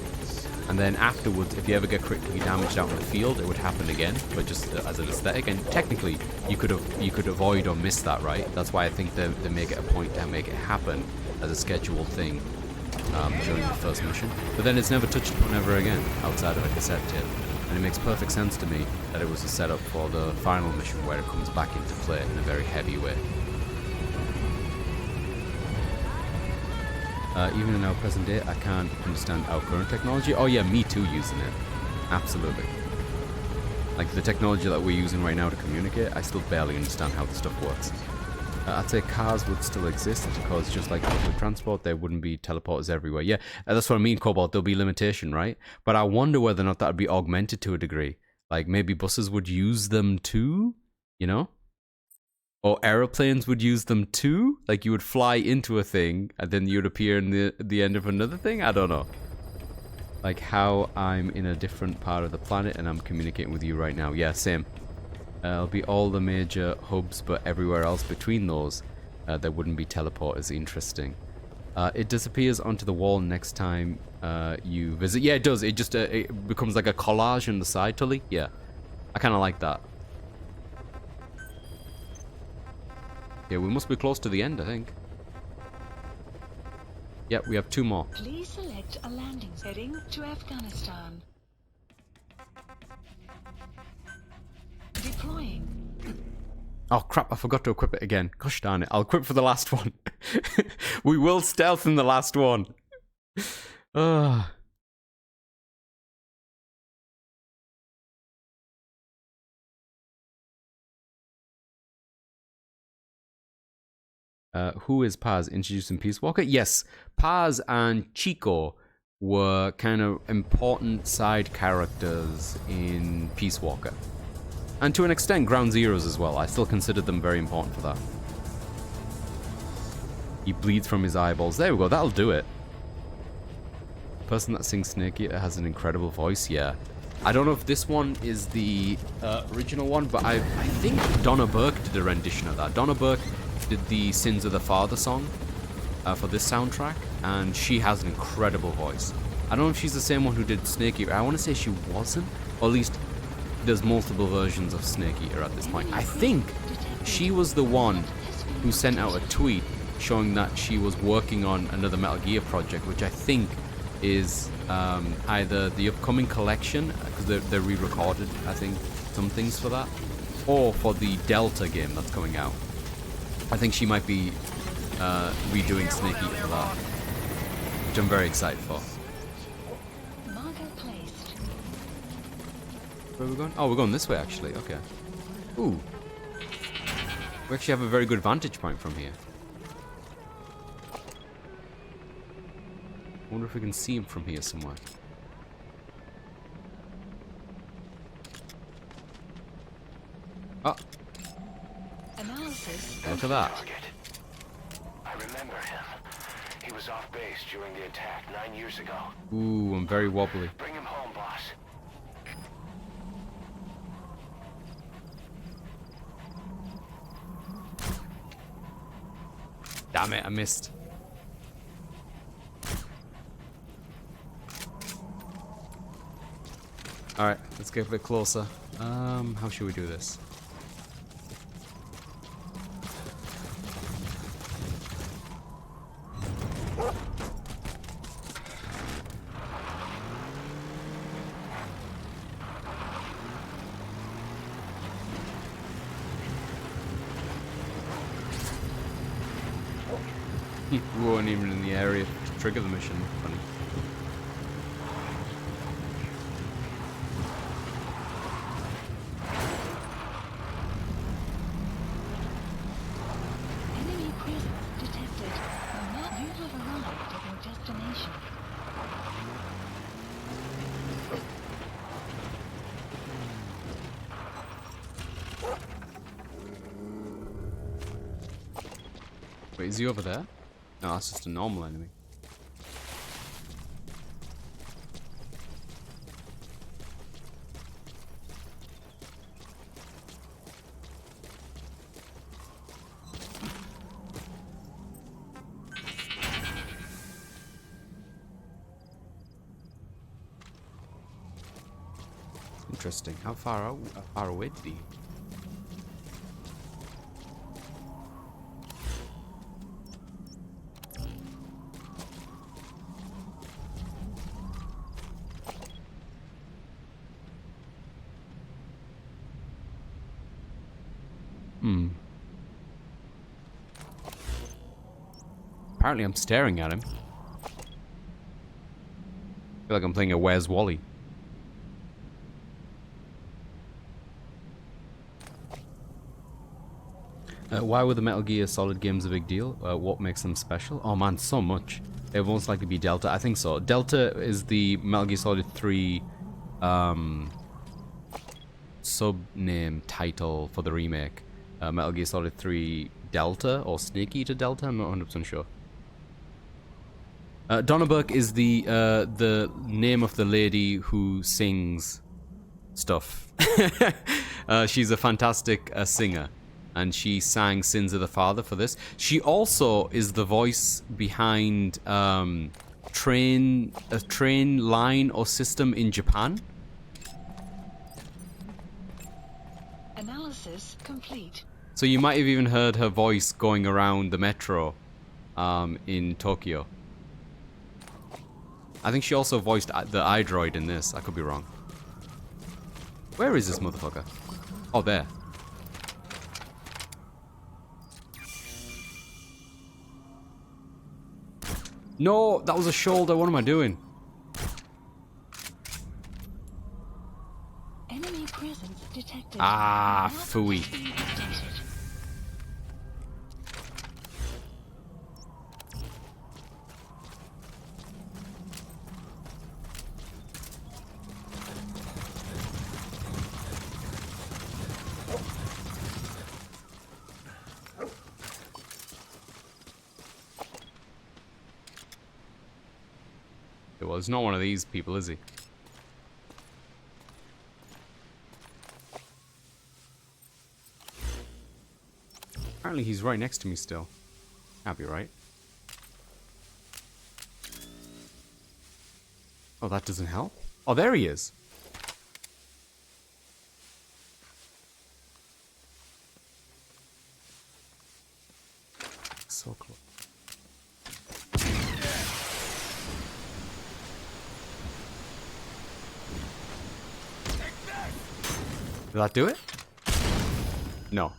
And then afterwards, if you ever get critically damaged out in the field, it would happen again, but just as an aesthetic. And technically, you could avoid or miss that, right? That's why I think they make it a point to make it happen as a scheduled thing during the first mission. But then it's never touched upon ever again outside of a cassette tape. And it makes perfect sense to me that it was a setup for the final mission where it comes back into play in a very heavy way. Even in our present day, I can't understand our current technology. Oh yeah, me too using it. Absolutely. Like the technology that we're using right now to communicate, I still barely understand how the stuff works. I'd say cars would still exist because just like public transport, there wouldn't be teleporters everywhere. Yeah, that's what I mean, Cobalt. There'll be limitation, right? But I wonder whether or not that would be augmented to a degree. Like maybe buses would use them too, you know? Or aeroplanes would use them too? Like you would fly into a thing and then you'd appear in the end of another thing? I don't know. Like how I'm in a different part of the planet and I'm communicating with you right now. Yeah, same. It'll be all the major hubs, but everywhere else between those, there wouldn't be teleporters. Interesting. It disappears onto the wall next time you visit. Yeah, it does. It just it becomes like a collage on the side, Tully. Yeah, I kind of like that. Yeah, we must be close to the end, I think. Yep, we have 2 more. Please select a landing heading to Afghanistan. Deploying. Oh crap, I forgot to equip it again. Gosh darn it, I'll equip for the last one. We will stealth in the last one. Who is Paz introduced in Peace Walker? Yes, Paz and Chico were kind of important side characters in Peace Walker. And to an extent, Ground Zeroes as well. I still consider them very important for that. He bleeds from his eyeballs. There we go, that'll do it. The person that sings Snake Eater has an incredible voice, yeah. I don't know if this one is the original one, but I think Donna Burke did a rendition of that. Donna Burke did the Sins of the Father song for this soundtrack, and she has an incredible voice. I don't know if she's the same one who did Snake Eater. I want to say she wasn't, or at least there's multiple versions of Snake Eater at this point. I think she was the one who sent out a tweet showing that she was working on another Metal Gear project, which I think is either the upcoming collection, because they're re-recorded, I think, some things for that, or for the Delta game that's coming out. I think she might be redoing Snake Eater for that, which I'm very excited for. Marker placed. Where are we going? Oh, we're going this way, actually. Okay. Ooh. We actually have a very good vantage point from here. I wonder if we can see him from here somewhere. Oh. Analysis. Look at that. I remember him. He was off base during the attack 9 years ago. Ooh, I'm very wobbly. Bring him home, boss. Damn it, I missed. Alright, let's get a bit closer. How should we do this? We weren't even in the area to trigger the mission. Funny. Enemy presence detected. Now you have arrived at your destination. Wait, is he over there? No, that's just a normal enemy. Interesting. How far away did he? Apparently I'm staring at him. I feel like I'm playing a Where's Wally. Why were the Metal Gear Solid games a big deal? What makes them special? Oh man, so much. It would most likely be Delta. I think so. Delta is the Metal Gear Solid 3 sub-name title for the remake. Metal Gear Solid 3 Delta or Snake Eater Delta? I'm not 100% sure. Donna Burke is the name of the lady who sings stuff. She's a fantastic singer, and she sang Sins of the Father for this. She also is the voice behind a train line or system in Japan. Analysis complete. So you might have even heard her voice going around the metro in Tokyo. I think she also voiced the iDroid in this. I could be wrong. Where is this motherfucker? Oh, there. No, that was a shoulder. What am I doing? Enemy presence detected. Ah, phooey. Well, he's not one of these people, is he? Apparently he's right next to me still. Can't be right. Oh, that doesn't help? Oh, there he is. Did that do it? No.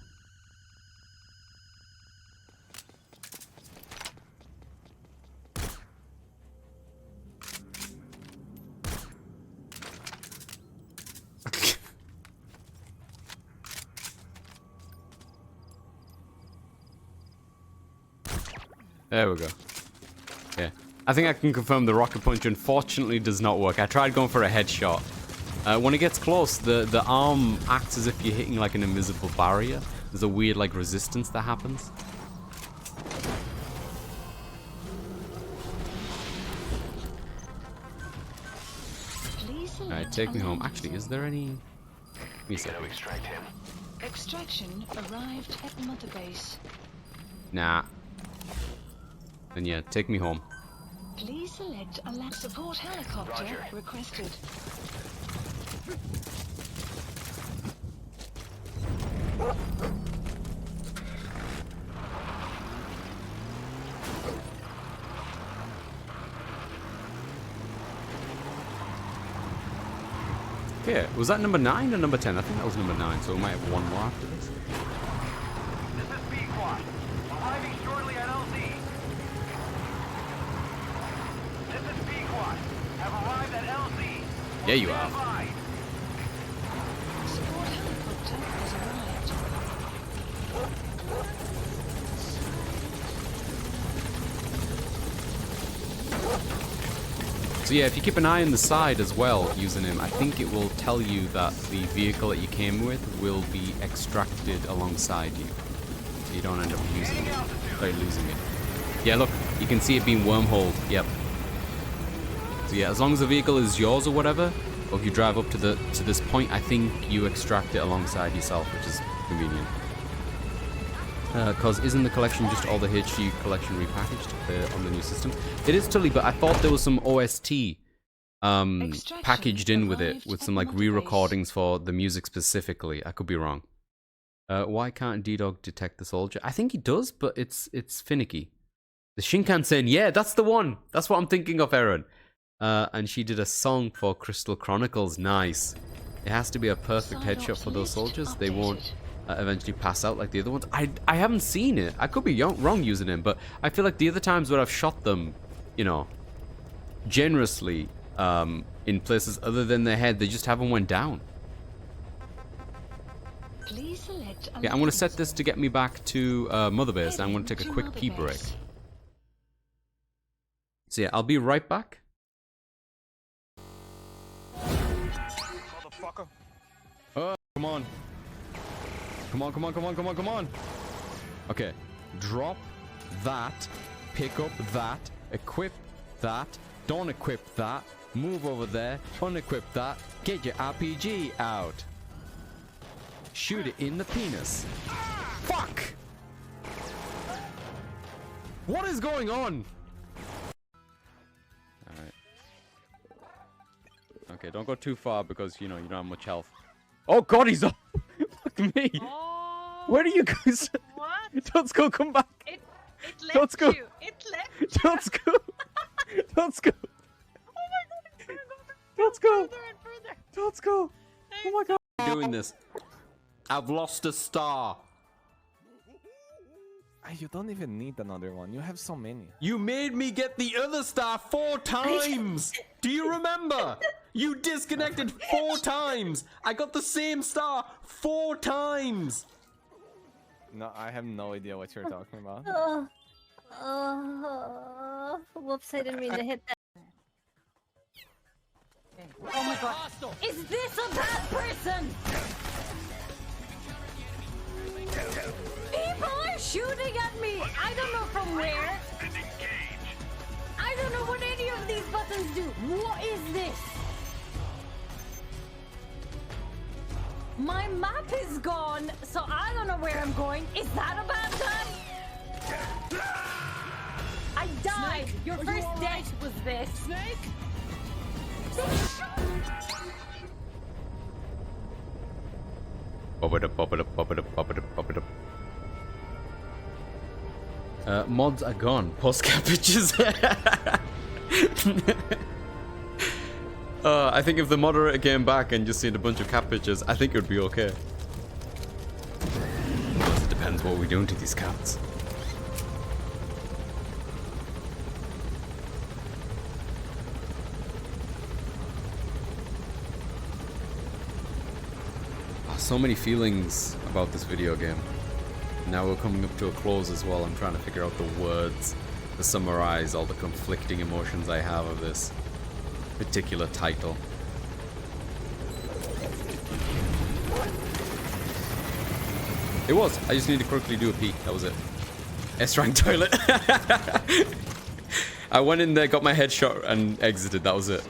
There we go. Yeah. I think I can confirm the rocket punch unfortunately does not work. I tried going for a headshot. When it gets close, the arm acts as if you're hitting like an invisible barrier. There's a weird like resistance that happens. Alright, take me home. Actually, is there any... Give me a second. Extraction arrived at Mother Base. Nah. Then yeah, take me home. Please select a lab support helicopter requested. Okay, was that number 9 or number 10? I think that was number 9, so we might have one more after this. This is B-Quad. Arriving shortly at LZ. This is B-Quad. Have arrived at LZ. Yeah, you have. Support helicopter has arrived. So yeah, if you keep an eye on the side as well using him, I think it will tell you that the vehicle that you came with will be extracted alongside you. So you don't end up losing it. Yeah, look, you can see it being wormholed. Yep. So yeah, as long as the vehicle is yours or whatever, or if you drive up to this point, I think you extract it alongside yourself, which is convenient. Because isn't the collection just all the HD collection repackaged on the new system? It is totally, but I thought there was some OST packaged in with it, with some like re-recordings for the music specifically. I could be wrong. Why can't D-Dog detect the soldier? I think he does, but it's finicky. The Shinkansen, yeah, that's the one. That's what I'm thinking of, Aaron. And she did a song for Crystal Chronicles. Nice. It has to be a perfect headshot for those soldiers. They won't eventually pass out like the other ones. I haven't seen it. I could be wrong using him, but I feel like the other times where I've shot them, you know, generously in places other than their head, they just haven't went down. Please select a Yeah, I'm going to set this to get me back to Mother Base, and I'm going to take a quick pee break. So yeah, I'll be right back. Motherfucker. Come on. Come on, come on, come on, come on, come on. Okay, drop that, pick up that, equip that, don't equip that, move over there, unequip that, get your RPG out. Shoot it in the penis. Fuck! What is going on? Alright. Okay, don't go too far because, you know, you don't have much health. Oh god, he's up! Fuck me! Oh, Where do you guys? what? Don't go, come back! It Don't left go. you. It left. Don't go! Don't go! Oh my god, it's gonna go Don't go! further and further. Don't go! Oh my god! I'm doing this. I've lost a star. You don't even need another one. You have so many. You made me get the other star 4 times! Do you remember? You disconnected 4 times! I got the same star 4 times! No, I have no idea what you're talking about. Whoops, I didn't mean to hit that. Oh my god. Is this a bad person? People are shooting at me! I don't know from where. I don't know what any of these buttons do. What is this? My map is gone, so I don't know where I'm going. Is that a bad time? I died. Snake, your first death was this. Snake? Pop it up, pop it up, pop it up, pop it up, pop it up. Mods are gone. Postcard pictures. I think if the moderator came back and just seen a bunch of cat pictures, I think it would be okay. It depends what we're doing to these cats. So many feelings about this video game. Now we're coming up to a close as well. I'm trying to figure out the words to summarize all the conflicting emotions I have of this particular title. It was. I just need to quickly do a pee. That was it. S-rank toilet. I went in there, got my head shot, and exited. That was it.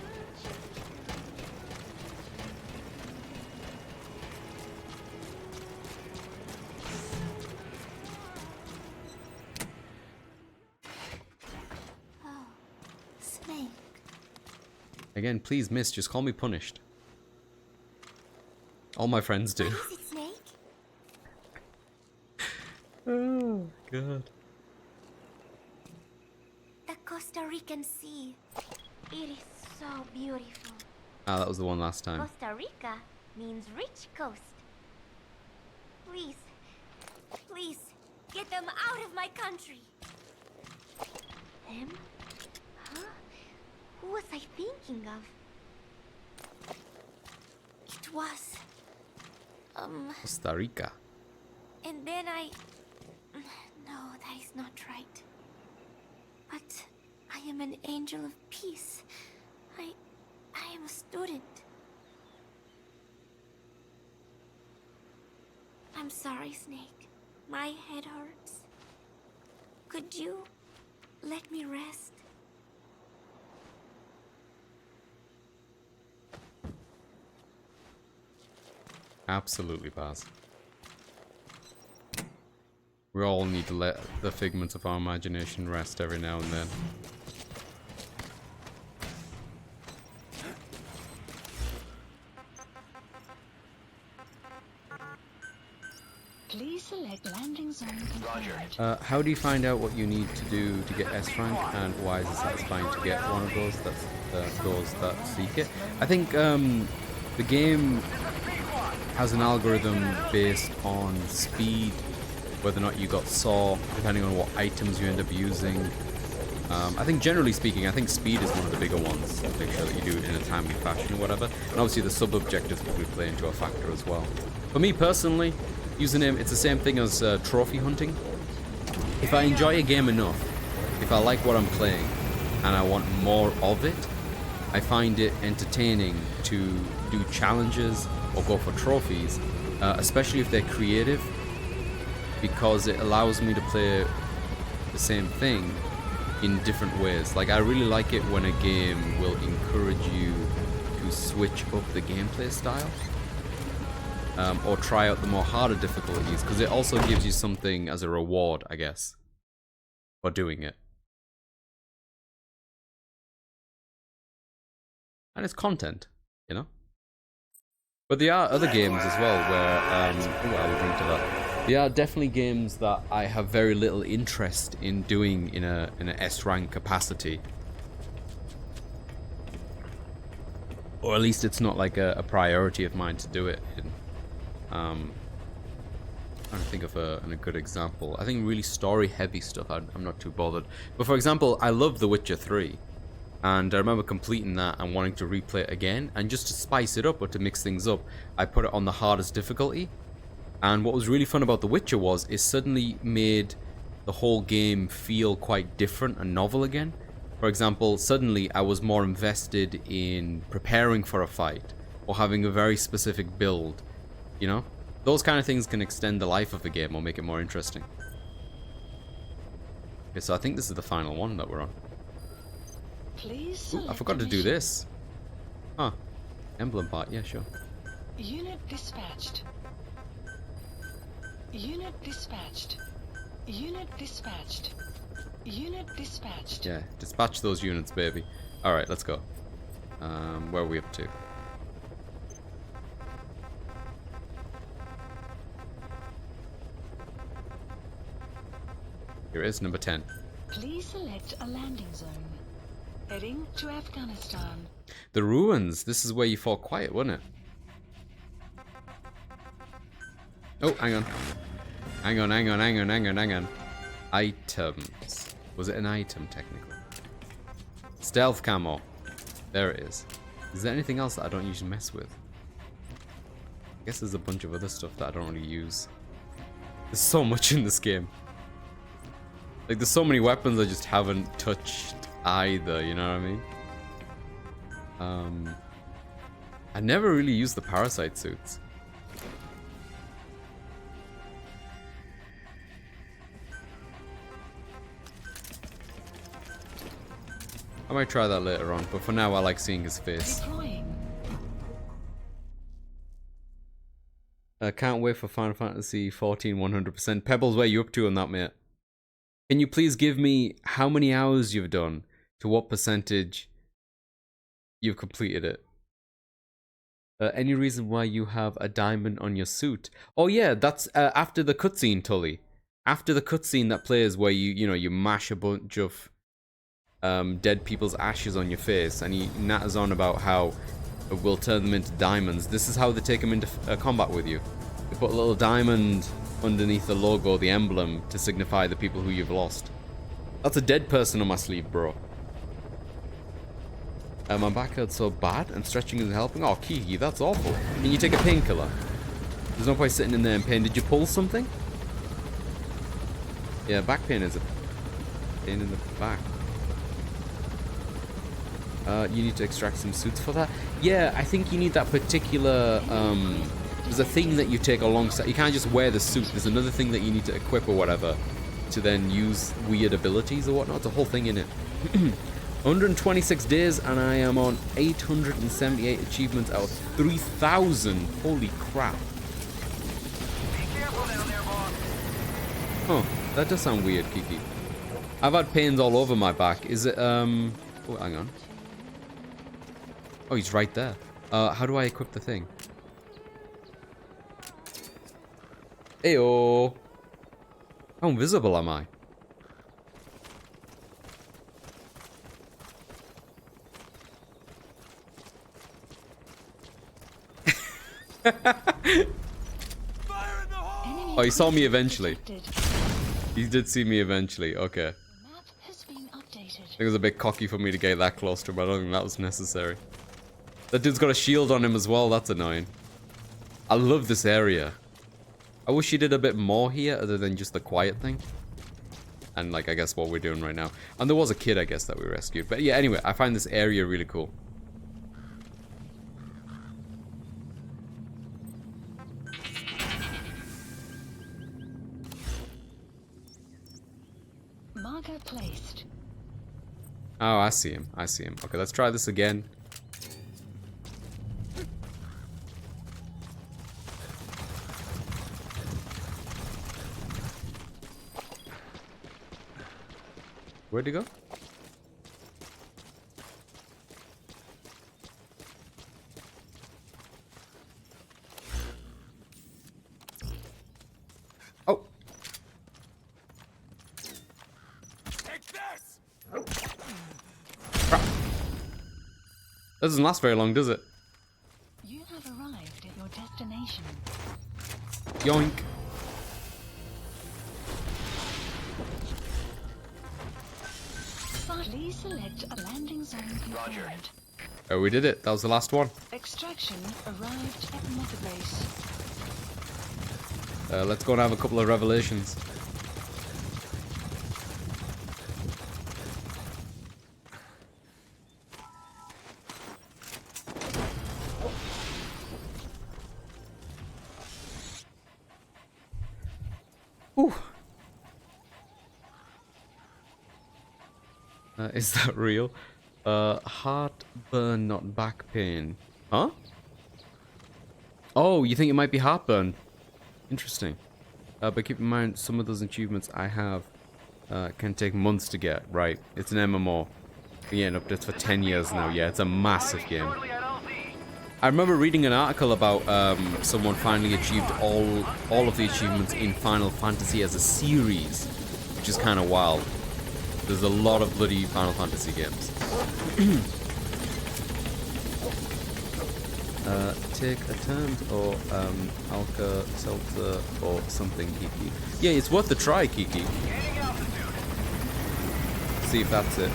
Again, please, miss, just call me Punished. All my friends do. What is it, Snake? Oh, God. The Costa Rican Sea. It is so beautiful. Ah, that was the one last time. Costa Rica means rich coast. Please, please, get them out of my country. Them? Huh? Who was I thinking of? It was... Costa Rica. And then I... No, that is not right. But I am an angel of peace. I am a student. I'm sorry, Snake. My head hurts. Could you let me rest? Absolutely, Baz. We all need to let the figments of our imagination rest every now and then. Please select landing zone confirmed. How do you find out what you need to do to get S rank, and why is it satisfying to get one of those? That's those that seek it. I think the game has an algorithm based on speed, whether or not you got saw, depending on what items you end up using. I think generally speaking, I think speed is one of the bigger ones. Make sure that you do it in a timely fashion or whatever. And obviously the sub-objectives probably play into a factor as well. For me personally, username, it's the same thing as trophy hunting. If I enjoy a game enough, if I like what I'm playing, and I want more of it, I find it entertaining to do challenges or go for trophies, especially if they're creative, because it allows me to play the same thing in different ways. Like, I really like it when a game will encourage you to switch up the gameplay style, or try out the more harder difficulties, because it also gives you something as a reward, I guess, for doing it. And it's content, you know? But there are other games as well where, I will drink to that. There are definitely games that I have very little interest in doing in a S-rank capacity. Or at least it's not like a priority of mine to do it. I'm trying to think of a good example. I think really story-heavy stuff, I'm not too bothered. But for example, I love The Witcher 3. And I remember completing that and wanting to replay it again. And just to spice it up or to mix things up, I put it on the hardest difficulty. And what was really fun about The Witcher was it suddenly made the whole game feel quite different and novel again. For example, suddenly I was more invested in preparing for a fight or having a very specific build, you know? Those kind of things can extend the life of the game or make it more interesting. Okay, so I think this is the final one that we're on. Please Ooh, I forgot to do this. Huh. Emblem part, yeah, sure. Unit dispatched. Unit dispatched. Unit dispatched. Unit dispatched. Yeah, dispatch those units, baby. Alright, let's go. Where are we up to? Here is number 10. Please select a landing zone. Heading to Afghanistan. The ruins. This is where you fought quiet, wasn't it? Oh, hang on. Hang on. Items. Was it an item, technically? Stealth camo. There it is. Is there anything else that I don't usually mess with? I guess there's a bunch of other stuff that I don't really use. There's so much in this game. Like, there's so many weapons I just haven't touched either, you know what I mean? I never really used the parasite suits. I might try that later on, but for now I like seeing his face. Can't wait for Final Fantasy 14 100%. Pebbles, where you up to on that, mate? Can you please give me how many hours you've done, to what percentage you've completed it? Any reason why you have a diamond on your suit? Oh yeah, that's after the cutscene, Tully. After the cutscene that plays where you mash a bunch of dead people's ashes on your face, and he natters on about how we'll turn them into diamonds. This is how they take them into combat with you. They put a little diamond underneath the logo, the emblem, to signify the people who you've lost. That's a dead person on my sleeve, bro. My back hurts so bad, and stretching isn't helping. Oh, Kiki, that's awful. Can you take a painkiller? There's no point sitting in there in pain. Did you pull something? Yeah, back pain is a pain in the back. You need to extract some suits for that. Yeah, I think you need that particular, there's a thing that you take alongside. You can't just wear the suit. There's another thing that you need to equip or whatever to then use weird abilities or whatnot. It's a whole thing in it. 126 days and I am on 878 achievements out of 3,000. Holy crap. Huh, that does sound weird, Kiki. I've had pains all over my back. Is it, oh, hang on. Oh, he's right there. How do I equip the thing? Ayo. How invisible am I? Oh, he saw me eventually. He did see me eventually. Okay. I think it was a bit cocky for me to get that close to him. I don't think that was necessary. That dude's got a shield on him as well. That's annoying. I love this area. I wish he did a bit more here other than just the quiet thing. And like, I guess what we're doing right now. And there was a kid, I guess, that we rescued. But yeah, anyway, I find this area really cool. Marker placed. Oh, I see him. I see him. Okay, let's try this again. Where'd he go? Oh. Take this! Crap. That doesn't last very long, does it? You have arrived at your destination. Yoink. Please select a landing zone confirmed. Oh, we did it. That was the last one. Extraction arrived at Mother Base. Let's go and have a couple of revelations. Ooh. Is that real? Heartburn, not back pain. Huh? Oh, you think it might be heartburn? Interesting. But keep in mind, some of those achievements I have can take months to get. Right, it's an MMO. Yeah, and updates for 10 years now. Yeah, it's a massive game. I remember reading an article about someone finally achieved all of the achievements in Final Fantasy as a series, which is kind of wild. There's a lot of bloody Final Fantasy games. Take a turn or Alka-Seltzer or something, Kiki. Yeah, it's worth the try, Kiki. See if that's it.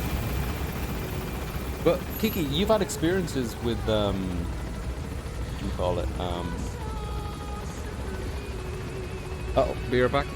But Kiki, you've had experiences with what do you call it? Uh-oh, be right back.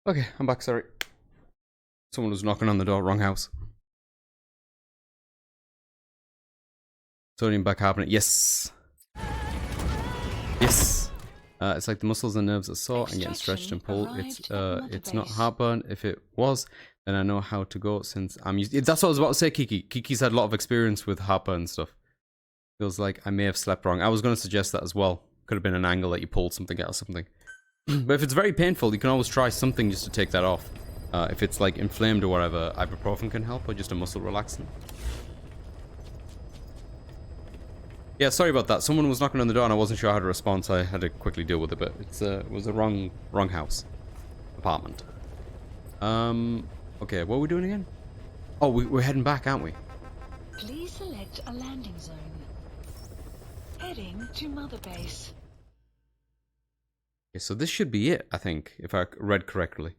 Okay, I'm back, sorry. Someone was knocking on the door, wrong house. Sodium bicarbonate, yes! Yes! It's like the muscles and nerves are sore and getting stretched and pulled. It's not heartburn. If it was, then I know how to go since I'm used. That's what I was about to say, Kiki. Kiki's had a lot of experience with heartburn and stuff. Feels like I may have slept wrong. I was going to suggest that as well. Could have been an angle that you pulled something out or something. But if it's very painful, you can always try something just to take that off. If it's like inflamed or whatever, ibuprofen can help, or just a muscle relaxant. Yeah, sorry about that. Someone was knocking on the door and I wasn't sure how to respond, so I had to quickly deal with it. But it was the wrong house, apartment. Okay, what are we doing again? Oh, we're heading back, aren't we? Please select a landing zone. Heading to Mother Base. Okay, so this should be it, I think, if I read correctly.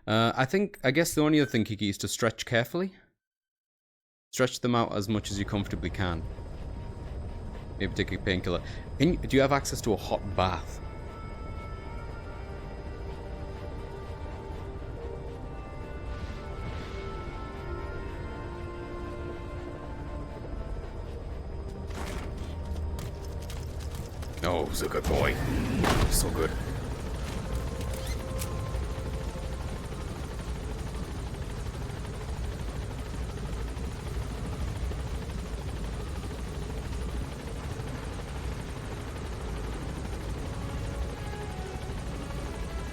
I guess the only other thing, Kiki, is to stretch carefully. Stretch them out as much as you comfortably can. Maybe take a painkiller. Do you have access to a hot bath? Oh, he's a good boy. So good.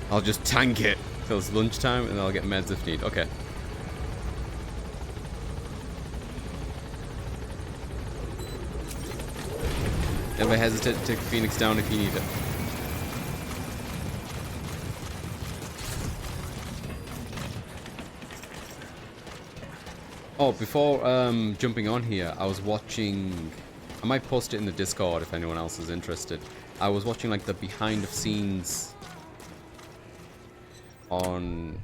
I'll just tank it till it's lunchtime and I'll get meds if need. Okay. Never hesitate to take Phoenix down if you need it. Oh, before jumping on here, I was watching... I might post it in the Discord if anyone else is interested. I was watching like the behind the scenes on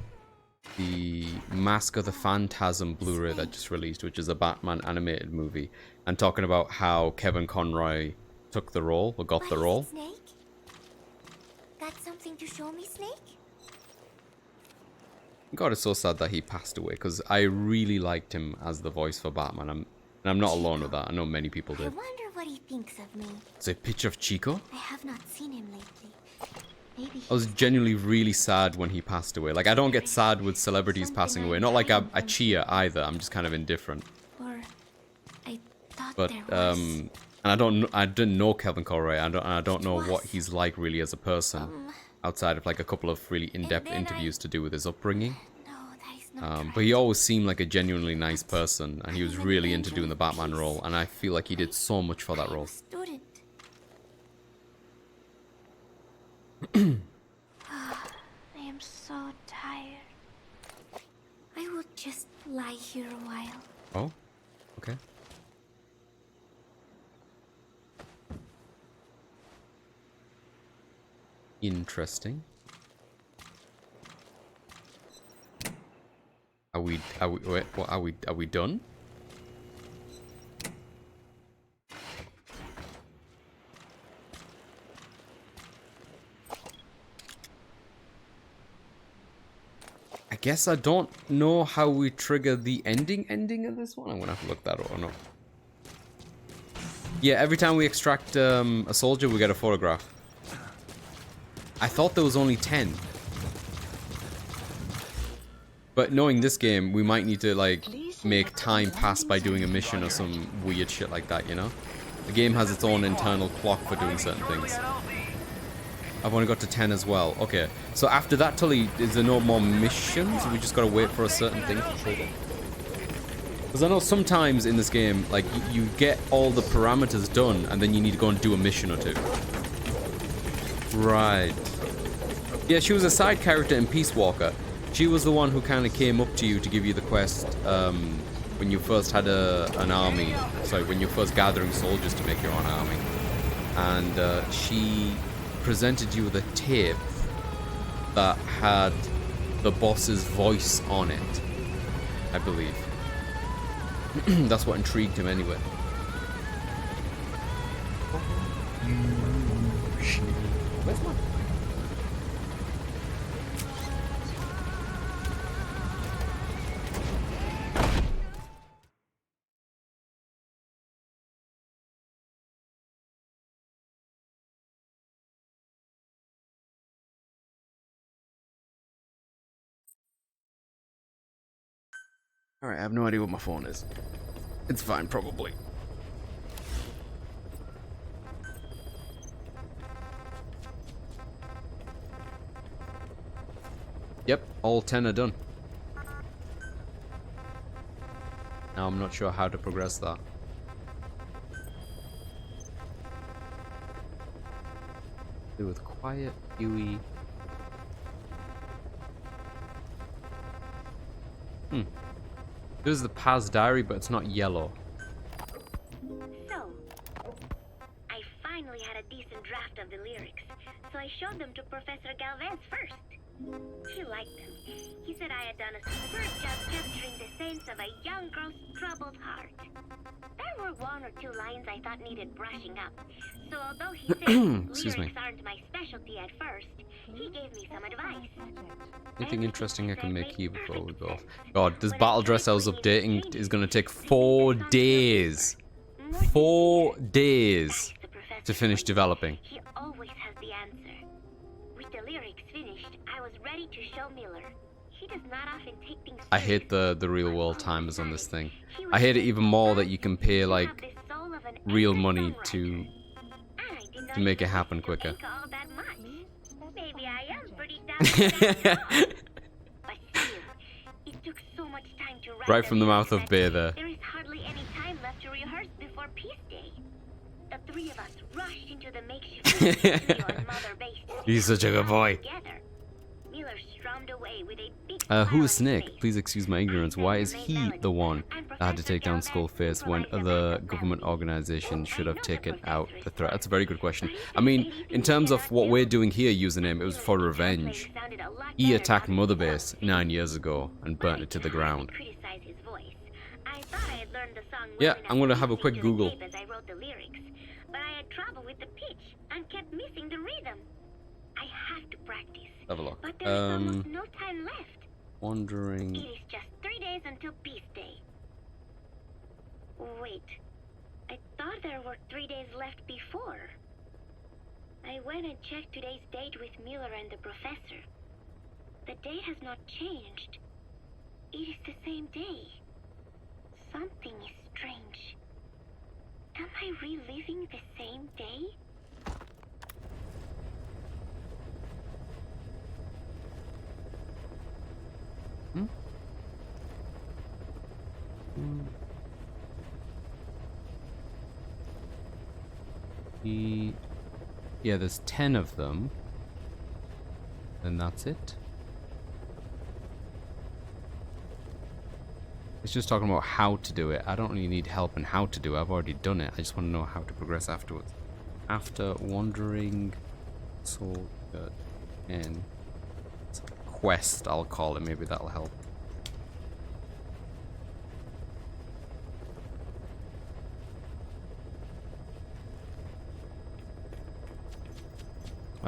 the Mask of the Phantasm Blu-ray that just released, which is a Batman animated movie, and talking about how Kevin Conroy took the role, or got the role. Snake? Got something to show me, Snake? God, it's so sad that he passed away, because I really liked him as the voice for Batman, and I'm not alone with that. I know many people did. I wonder what he thinks of me. It's a picture of Chico? I have not seen him lately. Maybe I was genuinely really sad when he passed away. Like, I don't get sad with celebrities passing away. Not like I cheer either. I'm just kind of indifferent. Or I thought But there was. and I didn't know Kevin Conroy. I don't know what he's like really as a person, outside of like a couple of really in-depth interviews to do with his upbringing. But he always seemed like a genuinely nice person, and he was really into doing the Batman role, and I feel like he did so much for that role. Student. I am so tired. I will just lie here a while. Oh, okay. Interesting. Wait, what, are we done? I guess I don't know how we trigger the ending of this one. I'm gonna have to look that up or not. Yeah, every time we extract a soldier, we get a photograph. I thought there was only 10. But knowing this game, we might need to, like, make time pass by doing a mission or some weird shit like that, you know? The game has its own internal clock for doing certain things. I've only got to 10 as well. Okay, so after that, Tully, is there no more missions? We just gotta wait for a certain thing to trigger? Because I know sometimes in this game, like, you get all the parameters done, and then you need to go and do a mission or two. Right. Yeah, she was a side character in Peace Walker. She was the one who kind of came up to you to give you the quest when you first had an army. Sorry, when you're first gathering soldiers to make your own army. And she presented you with a tape that had the boss's voice on it, I believe. That's what intrigued him anyway. Where's my... Alright, I have no idea what my phone is. It's fine, probably. Yep, all 10 are done. Now I'm not sure how to progress that. Do with quiet, Huey. This is the Paz Diary, but it's not yellow. So, I finally had a decent draft of the lyrics, so I showed them to Professor Galvez first. He liked them. He said I had done a superb job capturing the sense of a young girl's troubled heart. There were one or two lines I thought needed brushing up, so although he said lyrics aren't my specialty at first, he gave me some advice. Anything interesting I can make here before we go off? God, this battle dress I was updating is going to take 4 days. 4 days to finish developing. He always has the answer. With the lyrics finished, I was ready to show Miller. He does not often take things. I hate the real world timers on this thing. I hate it even more that you can pay like real money to make it happen quicker. Maybe I am pretty damn but still, it took so much time to write. Right from the mouth of Bay there. There is hardly any time left to rehearse before Peace Day. The 3 of us rushed into the makeshift studio on Mother Base. He's such a good boy. Miller strummed away with a big Who is Snake? Please excuse my ignorance. Why is he the one that had to take down Skullface when other government organizations should have taken out the threat? That's a very good question. I mean, in terms of what we're doing here, username, it was for revenge. He attacked Mother Base 9 years ago and burnt it to the ground. Yeah, I'm gonna have a quick Google. But I had trouble with the pitch and kept missing the rhythm. I have to practice. Have a look. But there is almost no time left. Wandering. It is just 3 days until Peace Day. Wait, I thought there were 3 days left before. I went and checked today's date with Miller and the professor. The date has not changed. It is the same day. Something is strange. Am I reliving the same day? Yeah, there's 10 of them. then that's it. It's just talking about how to do it. I don't really need help in how to do it. I've already done it. I just want to know how to progress afterwards. After wandering sword in quest, I'll call it. Maybe that'll help.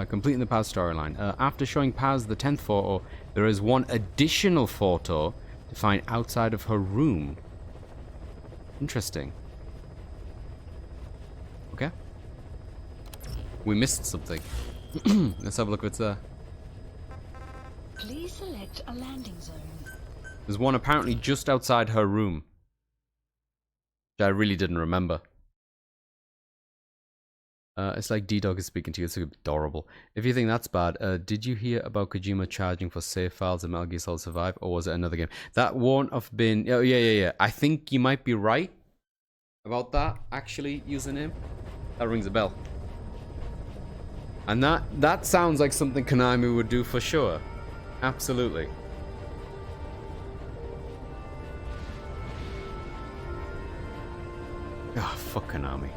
Completing the Paz storyline. After showing Paz the 10th photo, there is one additional photo to find outside of her room. Interesting. Okay. We missed something. Let's have a look what's there. Please select a landing zone. There's one apparently just outside her room, which I really didn't remember. It's like D-Dog is speaking to you. It's adorable. If you think that's bad, did you hear about Kojima charging for save files in Metal Gear Solid Survive, or was it another game? That won't have been... Oh, yeah. I think you might be right about that, actually, username. That rings a bell. And that sounds like something Konami would do for sure. Absolutely. Ah, oh, fuck Konami.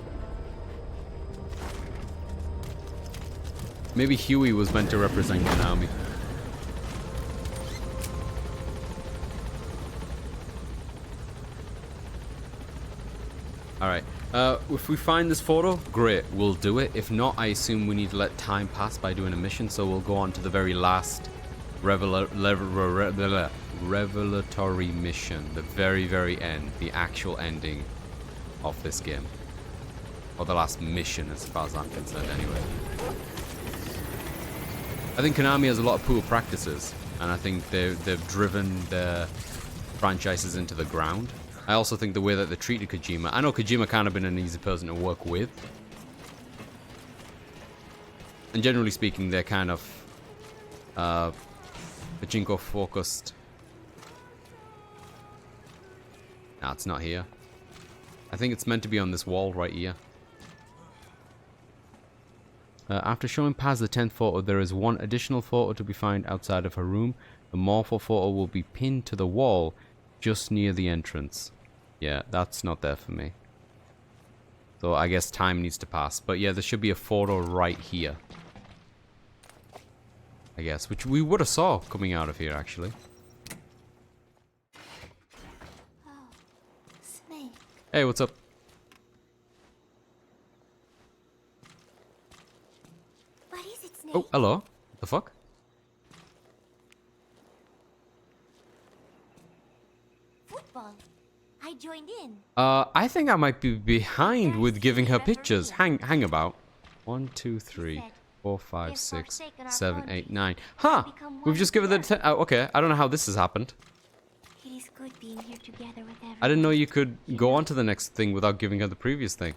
Maybe Huey was meant to represent Konami. Alright. If we find this photo, great, we'll do it. If not, I assume we need to let time pass by doing a mission, so we'll go on to the very last revelatory mission. The very, very end. The actual ending of this game. Or the last mission, as far as I'm concerned, anyway. I think Konami has a lot of poor practices, and I think they've driven their franchises into the ground. I also think the way that they treated Kojima... I know Kojima kind of been an easy person to work with. And generally speaking, they're kind of... pachinko-focused. Nah, it's not here. I think it's meant to be on this wall right here. After showing Paz the 10th photo, there is one additional photo to be found outside of her room. The Morpho photo will be pinned to the wall just near the entrance. Yeah, that's not there for me. So I guess time needs to pass. But yeah, there should be a photo right here. I guess, which we would have saw coming out of here, actually. Oh, Snake. Hey, what's up? What is it, Snake? Oh, hello. What the fuck? Football. I joined in. I think I might be behind with giving her pictures. Hang about. 1, 2, 3, 4, 5, 6, 7, 8, 9. Huh! We've just given the 10. Oh, okay. I don't know how this has happened. It is good being here together with everyone. I didn't know you could go on to the next thing without giving her the previous thing.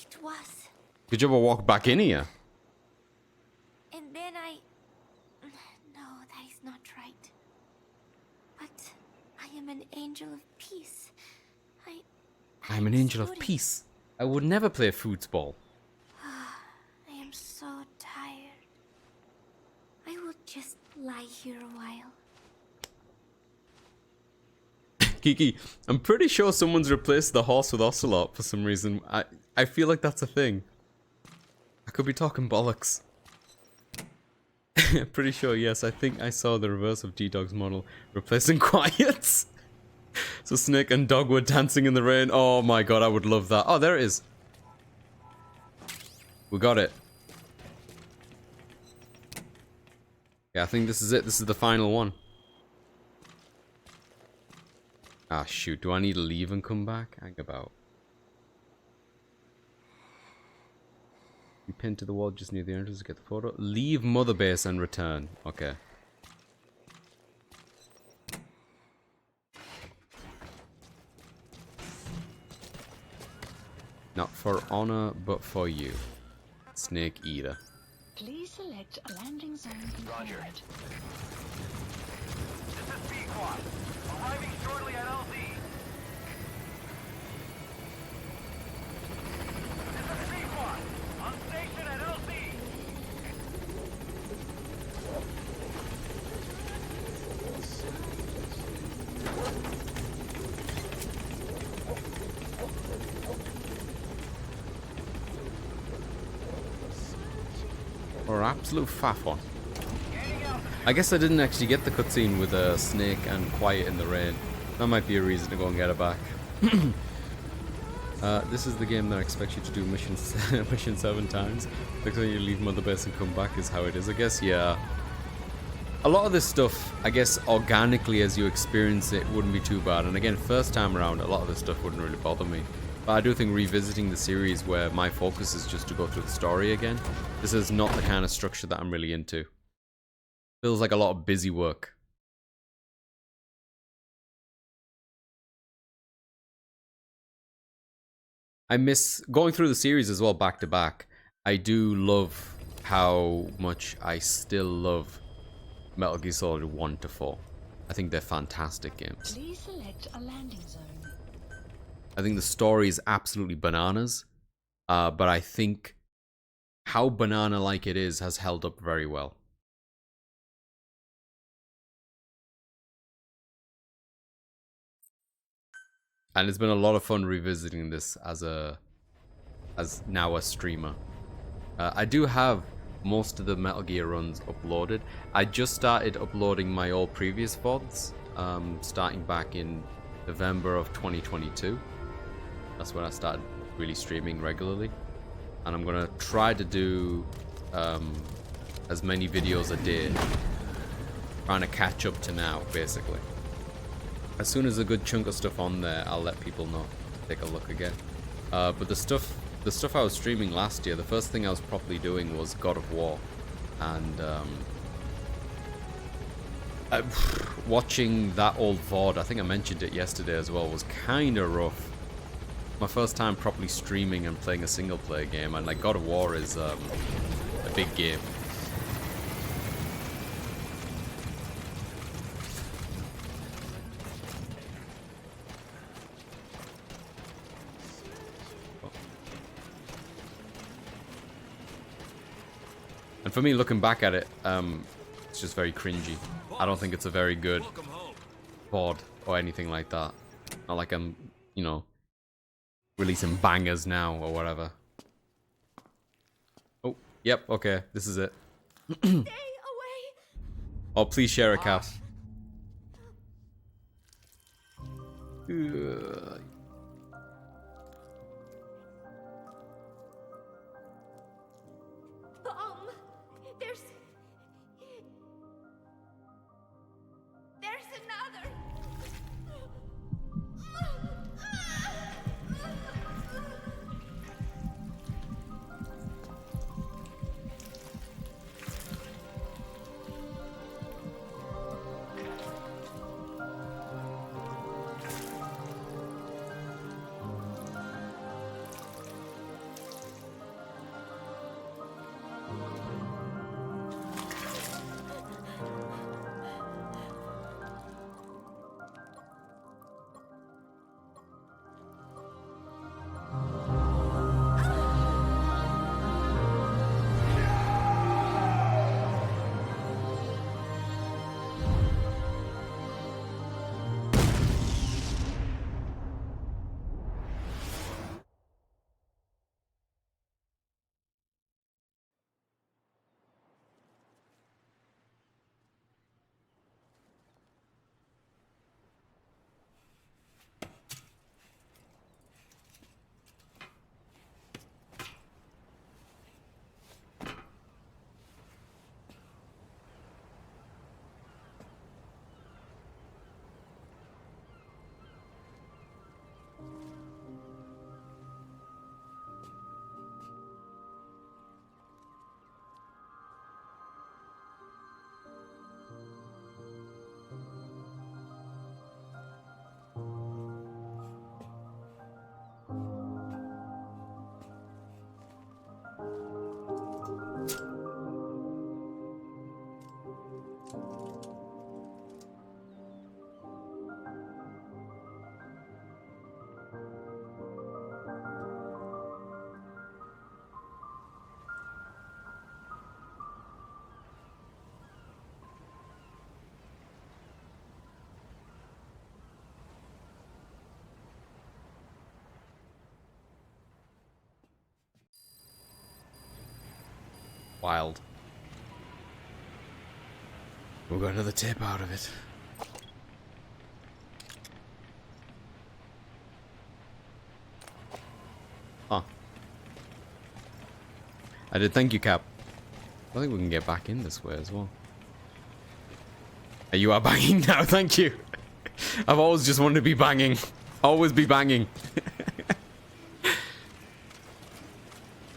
It was. Could you ever walk back in here? And then no, that is not right. But I am an angel of peace. I'm an angel of peace. I would never play foosball. I am so tired. I will just lie here a while. Kiki, I'm pretty sure someone's replaced the horse with Ocelot for some reason. I feel like that's a thing. I could be talking bollocks. Pretty sure, yes. I think I saw the reverse of D-Dog's model replacing Quiet. So Snake and Dog were dancing in the rain. Oh my god, I would love that. Oh, there it is. We got it. Yeah, I think this is it. This is the final one. Ah, shoot. Do I need to leave and come back? Hang about. You pinned to the wall just near the entrance to get the photo. Leave Mother Base and return. Okay. Not for honor, but for you. Snake Eater. Please select a landing zone confirmed. Roger. This is Pequod. Arriving shortly at LZ. This is Pequod. On station at LZ. absolute faff on. I guess I didn't actually get the cutscene with Snake and Quiet in the Rain. That might be a reason to go and get it back. This is the game that expects you to do mission 7 times. Like when you leave Mother Base and come back is how it is, I guess. Yeah. A lot of this stuff, I guess, organically as you experience it wouldn't be too bad. And again, first time around, a lot of this stuff wouldn't really bother me. But I do think revisiting the series where my focus is just to go through the story again, this is not the kind of structure that I'm really into. Feels like a lot of busy work. I miss going through the series as well back to back. I do love how much I still love Metal Gear Solid 1 to 4. I think they're fantastic games. Please select a landing zone. I think the story is absolutely bananas, but I think how banana-like it is has held up very well. And it's been a lot of fun revisiting this as now a streamer. I do have most of the Metal Gear runs uploaded. I just started uploading my all previous VODs, starting back in November of 2022. That's when I started really streaming regularly. And I'm gonna try to do as many videos a day, trying to catch up to now, basically. As soon as a good chunk of stuff on there, I'll let people know. Take a look again. But the stuff I was streaming last year, the first thing I was properly doing was God of War, and watching that old VOD, I think I mentioned it yesterday as well, was kind of rough. My first time properly streaming and playing a single player game, and like God of War is a big game. And for me, looking back at it, it's just very cringy. I don't think it's a very good VOD or anything like that. Not like I'm, you know, releasing bangers now or whatever. Oh, yep, okay, this is it. Stay away. Oh, please share a cap. Ugh. There's another. Wild. We got another tip out of it. Huh. I did. Thank you, Cap. I think we can get back in this way as well. You are banging now. Thank you. I've always just wanted to be banging. Always be banging.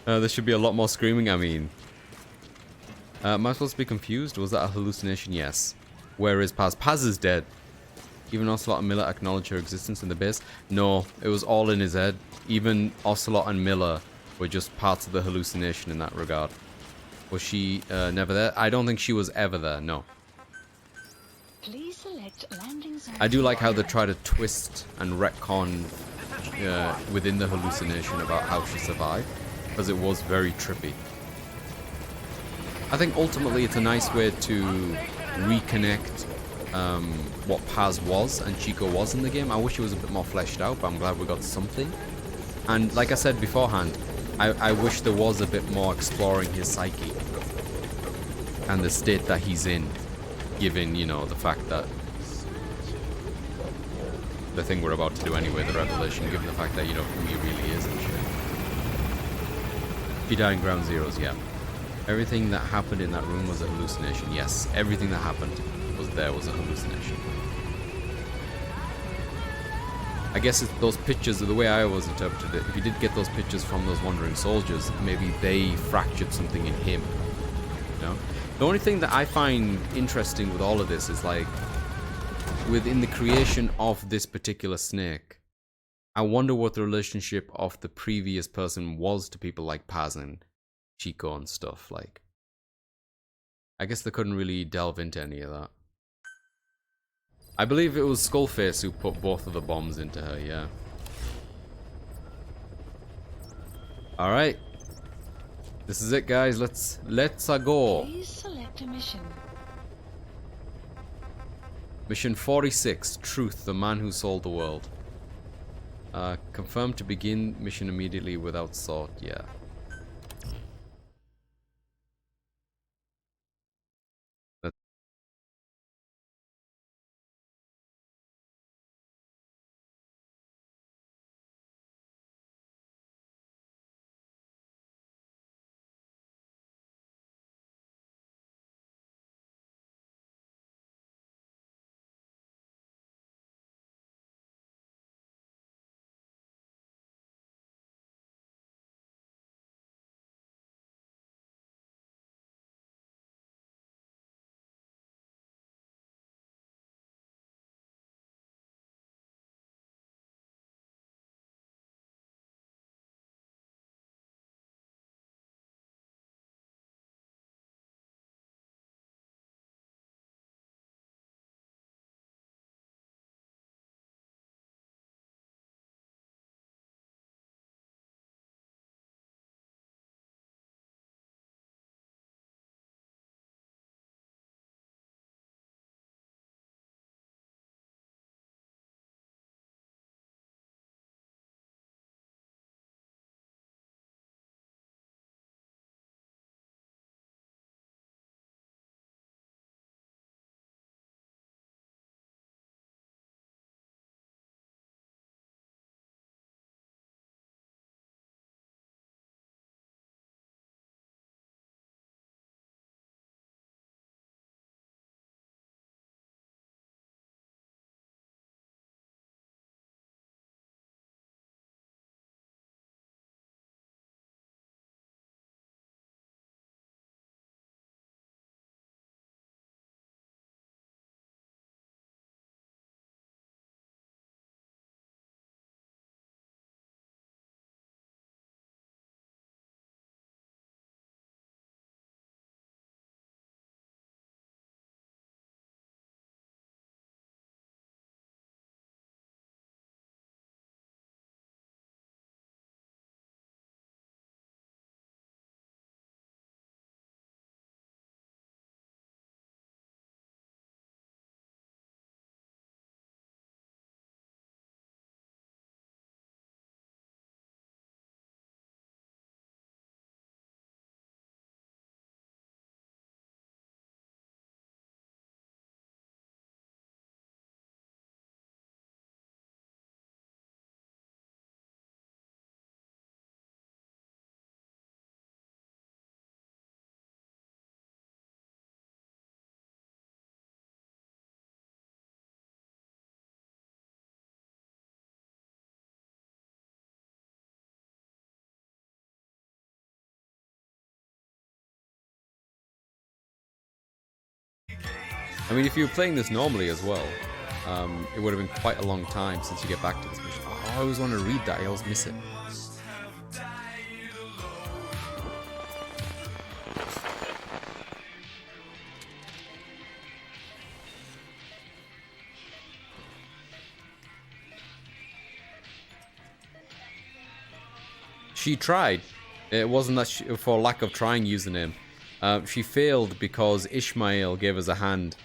There should be a lot more screaming, I mean. Am I supposed to be confused? Was that a hallucination? Yes. Where is Paz? Paz is dead. Even Ocelot and Miller acknowledge her existence in the base? No, it was all in his head. Even Ocelot and Miller were just parts of the hallucination in that regard. Was she never there? I don't think she was ever there, no. Please select landing zone. I do like how they try to twist and retcon within the hallucination about how she survived, because it was very trippy. I think ultimately it's a nice way to reconnect what Paz was and Chico was in the game. I wish it was a bit more fleshed out, but I'm glad we got something. And like I said beforehand, I wish there was a bit more exploring his psyche and the state that he's in, given, you know, the fact that the thing we're about to do anyway, the revelation, given the fact that, you know, who he really is and shit. He died in Ground Zeroes, yeah. Everything that happened in that room was a hallucination. Yes, everything that happened was a hallucination. I guess it's those pictures, the way I always interpreted it, if you did get those pictures from those wandering soldiers, maybe they fractured something in him. You know? The only thing that I find interesting with all of this is, like, within the creation of this particular snake, I wonder what the relationship of the previous person was to people like Paz and Chico and stuff. Like, I guess they couldn't really delve into any of that. I believe it was Skullface who put both of the bombs into her, yeah. Alright. This is it, guys. Let's go. Please select a mission. Mission 46, Truth, the man who sold the world. Confirmed to begin mission immediately without thought, yeah. I mean, if you were playing this normally as well, it would have been quite a long time since you get back to this mission. Oh, I always want to read that. I always miss it. She tried. It wasn't that for lack of trying username. She failed because Ishmael gave us a hand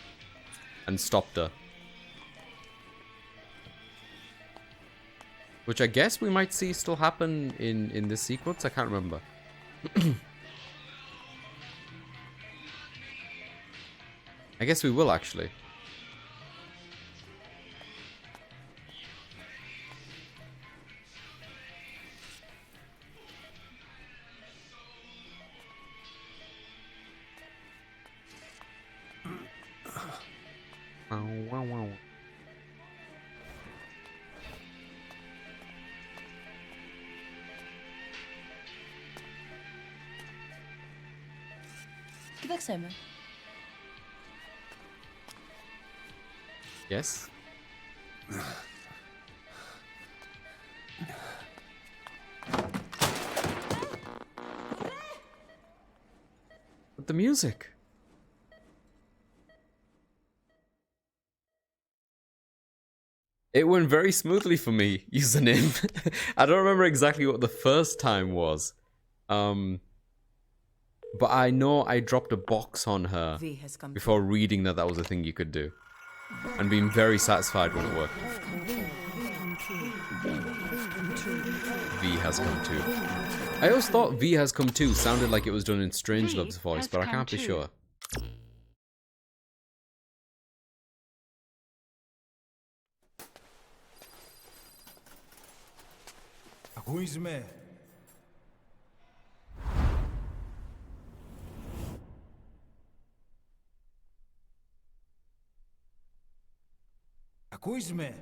and stopped her. Which I guess we might see still happen in this sequence. I can't remember. I guess we will actually. Werkzamer. Yes. But the music. It went very smoothly for me, username. I don't remember exactly what the first time was. But I know I dropped a box on her before reading that was a thing you could do. And being very satisfied when it worked. V has come too. I always thought V has come too sounded like it was done in Strangelove's voice, but I can't be sure. Ακούσμε. Ακούσμε.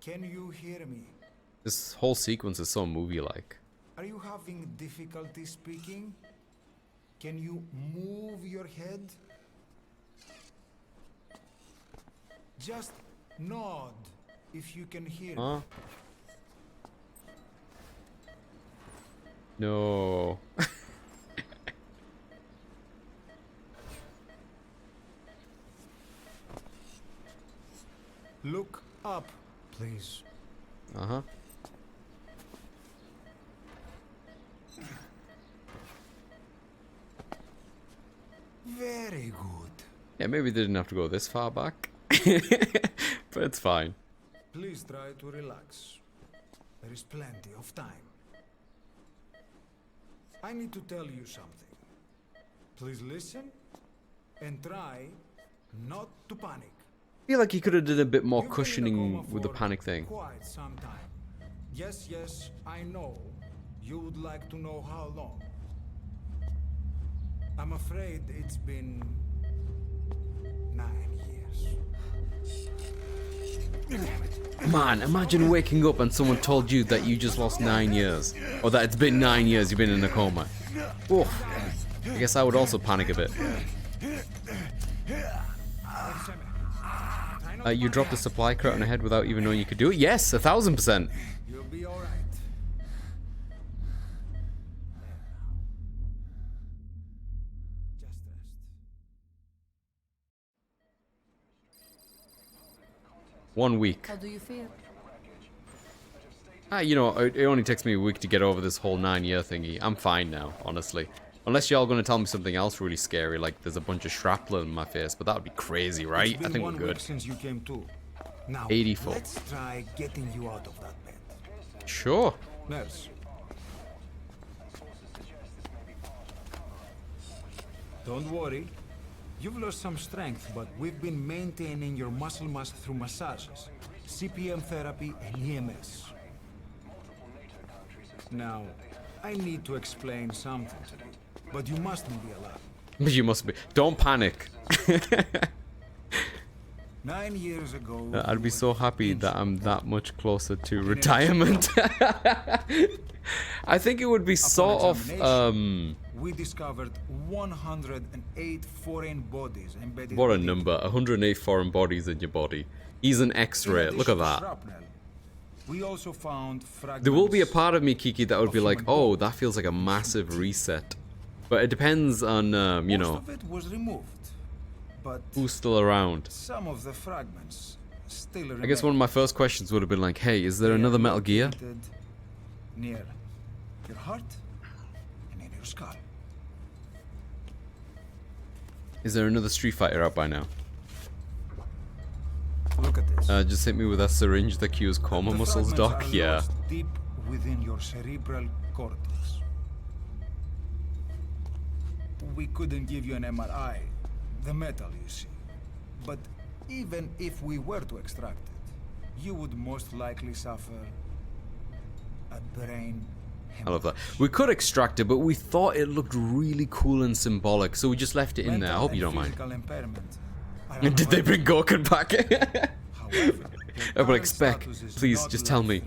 Can you hear me? This whole sequence is so movie-like. Are you having difficulty speaking? Can you move your head? Just nod if you can hear me. No. Look up, please. Uh-huh. Very good. Yeah, maybe they didn't have to go this far back. But it's fine. Please try to relax. There is plenty of time. I need to tell you something. Please listen and try not to panic. I feel like he could have done a bit more cushioning with the panic thing. Quite some time. Yes, yes, I know. You would like to know how long. I'm afraid it's been 9 years. Man, imagine waking up and someone told you that you just lost 9 years. Or that it's been 9 years you've been in a coma. Oof. I guess I would also panic a bit. You dropped the supply crate on her head without even knowing you could do it? Yes, 1000%. You'll be alright. Just rest. 1 week. How do you feel? You know, it only takes me a week to get over this whole 9-year thingy. I'm fine now, honestly. Unless y'all gonna tell me something else really scary, like there's a bunch of shrapnel in my face, but that would be crazy, right? I think we're good. Since you came too. Now, 84. Let's try getting you out of that bed. Sure. Nurse. Don't worry. You've lost some strength, but we've been maintaining your muscle mass through massages, CPM therapy, and EMS. Now, I need to explain something to you, but you mustn't be alarmed. But you must be. Don't panic. 9 years ago... I'd be so happy that I'm that much closer to retirement. I think it would be sort of we discovered 108 foreign bodies embedded. what a number, 108 foreign bodies in your body. He's an X-ray. Look at that. We also found fragments. There will be a part of me, Kiki, that would be like, oh, that feels like a massive reset. But it depends on, you know, most of it was removed, but who's still around. some of the fragments still remain. I guess one of my first questions would have been like, hey, is there another Metal Gear? Near your heart and in your skull. Is there another Street Fighter out by now? Look at this. Just hit me with that syringe that cures coma The muscles, fragments Doc. are Yeah. lost deep within your cerebral cortex. We couldn't give you an MRI, the metal, you see. But even if we were to extract it, you would most likely suffer a brain I love that. We could extract it, but we thought it looked really cool and symbolic, so we just left it in there. I hope you don't mind. And did they bring Gorkin back? I would expect. Please, just tell me.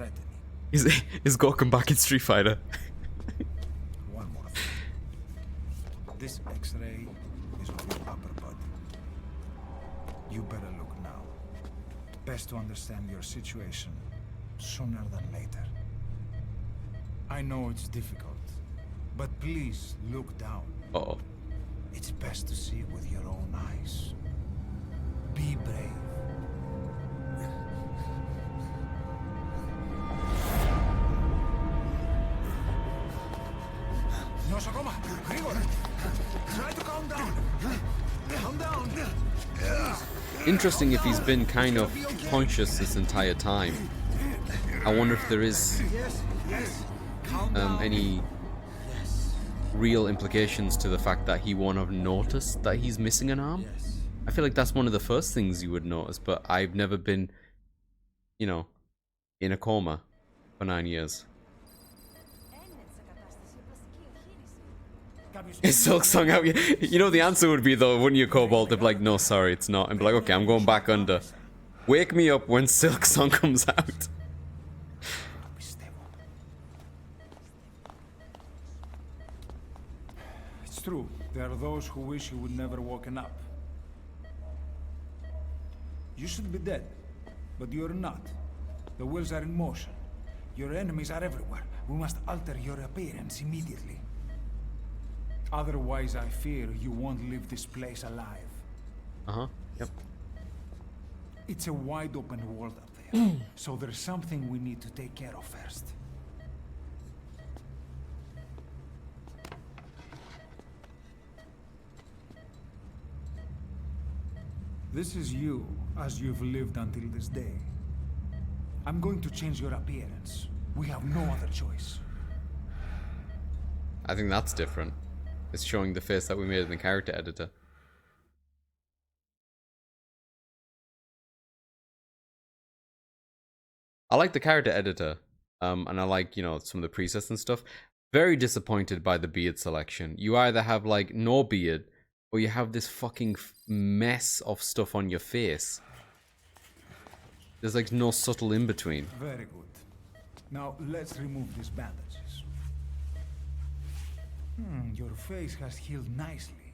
Is Gorkin back in Street Fighter? One more thing. This X-ray is of your upper body. You better look now. Best to understand your situation sooner than later. I know it's difficult, but please look down. Uh-oh. It's best to see with your own eyes. Be brave. Nosakoma, Grigor, try to calm down. Calm down. Interesting if he's been kind of conscious this entire time. I wonder if there is any real implications to the fact that he won't have noticed that he's missing an arm. I feel like that's one of the first things you would notice, but I've never been, you know, in a coma for 9 years. Is Silk Song out? You know the answer would be though, wouldn't you, Cobalt? They'd be like, no, sorry, it's not. And be like, okay, I'm going back under. Wake me up when Silk Song comes out. It's true. There are those who wish you would never woken up. You should be dead, but you're not. The wheels are in motion. Your enemies are everywhere. We must alter your appearance immediately. Otherwise, I fear you won't leave this place alive. Uh-huh, yep. It's a wide open world up there, so there's something we need to take care of first. This is you, as you've lived until this day. I'm going to change your appearance. We have no other choice. I think that's different. It's showing the face that we made in the character editor. I like the character editor, and I like, you know, some of the presets and stuff. Very disappointed by the beard selection. You either have, like, no beard, or you have this fucking mess of stuff on your face. There's, like, no subtle in-between. Very good. Now, let's remove these bandages. Your face has healed nicely.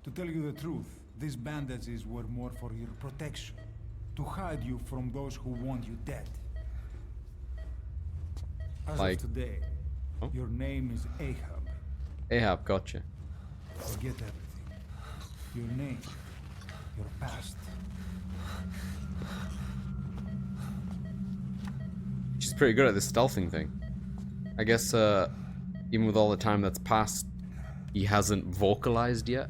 To tell you the truth, these bandages were more for your protection. To hide you from those who want you dead. As Like- of today, your name is Ahab. Ahab, gotcha. Forget everything. Your name, your past. She's pretty good at this stealthing thing. I guess, even with all the time that's passed, he hasn't vocalized yet.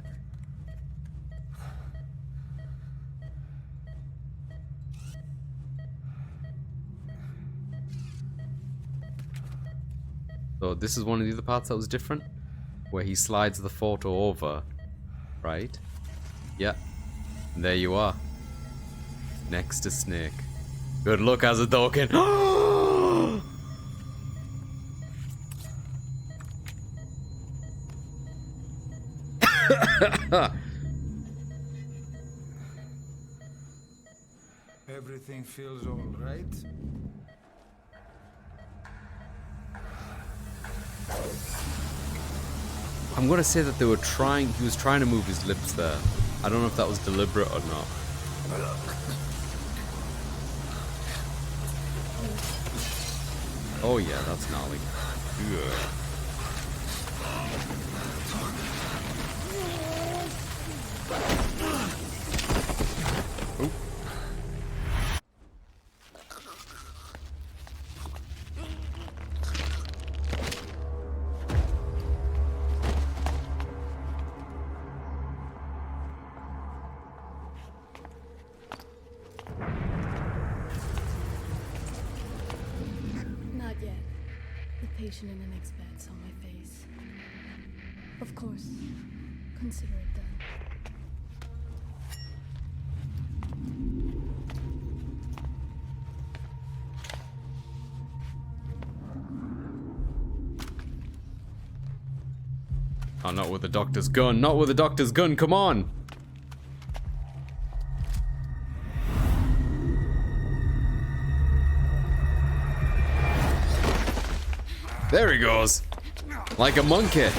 So this is one of the other parts that was different, where he slides the photo over, right? Yeah, and there you are, next to Snake. Good luck, Azadokin. Everything feels all right. I'm gonna say that he was trying to move his lips there. I don't know if that was deliberate or not. Oh yeah, that's gnarly. Ugh. Oop. Not yet. The patient in the next bed saw my face. Of course. Consider it done. Oh, not with the doctor's gun. Not with the doctor's gun. Come on. There he goes. Like a monkey.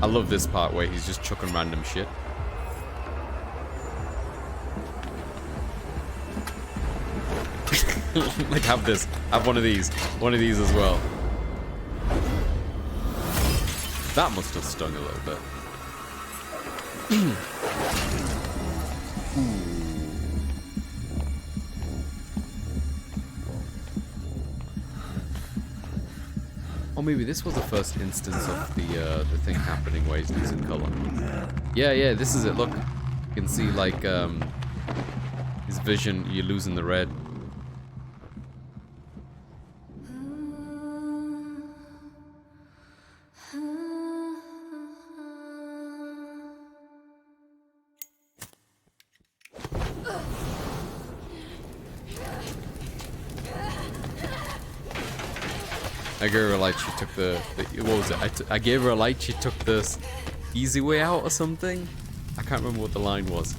I love this part where he's just chucking random shit. Like, have this. Have one of these. One of these as well. That must have stung a little bit. Or maybe this was the first instance of the thing happening where he's losing color. Yeah, this is it. Look, you can see like his vision. You're losing the red. I gave her a light, she took the what was it? I gave her a light, she took the easy way out or something? I can't remember what the line was.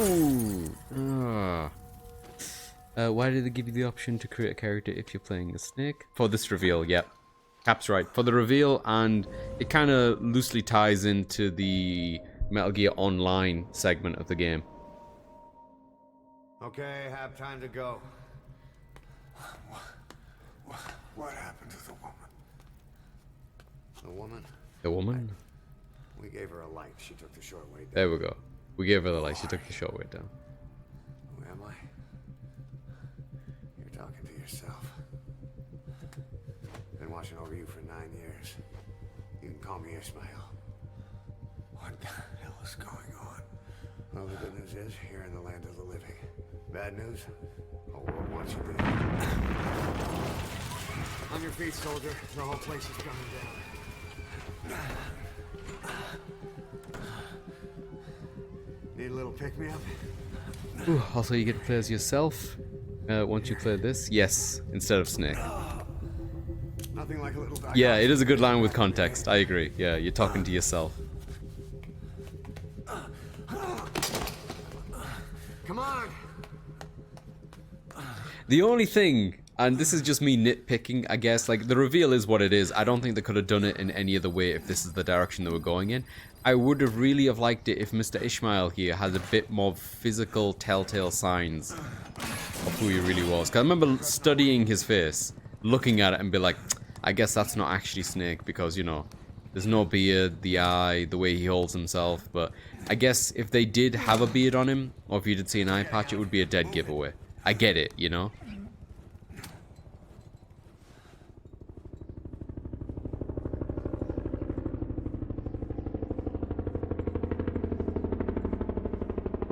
Ooh. Why did they give you the option to create a character if you're playing a snake? For this reveal, yep. Cap's right. For the reveal, and it kind of loosely ties into the Metal Gear Online segment of the game. Okay, have time to go. What happened to the woman? The woman? The woman? We gave her a light. She took the short way down. There we go. We gave her the light. She took the short way down. Who am I? You're talking to yourself. Been watching over you for 9 years. You can call me Ismail. What the hell is going on? Well, the good news is, you're in the land of the living. Bad news? The whole world wants you dead. On your feet, soldier. The whole place is coming down. Need a little pick-me-up? Ooh, also, you get to play as yourself once you play this. Yes, instead of Snake. Nothing like a little back. Yeah, it is a good line with context. I agree. Yeah, you're talking to yourself. Come on. The only thing, and this is just me nitpicking, I guess, like, the reveal is what it is. I don't think they could have done it in any other way if this is the direction they were going in. I would have really have liked it if Mr. Ishmael here had a bit more physical telltale signs of who he really was. Because I remember studying his face, looking at it and be like, I guess that's not actually Snake because, you know, there's no beard, the eye, the way he holds himself. But I guess if they did have a beard on him, or if you did see an eye patch, it would be a dead giveaway. I get it, you know?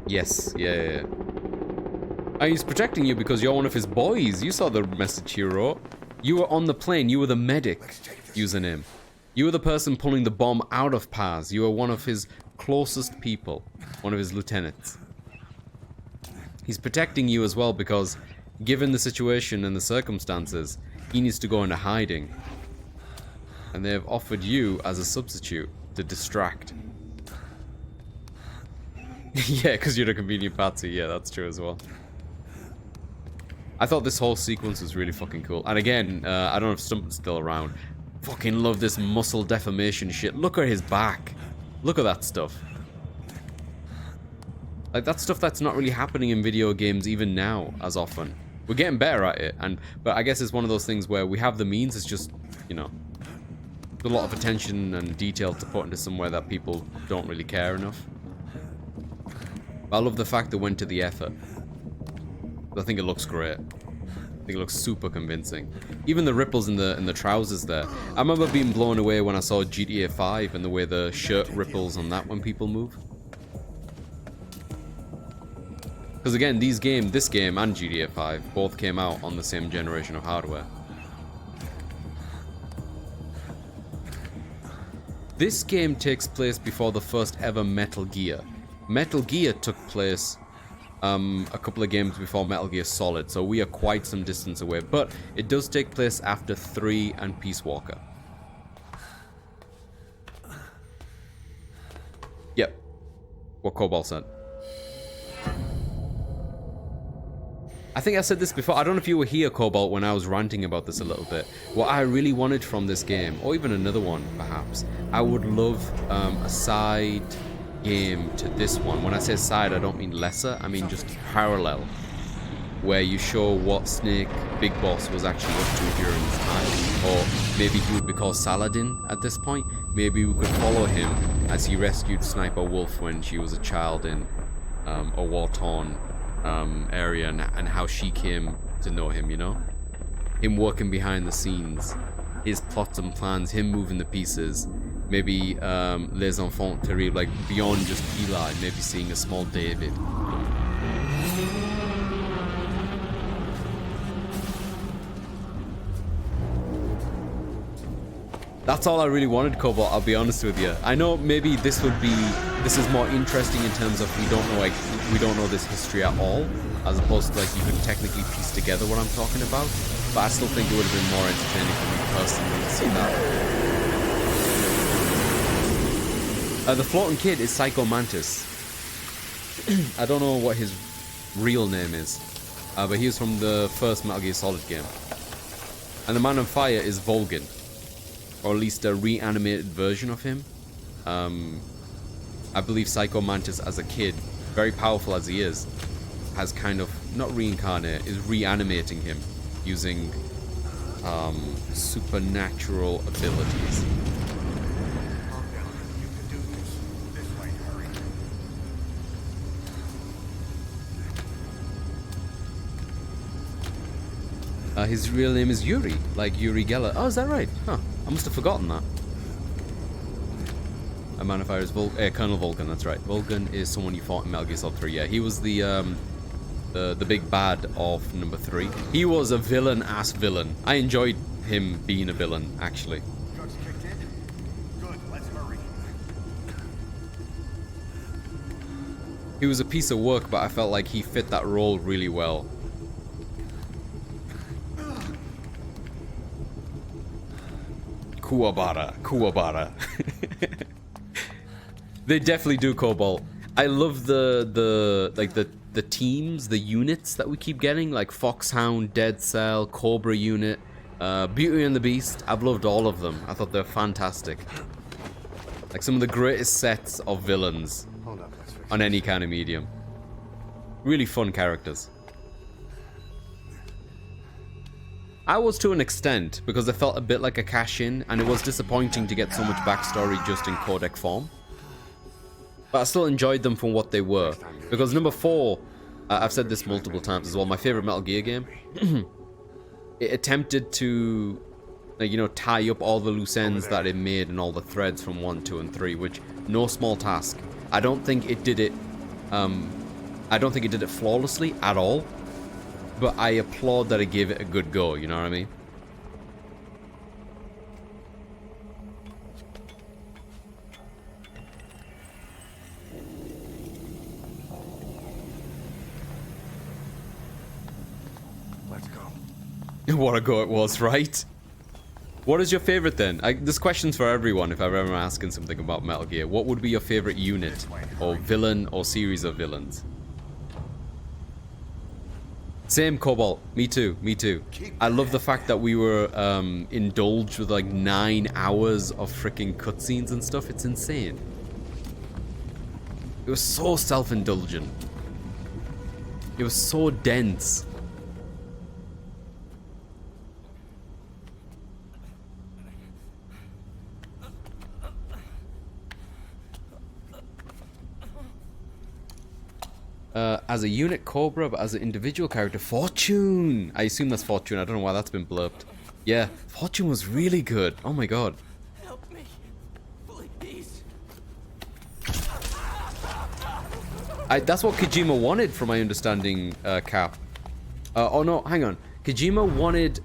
Yes, yeah. And he's protecting you because you're one of his boys. You saw the message he wrote. You were on the plane. You were the medic, username. You were the person pulling the bomb out of Paz. You were one of his closest people. One of his lieutenants. He's protecting you as well because, given the situation and the circumstances, he needs to go into hiding. And they have offered you as a substitute to distract. Yeah, because you're a convenient patsy. Yeah, that's true as well. I thought this whole sequence was really fucking cool. And again, I don't know if Stumpman's still around. Fucking love this muscle deformation shit. Look at his back. Look at that stuff. Like, that's stuff that's not really happening in video games even now as often. We're getting better at it, but I guess it's one of those things where we have the means, it's just, you know, a lot of attention and detail to put into somewhere that people don't really care enough. But I love the fact they went to the effort. I think it looks great. I think it looks super convincing. Even the ripples in the trousers there. I remember being blown away when I saw GTA 5 and the way the shirt ripples on that when people move. Because again, this game and GTA 5 both came out on the same generation of hardware. This game takes place before the first ever Metal Gear. Metal Gear took place a couple of games before Metal Gear Solid, so we are quite some distance away. But it does take place after 3 and Peace Walker. Yep. What Cobalt said. I think I said this before. I don't know if you were here, Cobalt, when I was ranting about this a little bit. What I really wanted from this game, or even another one, perhaps, I would love a side game to this one. When I say side, I don't mean lesser. I mean just parallel, where you show what Snake, Big Boss, was actually up to during his time. Or maybe he would be called Saladin at this point. Maybe we could follow him as he rescued Sniper Wolf when she was a child in a war-torn area, and how she came to know him, you know? Him working behind the scenes, his plots and plans, him moving the pieces, maybe Les Enfants Terribles, like beyond just Eli, maybe seeing a small David. That's all I really wanted, Cobalt, I'll be honest with you. I know maybe this is more interesting in terms of we don't know this history at all, as opposed to like you could technically piece together what I'm talking about, but I still think it would have been more entertaining for me personally to see that. The floating kid is Psycho Mantis. I don't know what his real name is, but he was from the first Metal Gear Solid game. And the Man on Fire is Volgin. Or at least a reanimated version of him. I believe Psycho Mantis as a kid, very powerful as he is, has kind of, not reincarnated, is reanimating him using supernatural abilities. His real name is Yuri, like Yuri Geller. Oh, is that right? Huh. I must have forgotten that. A Man of Fire is Colonel Volgin, that's right. Volgin is someone you fought in Metal Gear Solid 3. Yeah, he was the big bad of number 3. He was a villain-ass villain. I enjoyed him being a villain, actually. Drugs kicked in? Good, let's hurry. He was a piece of work, but I felt like he fit that role really well. Kuwabara. They definitely do, Cobalt. I love the teams, the units that we keep getting, like Foxhound, Dead Cell, Cobra Unit, Beauty and the Beast. I've loved all of them. I thought they're fantastic. Like some of the greatest sets of villains on any kind of medium. Really fun characters. I was to an extent, because they felt a bit like a cash-in, and it was disappointing to get so much backstory just in codec form. But I still enjoyed them for what they were. Because number 4, I've said this multiple times as well, my favorite Metal Gear game, it attempted to, like, you know, tie up all the loose ends that it made and all the threads from 1, 2, and 3, which, no small task. I don't think it did it flawlessly at all. But I applaud that it gave it a good go, you know what I mean? What a go it was, right? What is your favorite then? This question's for everyone if I'm ever asking something about Metal Gear. What would be your favorite unit or villain or series of villains? Same, Cobalt. Me too. Me too. I love the fact that we were indulged with like 9 hours of freaking cutscenes and stuff. It's insane. It was so self-indulgent. It was so dense. As a unit, Cobra, but as an individual character, Fortune! I assume that's Fortune. I don't know why that's been blurped. Yeah, Fortune was really good. Oh my god. Help me, please. That's what Kojima wanted, from my understanding, Cap. Oh no, hang on. Kojima wanted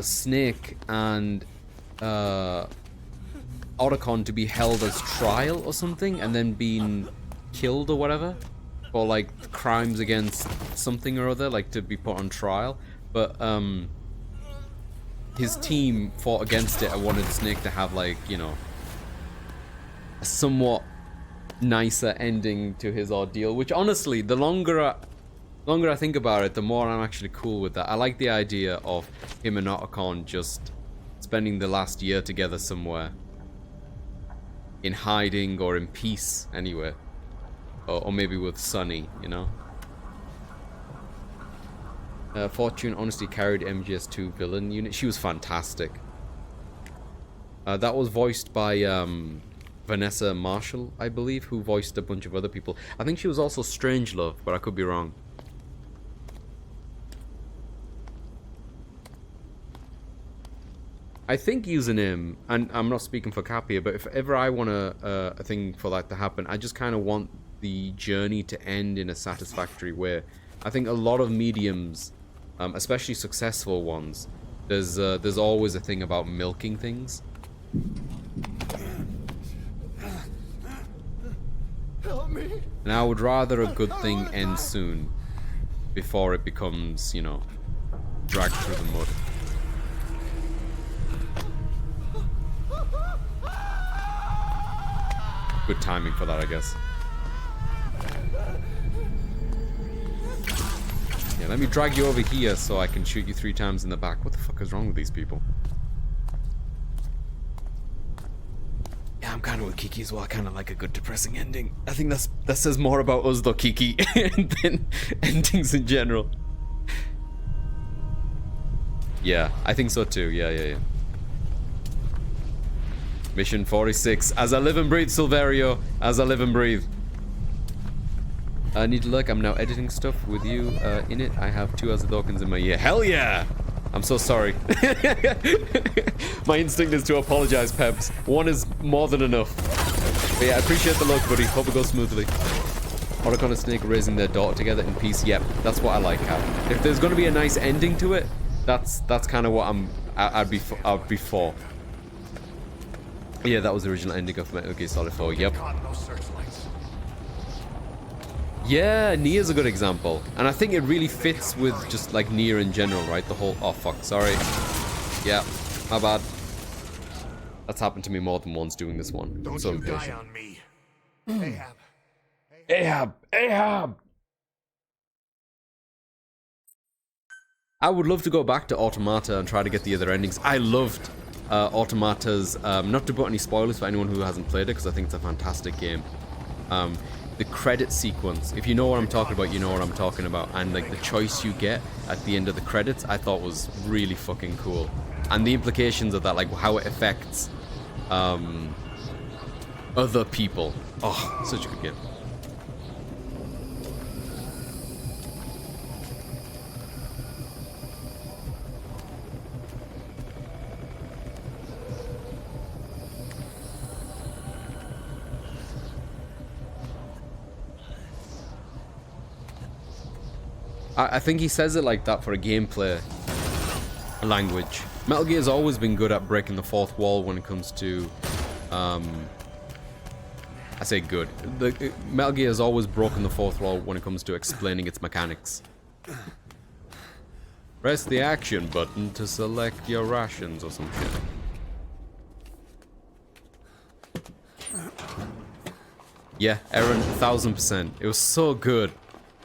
Snake and Otacon to be held as trial or something, and then being killed or whatever, or like crimes against something or other, like to be put on trial. But his team fought against it and wanted Snake to have, like, you know, a somewhat nicer ending to his ordeal, which honestly, the longer I think about it, the more I'm actually cool with that. I like the idea of him and Otacon just spending the last year together somewhere, in hiding or in peace anywhere. Or maybe with Sunny, you know? Fortune honestly carried MGS2 villain unit. She was fantastic. That was voiced by Vanessa Marshall, I believe, who voiced a bunch of other people. I think she was also Strangelove, but I could be wrong. I think username, and I'm not speaking for Cap here, but if ever I want a thing for that to happen, I just kind of want the journey to end in a satisfactory way. I think a lot of mediums, especially successful ones, there's always a thing about milking things. Help me. And I would rather a good thing end soon before it becomes, you know, dragged through the mud. Good timing for that, I guess. Yeah, let me drag you over here so I can shoot you 3 times in the back. What the fuck is wrong with these people? Yeah, I'm kind of with Kiki as well. I kind of like a good depressing ending. I think that says more about us though, Kiki, than endings in general. Yeah, I think so too. Yeah. Mission 46. As I live and breathe, Silverio. As I live and breathe. I need to look. I'm now editing stuff with you in it. I have 2 Azure tokens in my ear. Hell yeah! I'm so sorry. My instinct is to apologize, Peps. 1 is more than enough. But yeah, I appreciate the look, buddy. Hope it goes smoothly. Otacon and Snake raising their daughter together in peace. Yep, that's what I like, Cap. If there's going to be a nice ending to it, that's kind of what I'd be for. Yeah, that was the original ending of Metal Gear Solid 4. Yep. Yeah, Nier's a good example. And I think it really fits with just like Nier in general, right? The whole... Oh, fuck. Sorry. Yeah, my bad. That's happened to me more than once doing this one. Don't so you impatient. die on me. Ahab. Ahab! I would love to go back to Automata and try to get the other endings. I loved Automata's... not to put any spoilers for anyone who hasn't played it, because I think it's a fantastic game. The credit sequence, if you know what I'm talking about, you know what I'm talking about. And like the choice you get at the end of the credits, I thought was really fucking cool. And the implications of that, like how it affects other people. Oh, such a good game. I think he says it like that for a gameplay language. Metal Gear's always been good at breaking the fourth wall when it comes to... I say good. Metal Gear has always broken the fourth wall when it comes to explaining its mechanics. Press the action button to select your rations or some shit. Yeah, Aaron, 1000%. It was so good.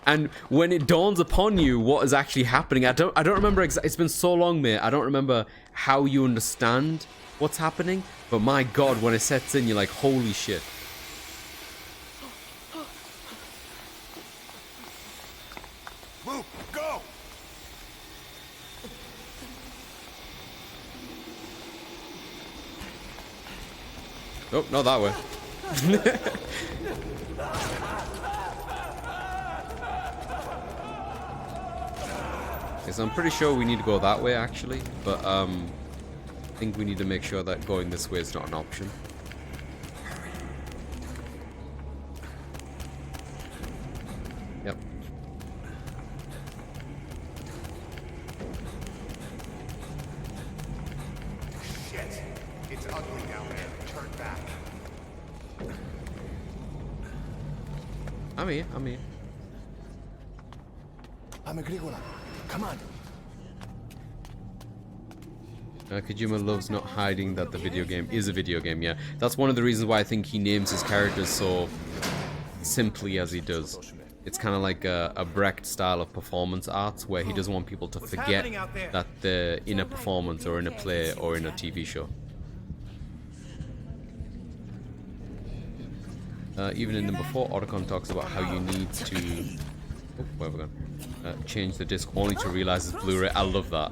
And when it dawns upon you what is actually happening, I don't remember it's been so long, mate. I don't remember how you understand what's happening, but my god, when it sets in, you're like, holy shit. Move, go! Oh, not that way. Okay, so I'm pretty sure we need to go that way actually, but I think we need to make sure that going this way is not an option. Yep. Shit! It's ugly down there. Turn back. I'm here, I'm here. I'm Agricola. Come on. Kojima loves not hiding that the video game is a video game, yeah. That's one of the reasons why I think he names his characters so simply as he does. It's kind of like a Brecht style of performance arts where he doesn't want people to forget that they're in a performance or in a play or in a TV show. Even in number 4, Otacon talks about how you need to... Oh, where have we gone? Change the disc only to realize it's Blu-ray. I love that.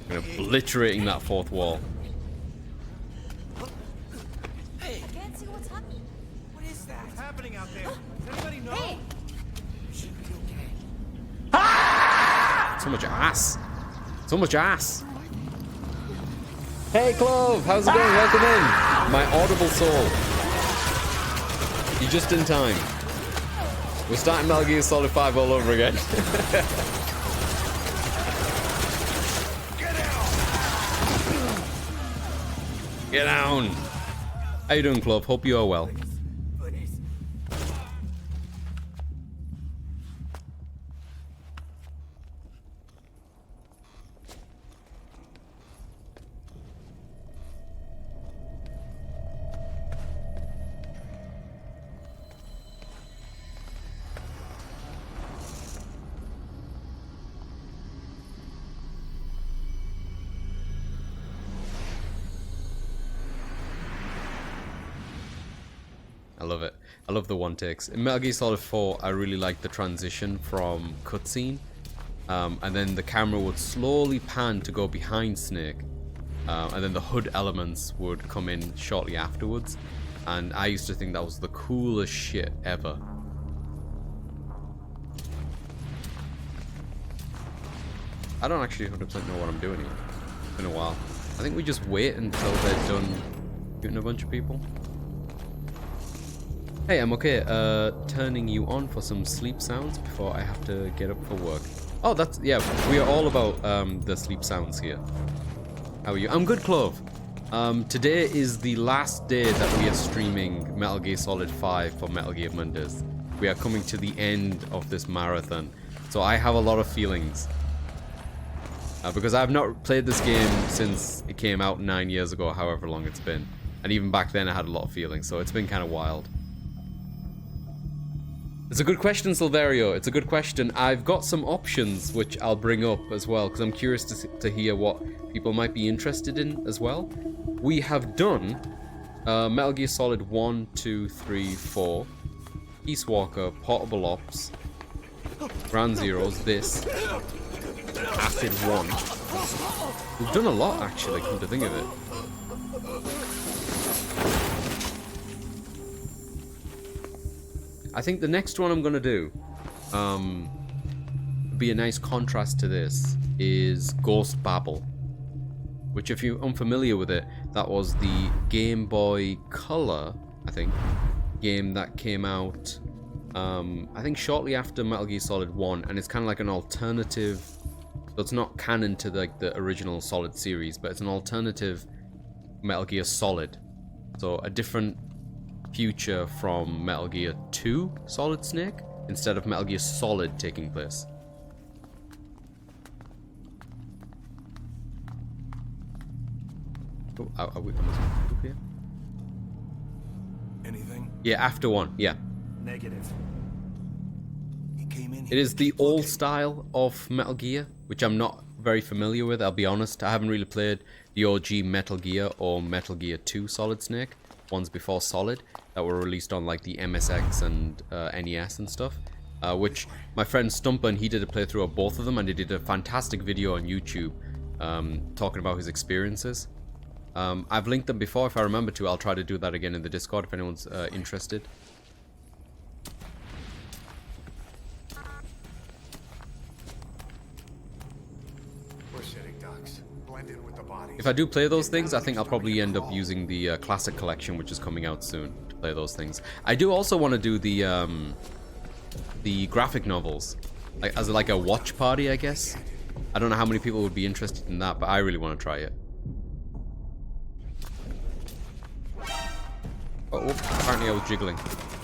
Obliterating that fourth wall. Hey, I can't see what's happening. What is that? What's happening out there? Does anybody know? Hey. Should be okay. So much ass. So much ass. Hey, Clove. How's it going? Welcome in. My audible soul. You're just in time. We're starting Metal Gear Solid 5 all over again. Get down! How you doing, Clove? Hope you are well. I love it. I love the one takes. In Metal Gear Solid 4, I really liked the transition from cutscene, and then the camera would slowly pan to go behind Snake, and then the HUD elements would come in shortly afterwards, and I used to think that was the coolest shit ever. I don't actually 100% know what I'm doing here. It's been a while. I think we just wait until they're done shooting a bunch of people. Hey, I'm okay. Turning you on for some sleep sounds before I have to get up for work. Oh, that's... yeah, we are all about the sleep sounds here. How are you? I'm good, Clove. Today is the last day that we are streaming Metal Gear Solid 5 for Metal Gear Mondays. We are coming to the end of this marathon. So I have a lot of feelings. Because I've not played this game since it came out 9 years ago, however long it's been. And even back then I had a lot of feelings, so it's been kind of wild. It's a good question, Silverio. It's a good question. I've got some options which I'll bring up as well, because I'm curious to hear what people might be interested in as well. We have done Metal Gear Solid 1, 2, 3, 4, Peace Walker, Portable Ops, Ground Zeroes, this, Acid 1. We've done a lot, actually, come to think of it. I think the next one I'm going to do, be a nice contrast to this, is Ghost Babel. Which, if you're unfamiliar with it, that was the Game Boy Color, I think, game that came out, I think shortly after Metal Gear Solid 1, and it's kind of like an alternative, so it's not canon to the original Solid series, but it's an alternative Metal Gear Solid. So a different future from Metal Gear 2 Solid Snake, instead of Metal Gear Solid taking place. Are we up here? Anything? Yeah, after 1. Yeah. Negative. He came in It is the old style of Metal Gear, which I'm not very familiar with, I'll be honest. I haven't really played the OG Metal Gear or Metal Gear 2 Solid Snake, ones before Solid, that were released on like the MSX and NES and stuff. Which my friend Stumpen, he did a playthrough of both of them, and he did a fantastic video on YouTube talking about his experiences. I've linked them before. If I remember to, I'll try to do that again in the Discord if anyone's interested. We're sitting ducks. Blend in with the bodies. If I do play those things, I think I'll probably end up using the Classic Collection, which is coming out soon, to play those things. I do also want to do the graphic novels, like as like a watch party, I guess. I don't know how many people would be interested in that, but I really want to try it. Oh, apparently I was jiggling.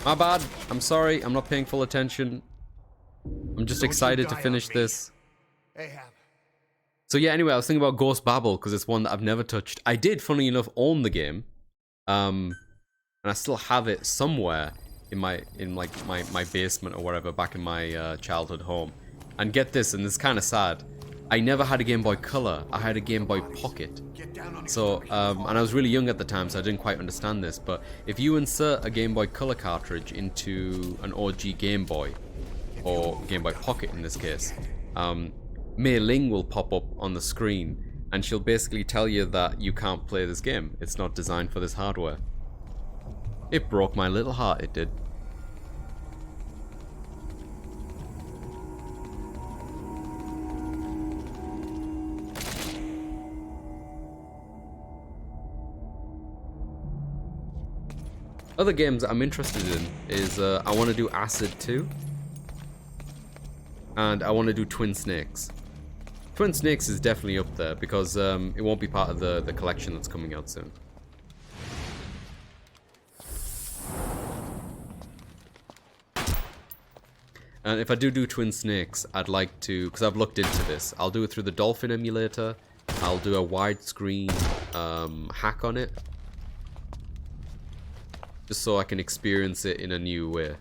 My bad. I'm sorry. I'm not paying full attention. I'm just excited to finish this. So yeah, anyway, I was thinking about Ghost Babel because it's one that I've never touched. I did, funnily enough, own the game, and I still have it somewhere in my basement or whatever, back in my childhood home. And get this, and it's kind of sad, I never had a Game Boy Color. I had a Game Boy Pocket. So, and I was really young at the time, so I didn't quite understand this, but if you insert a Game Boy Color cartridge into an OG Game Boy, or Game Boy Pocket in this case, Mei Ling will pop up on the screen, and she'll basically tell you that you can't play this game. It's not designed for this hardware. It broke my little heart, it did. Other games I'm interested in is I want to do Acid 2, and I want to do Twin Snakes. Twin Snakes is definitely up there because it won't be part of the collection that's coming out soon. And if I do Twin Snakes, I'd like to, because I've looked into this, I'll do it through the Dolphin emulator. I'll do a widescreen hack on it, just so I can experience it in a new way.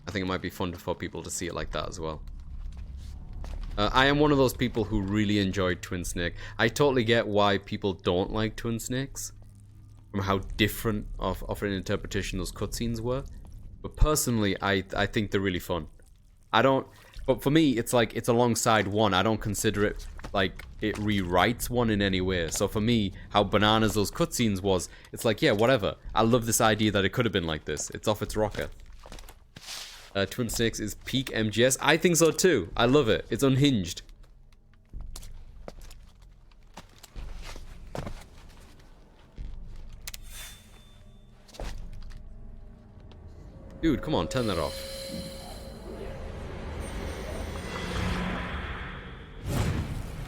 I think it might be fun for people to see it like that as well. I am one of those people who really enjoyed Twin Snake. I totally get why people don't like Twin Snakes, from how different of an interpretation those cutscenes were. But personally, I think they're really fun. But for me, it's like, it's alongside 1. I don't consider it like it rewrites 1 in any way. So for me, how bananas those cutscenes was, it's like, yeah, whatever. I love this idea that it could have been like this. It's off its rocker. Twin Snakes is peak MGS. I think so too. I love it. It's unhinged. Dude, come on, turn that off.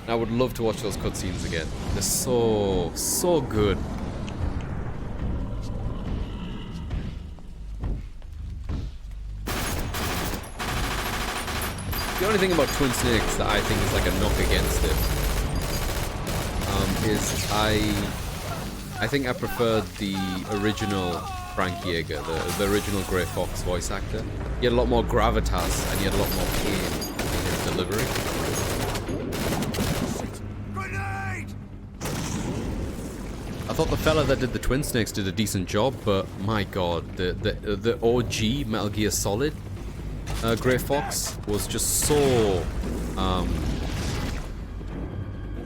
I would love to watch those cutscenes again. They're so good. The only thing about Twin Snakes that I think is like a knock against it is I think I preferred the original Frank Yeager, the original Grey Fox voice actor. He had a lot more gravitas and he had a lot more pain in his delivery. I thought the fella that did the Twin Snakes did a decent job, but my god, the OG Metal Gear Solid Grey Fox was just so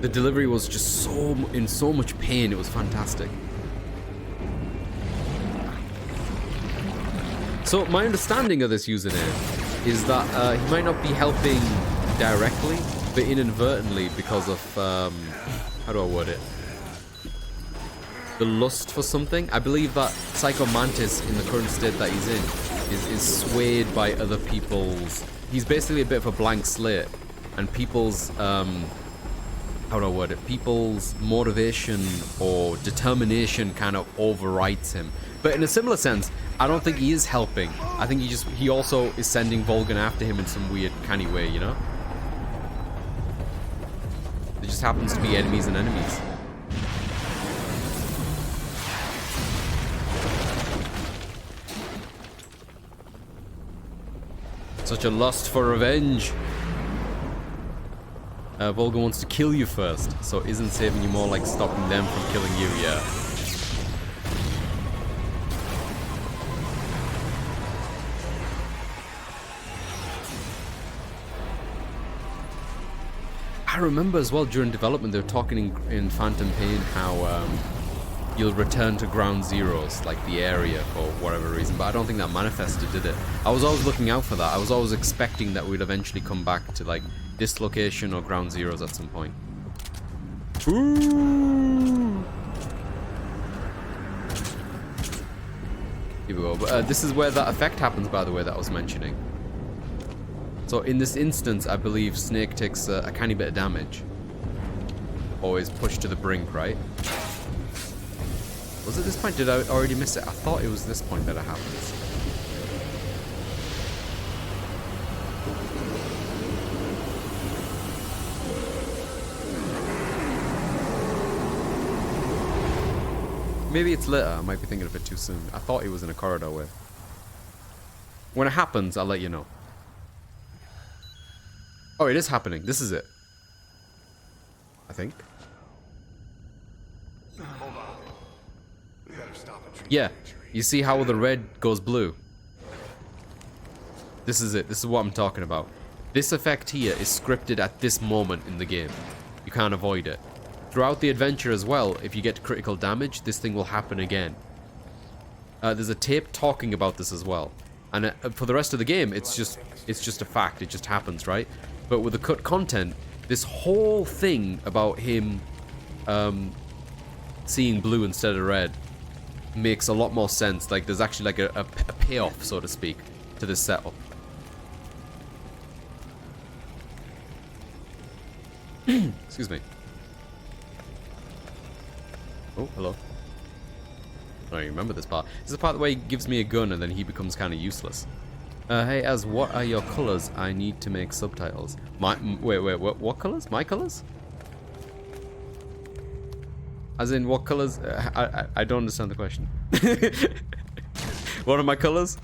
the delivery was just in so much pain. It was fantastic. So my understanding of this username is that he might not be helping directly, but inadvertently because of how do I word it? The lust for something. I believe that Psycho Mantis, in the current state that he's in, is swayed by other people's... He's basically a bit of a blank slate, and people's how do I word it? People's motivation or determination kind of overwrites him. But in a similar sense, I don't think he is helping. I think he also is sending Volgan after him in some weird canny way, you know? There just happens to be enemies and enemies. Such a lust for revenge. Volga wants to kill you first, so isn't saving you more like stopping them from killing you? Yeah. I remember as well during development they were talking in Phantom Pain how you'll return to ground zeros, like the area, for whatever reason, but I don't think that manifested, did it? I was always looking out for that. I was always expecting that we'd eventually come back to like this location or ground zeros at some point. Ooh. Here we go. But this is where that effect happens, by the way, that I was mentioning. So in this instance, I believe Snake takes a tiny bit of damage. Always pushed to the brink, right? Was it this point? Did I already miss it? I thought it was this point that it happens. Maybe it's later. I might be thinking of it too soon. I thought it was in a corridor way. When it happens, I'll let you know. Oh, it is happening. This is it. I think. Hold on. We better stop it. Yeah. You see how the red goes blue? This is it. This is what I'm talking about. This effect here is scripted at this moment in the game. You can't avoid it. Throughout the adventure as well, if you get critical damage, this thing will happen again. There's a tape talking about this as well. And for the rest of the game, it's just a fact. It just happens, right? But with the cut content, this whole thing about him seeing blue instead of red makes a lot more sense. Like, there's actually like a payoff, so to speak, to this setup. Excuse me. Oh, hello. I don't remember this part. This is the part where he gives me a gun and then he becomes kind of useless. Hey, Az, what are your colors? I need to make subtitles. Wait, what colors? My colors? As in, what colors? I don't understand the question. What are my colors?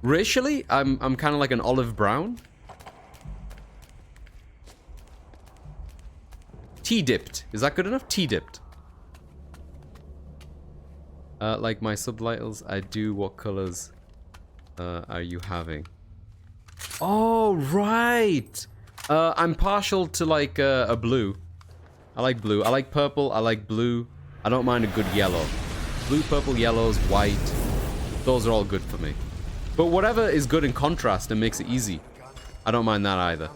Racially, I'm kind of like an olive brown. Tea-dipped. Is that good enough? Tea-dipped. Like my subtitles, I do. What colors are you having? Oh, right. I'm partial to like a blue. I like blue. I like purple. I like blue. I don't mind a good yellow. Blue, purple, yellows, white. Those are all good for me. But whatever is good in contrast and makes it easy, I don't mind that either.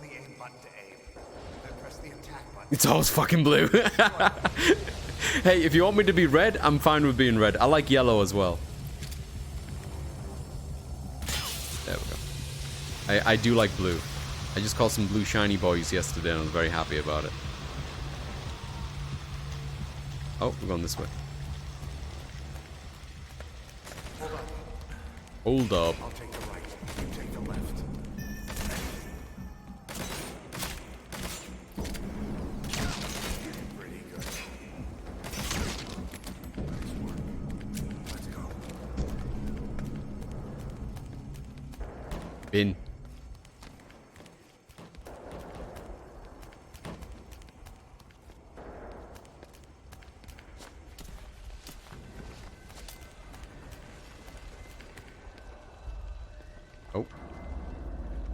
It's always fucking blue. Hey, if you want me to be red, I'm fine with being red. I like yellow as well. There we go. I do like blue. I just caught some blue shiny boys yesterday and I was very happy about it. Oh, we're going this way. Hold up. I'll take the right. You take the left. Pretty good. Nice work. Let's go. Bin. Oh.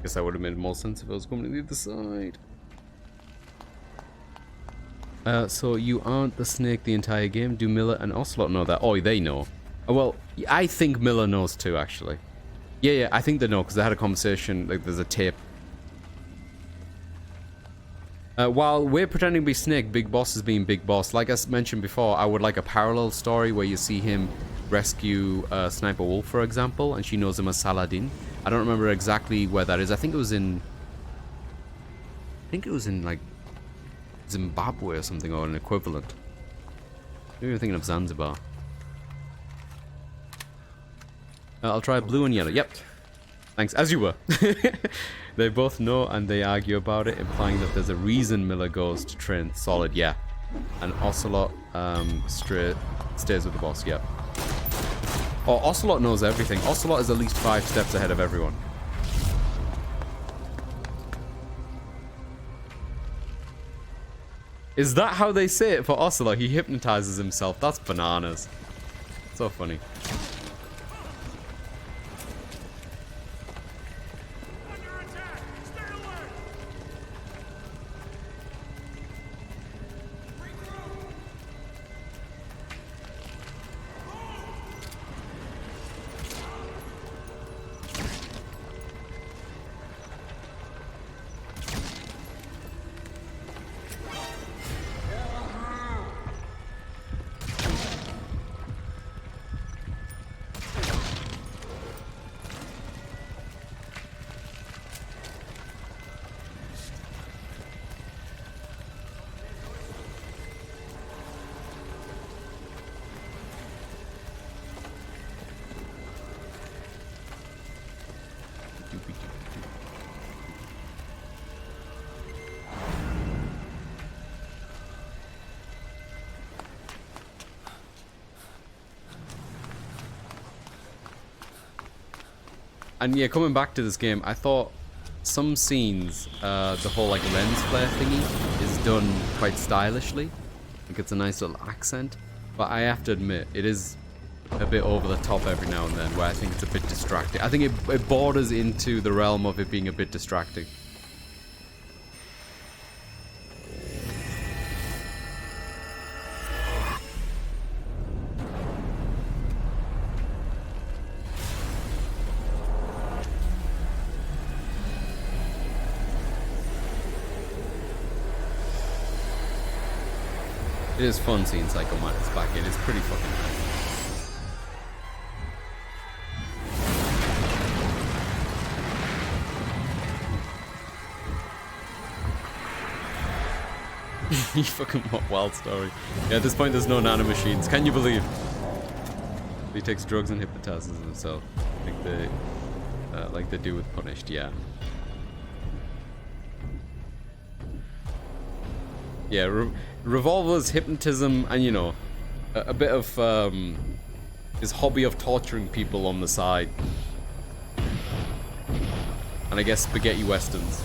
Guess that would have made more sense if I was coming to the other side. So you aren't the snake the entire game? Do Miller and Ocelot know that? Oh, they know. Oh, well, I think Miller knows too, actually. Yeah, I think they know, because they had a conversation, like there's a tape. While we're pretending to be Snake, Big Boss is being Big Boss. Like I mentioned before, I would like a parallel story where you see him rescue Sniper Wolf, for example, and she knows him as Saladin. I don't remember exactly where that is. I think it was in like Zimbabwe or something, or an equivalent. Maybe I'm thinking of Zanzibar. I'll try blue and yellow. Yep. Thanks. As you were. They both know and they argue about it, implying that there's a reason Miller goes to train Solid. Yeah. And Ocelot stays with the boss. Yep. Oh, Ocelot knows everything. Ocelot is at least 5 steps ahead of everyone. Is that how they say it for Ocelot? He hypnotizes himself. That's bananas. So funny. And yeah, coming back to this game, I thought some scenes, the whole like lens flare thingy is done quite stylishly. I think it's a nice little accent. But I have to admit, it is a bit over the top every now and then, where I think it's a bit distracting. I think it borders into the realm of it being a bit distracting. It is fun seeing Psycho Mantis back in. It's pretty fucking nice. You fucking wild story. Yeah, at this point there's no nanomachines. Can you believe? He takes drugs and hypnotizes himself. Like they do with Punished, yeah. Yeah, Revolver's hypnotism and, you know, a bit of his hobby of torturing people on the side. And I guess spaghetti westerns.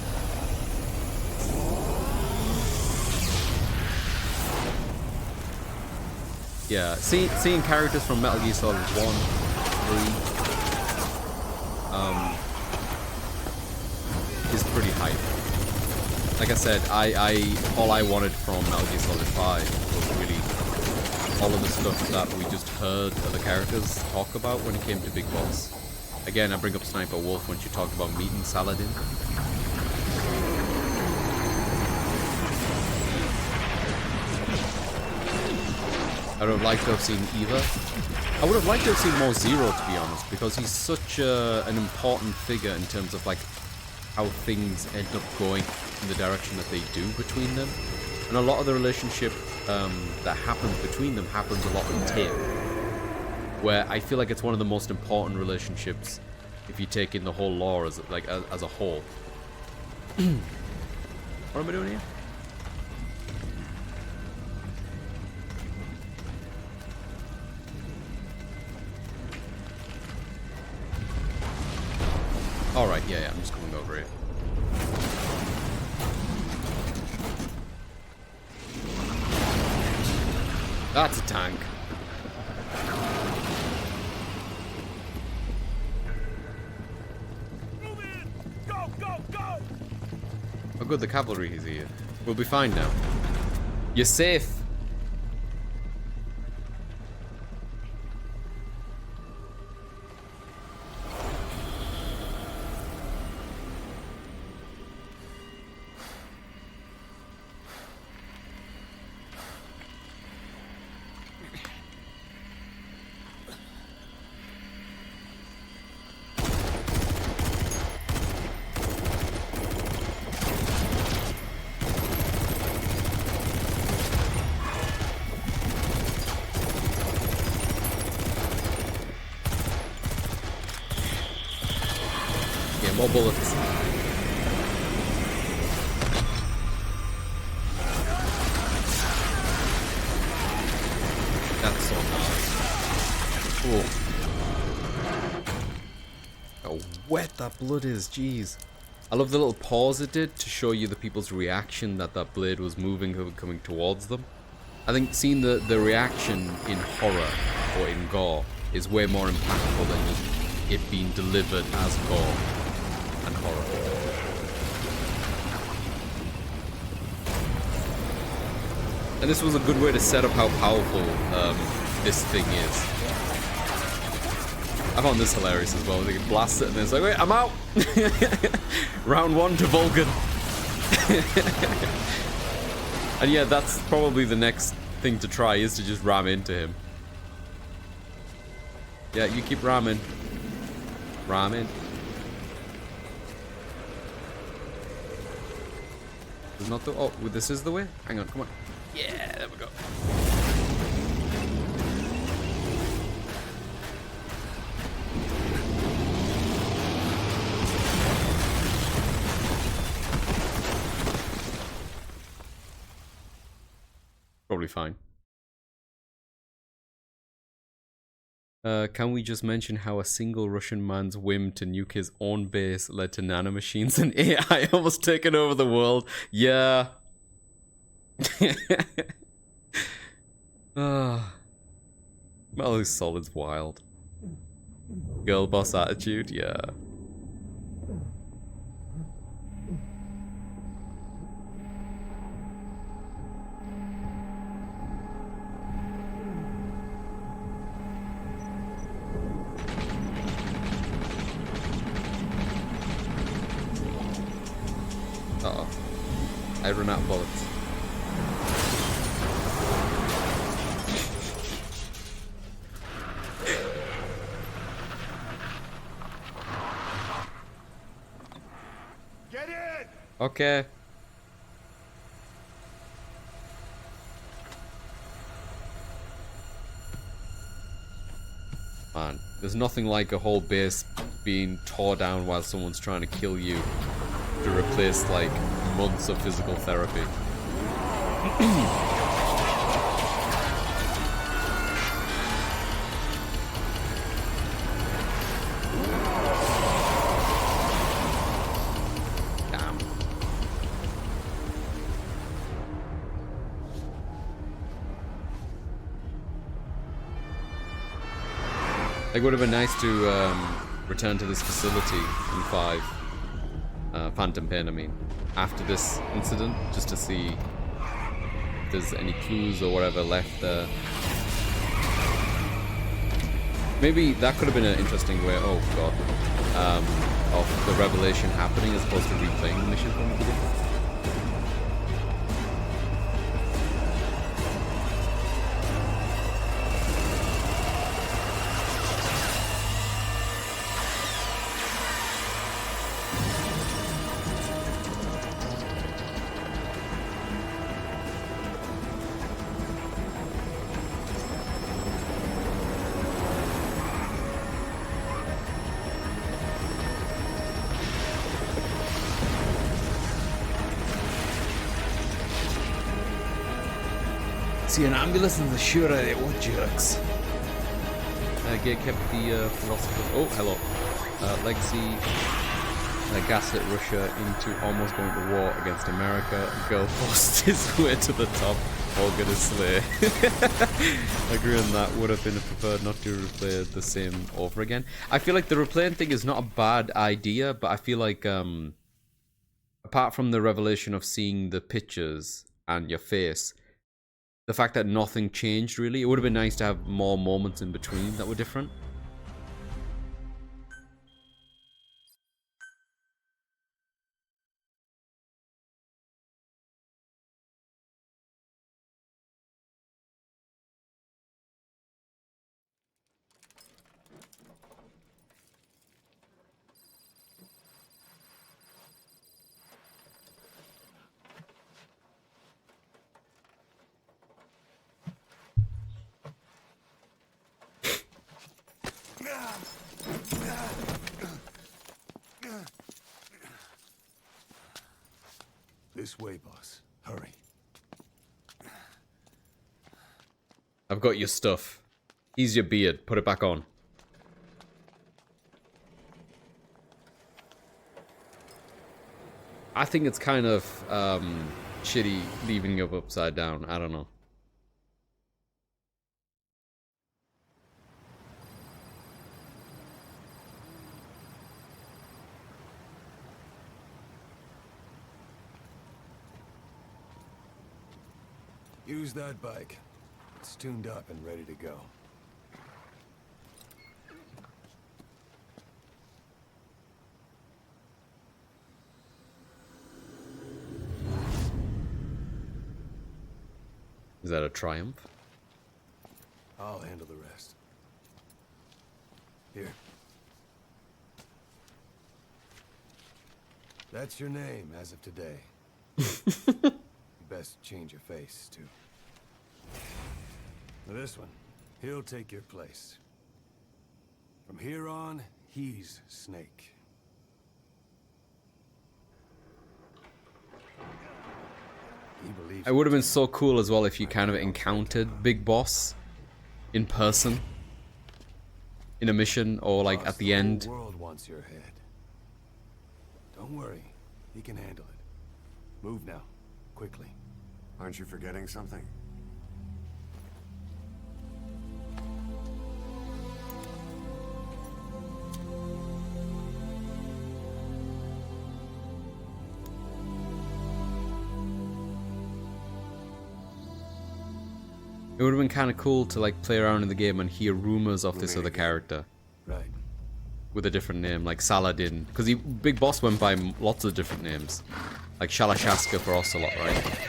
Yeah, seeing characters from Metal Gear Solid 1, 3, is pretty hype. Like I said, all I wanted from Metal Gear Solid 5 was really all of the stuff that we just heard other characters talk about when it came to Big Boss. Again, I bring up Sniper Wolf when she talked about meeting Saladin. I would have liked to have seen Eva. I would have liked to have seen more Zero, to be honest, because he's such an important figure in terms of like how things end up going in the direction that they do between them. And a lot of the relationship that happens between them happens a lot in tape, where I feel like it's one of the most important relationships if you take in the whole lore as a whole. What am I doing here? Alright, yeah, I'm just coming over here. That's a tank. Move in! Go, go, go! Oh good, the cavalry is here. We'll be fine now. You're safe. More bullets. That's so nice. Cool. How wet that blood is, jeez. I love the little pause it did to show you the people's reaction that that blade was moving or coming towards them. I think seeing the reaction in horror or in gore is way more impactful than just it being delivered as gore and horror. And this was a good way to set up how powerful this thing is. I found this hilarious as well. They can blast it and then it's like, wait, I'm out! Round 1 to Vulcan. And yeah, that's probably the next thing to try, is to just ram into him. Yeah, you keep ramming. Ram in. There's not the... Oh, this is the way? Hang on, come on. Yeah, there we go. Probably fine. Can we just mention how a single Russian man's whim to nuke his own base led to nanomachines and AI almost taking over the world? Yeah. Metal Solid's wild. Girl boss attitude, yeah. Uh-oh. I run out of bullets. Get in! Okay. Man, there's nothing like a whole base being tore down while someone's trying to kill you to replace like months of physical therapy. Damn. It would have been nice to return to this facility in 5. Phantom Pain, I mean, after this incident, just to see if there's any clues or whatever left there. Maybe that could have been an interesting way, oh god, of the revelation happening as opposed to replaying the mission from the beginning. See an ambulance and the sure they were jerks. Gate kept the philosophers. Oh, hello. Legacy gaslit Russia into almost going to war against America. Girl forced his way to the top. All gonna slay. I agree on that. Would have been preferred not to replay the same over again. I feel like the replaying thing is not a bad idea, but I feel like apart from the revelation of seeing the pictures and your face, the fact that nothing changed really, it would have been nice to have more moments in between that were different. This way, boss. Hurry. I've got your stuff. Here's your beard. Put it back on. I think it's kind of shitty leaving you upside down. I don't know. Use that bike. It's tuned up and ready to go. Is that a triumph? I'll handle the rest. Here. That's your name as of today. Best change your face, too. Now this one, he'll take your place. From here on, he's Snake. He believes. It would have been so cool as well if you kind of encountered Big Boss in person in a mission or like at the end. The world wants your head. Don't worry, he can handle it. Move now, quickly. Aren't you forgetting something? It would have been kind of cool to like play around in the game and hear rumors of this other character. Right. With a different name, like Saladin. Because Big Boss went by lots of different names. Like Shalashaska for Ocelot, right?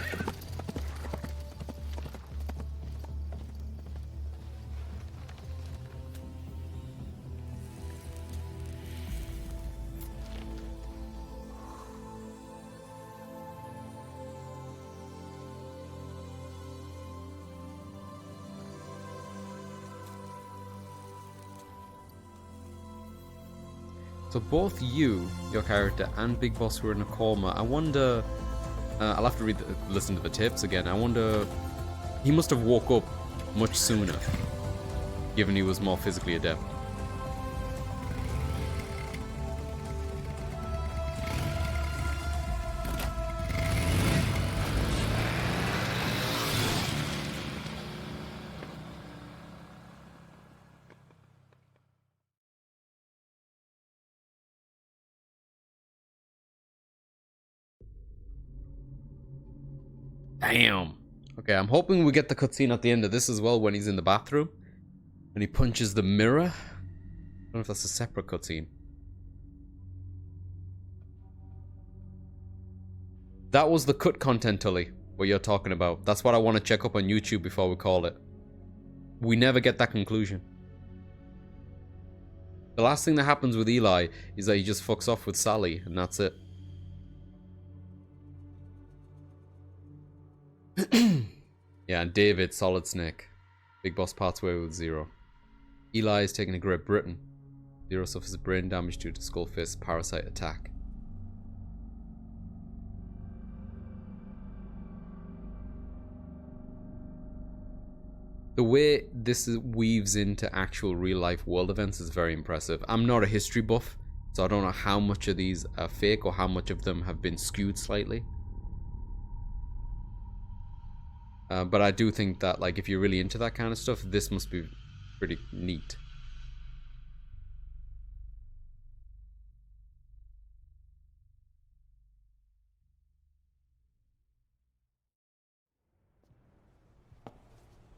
So both you, your character, and Big Boss were in a coma. I wonder... I'll have to listen to the tapes again. I wonder... He must have woke up much sooner, given he was more physically adept. Damn. Okay, I'm hoping we get the cutscene at the end of this as well when he's in the bathroom. When he punches the mirror. I don't know if that's a separate cutscene. That was the cut content, Tully, what you're talking about. That's what I want to check up on YouTube before we call it. We never get that conclusion. The last thing that happens with Eli is that he just fucks off with Sally, and that's it. Yeah, and David, Solid Snake. Big Boss parts way with Zero. Eli is taken to Great Britain. Zero suffers brain damage due to Skullface's parasite attack. The way this weaves into actual real-life world events is very impressive. I'm not a history buff, so I don't know how much of these are fake or how much of them have been skewed slightly. But I do think that, like, if you're really into that kind of stuff, this must be pretty neat.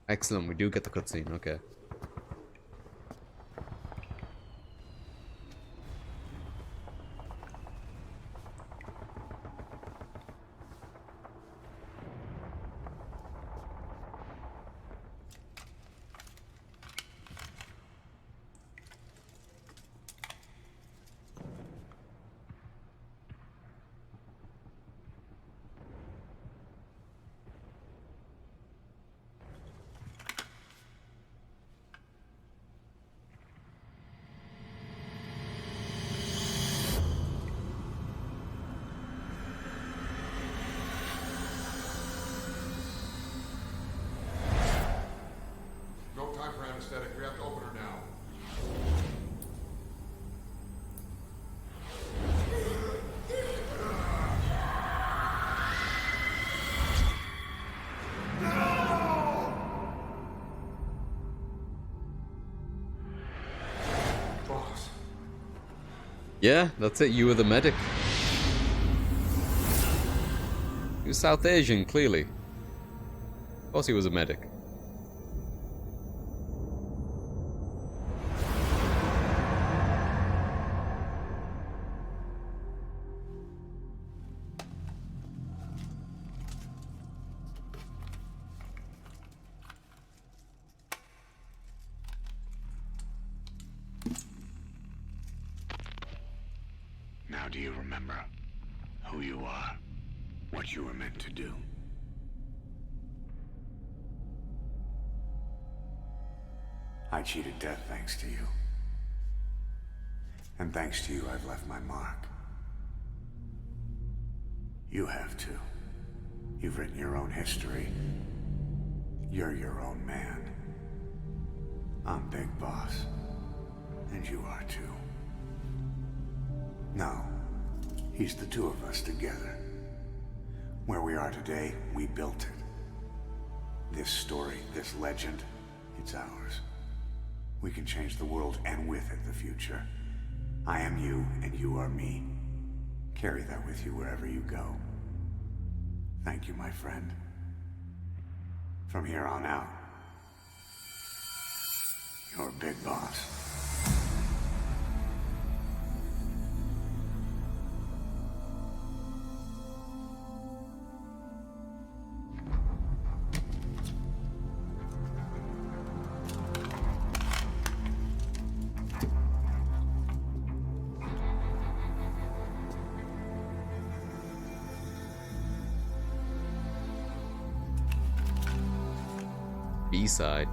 Excellent, we do get the cutscene, okay. No time for anesthetic. We have to open her now. Yeah, that's it. You were the medic. He was South Asian, clearly. Of course he was a medic. Now do you remember who you are? What you were meant to do? I cheated death thanks to you. And thanks to you, I've left my mark. You have too. You've written your own history. You're your own man. I'm Big Boss. And you are too. No. He's the two of us together. Where we are today, we built it. This story, this legend, it's ours. We can change the world and with it the future. I am you and you are me. Carry that with you wherever you go. Thank you, my friend. From here on out, you're Big Boss. B-side.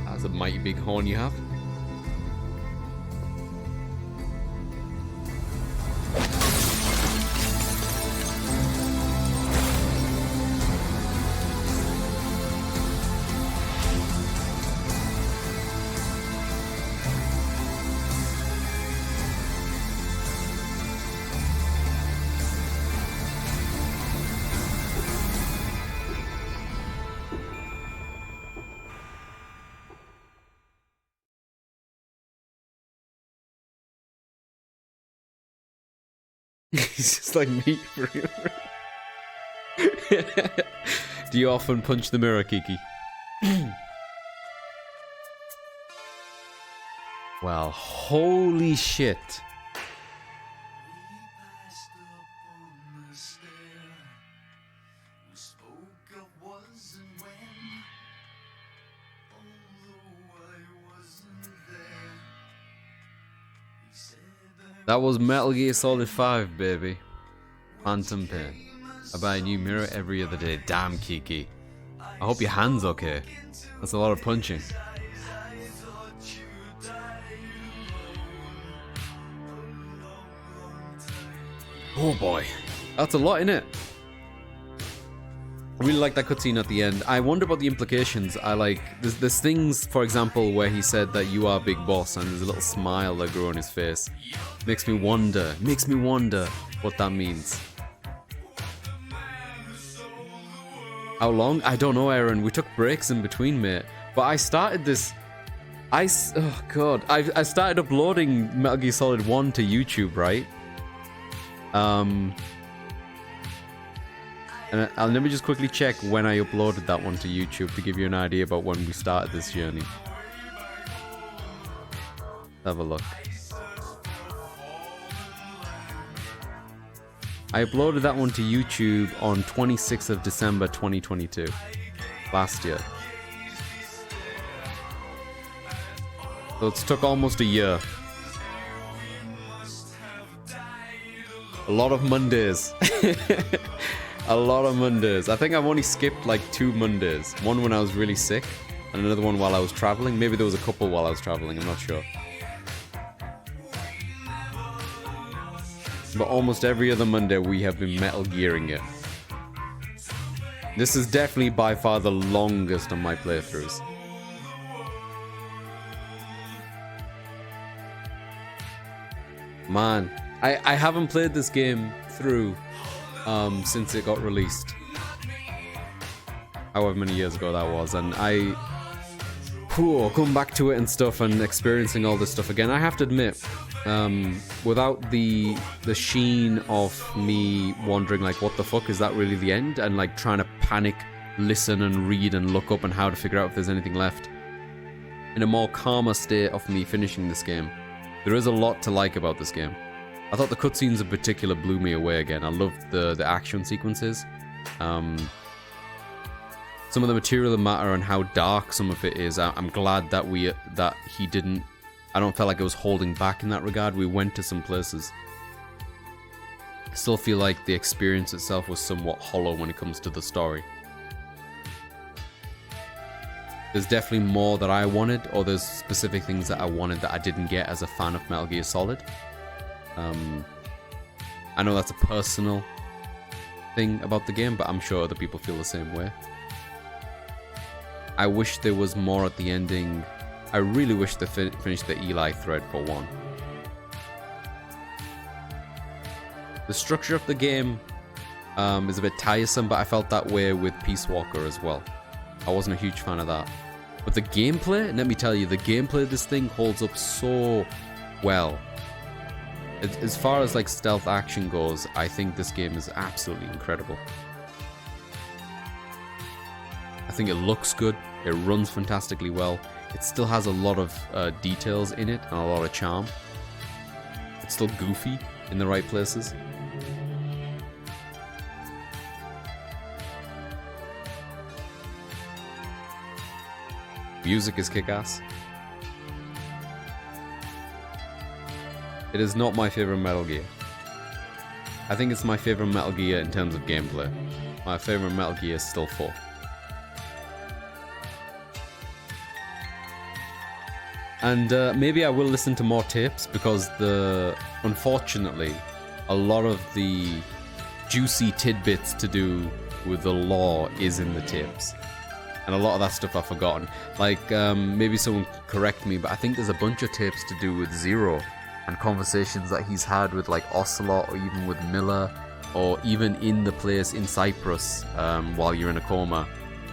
That's a mighty big horn you have. He's just like me for real. Do you often punch the mirror, Kiki? Well, holy shit. That was Metal Gear Solid 5, baby. Phantom Pain. I buy a new mirror every other day. Damn, Kiki. I hope your hand's okay. That's a lot of punching. Oh boy. That's a lot, innit? I really like that cutscene at the end. I wonder about the implications. There's things, for example, where he said that you are Big Boss and there's a little smile that grew on his face. Makes me wonder what that means. How long? I don't know, Aaron. We took breaks in between, mate. But I started this... oh god. I started uploading Metal Gear Solid 1 to YouTube, right? And let me just quickly check when I uploaded that one to YouTube to give you an idea about when we started this journey. Have a look. I uploaded that one to YouTube on 26th of December 2022. Last year. So it's took almost a year. A lot of Mondays. A lot of Mondays. I think I've only skipped like 2 Mondays. One when I was really sick, and another one while I was traveling. Maybe there was a couple while I was traveling, I'm not sure. But almost every other Monday we have been Metal Gearing it. This is definitely by far the longest of my playthroughs. Man, I haven't played this game through since it got released. However many years ago that was, and come back to it and stuff and experiencing all this stuff again. I have to admit, without the sheen of me wondering like, what the fuck, is that really the end? And like trying to panic, listen and read and look up and how to figure out if there's anything left. In a more calmer state of me finishing this game, there is a lot to like about this game. I thought the cutscenes in particular blew me away again. I loved the action sequences. Some of the material matter and how dark some of it is. I'm glad that he didn't. I don't feel like it was holding back in that regard. We went to some places. I still feel like the experience itself was somewhat hollow when it comes to the story. There's definitely more that I wanted, or there's specific things that I wanted that I didn't get as a fan of Metal Gear Solid. I know that's a personal thing about the game, but I'm sure other people feel the same way. I wish there was more at the ending. I really wish they finished the Eli thread for one. The structure of the game is a bit tiresome, but I felt that way with Peace Walker as well. I wasn't a huge fan of that. But the gameplay, let me tell you, the gameplay of this thing holds up so well. As far as like stealth action goes, I think this game is absolutely incredible. I think it looks good, it runs fantastically well, it still has a lot of details in it and a lot of charm. It's still goofy in the right places. Music is kick-ass. It is not my favorite Metal Gear. I think it's my favorite Metal Gear in terms of gameplay. My favorite Metal Gear is still 4. And maybe I will listen to more tapes, because unfortunately, a lot of the juicy tidbits to do with the lore is in the tapes. And a lot of that stuff I've forgotten. Like, maybe someone correct me, but I think there's a bunch of tapes to do with Zero and conversations that he's had with like Ocelot, or even with Miller, or even in the place in Cyprus while you're in a coma,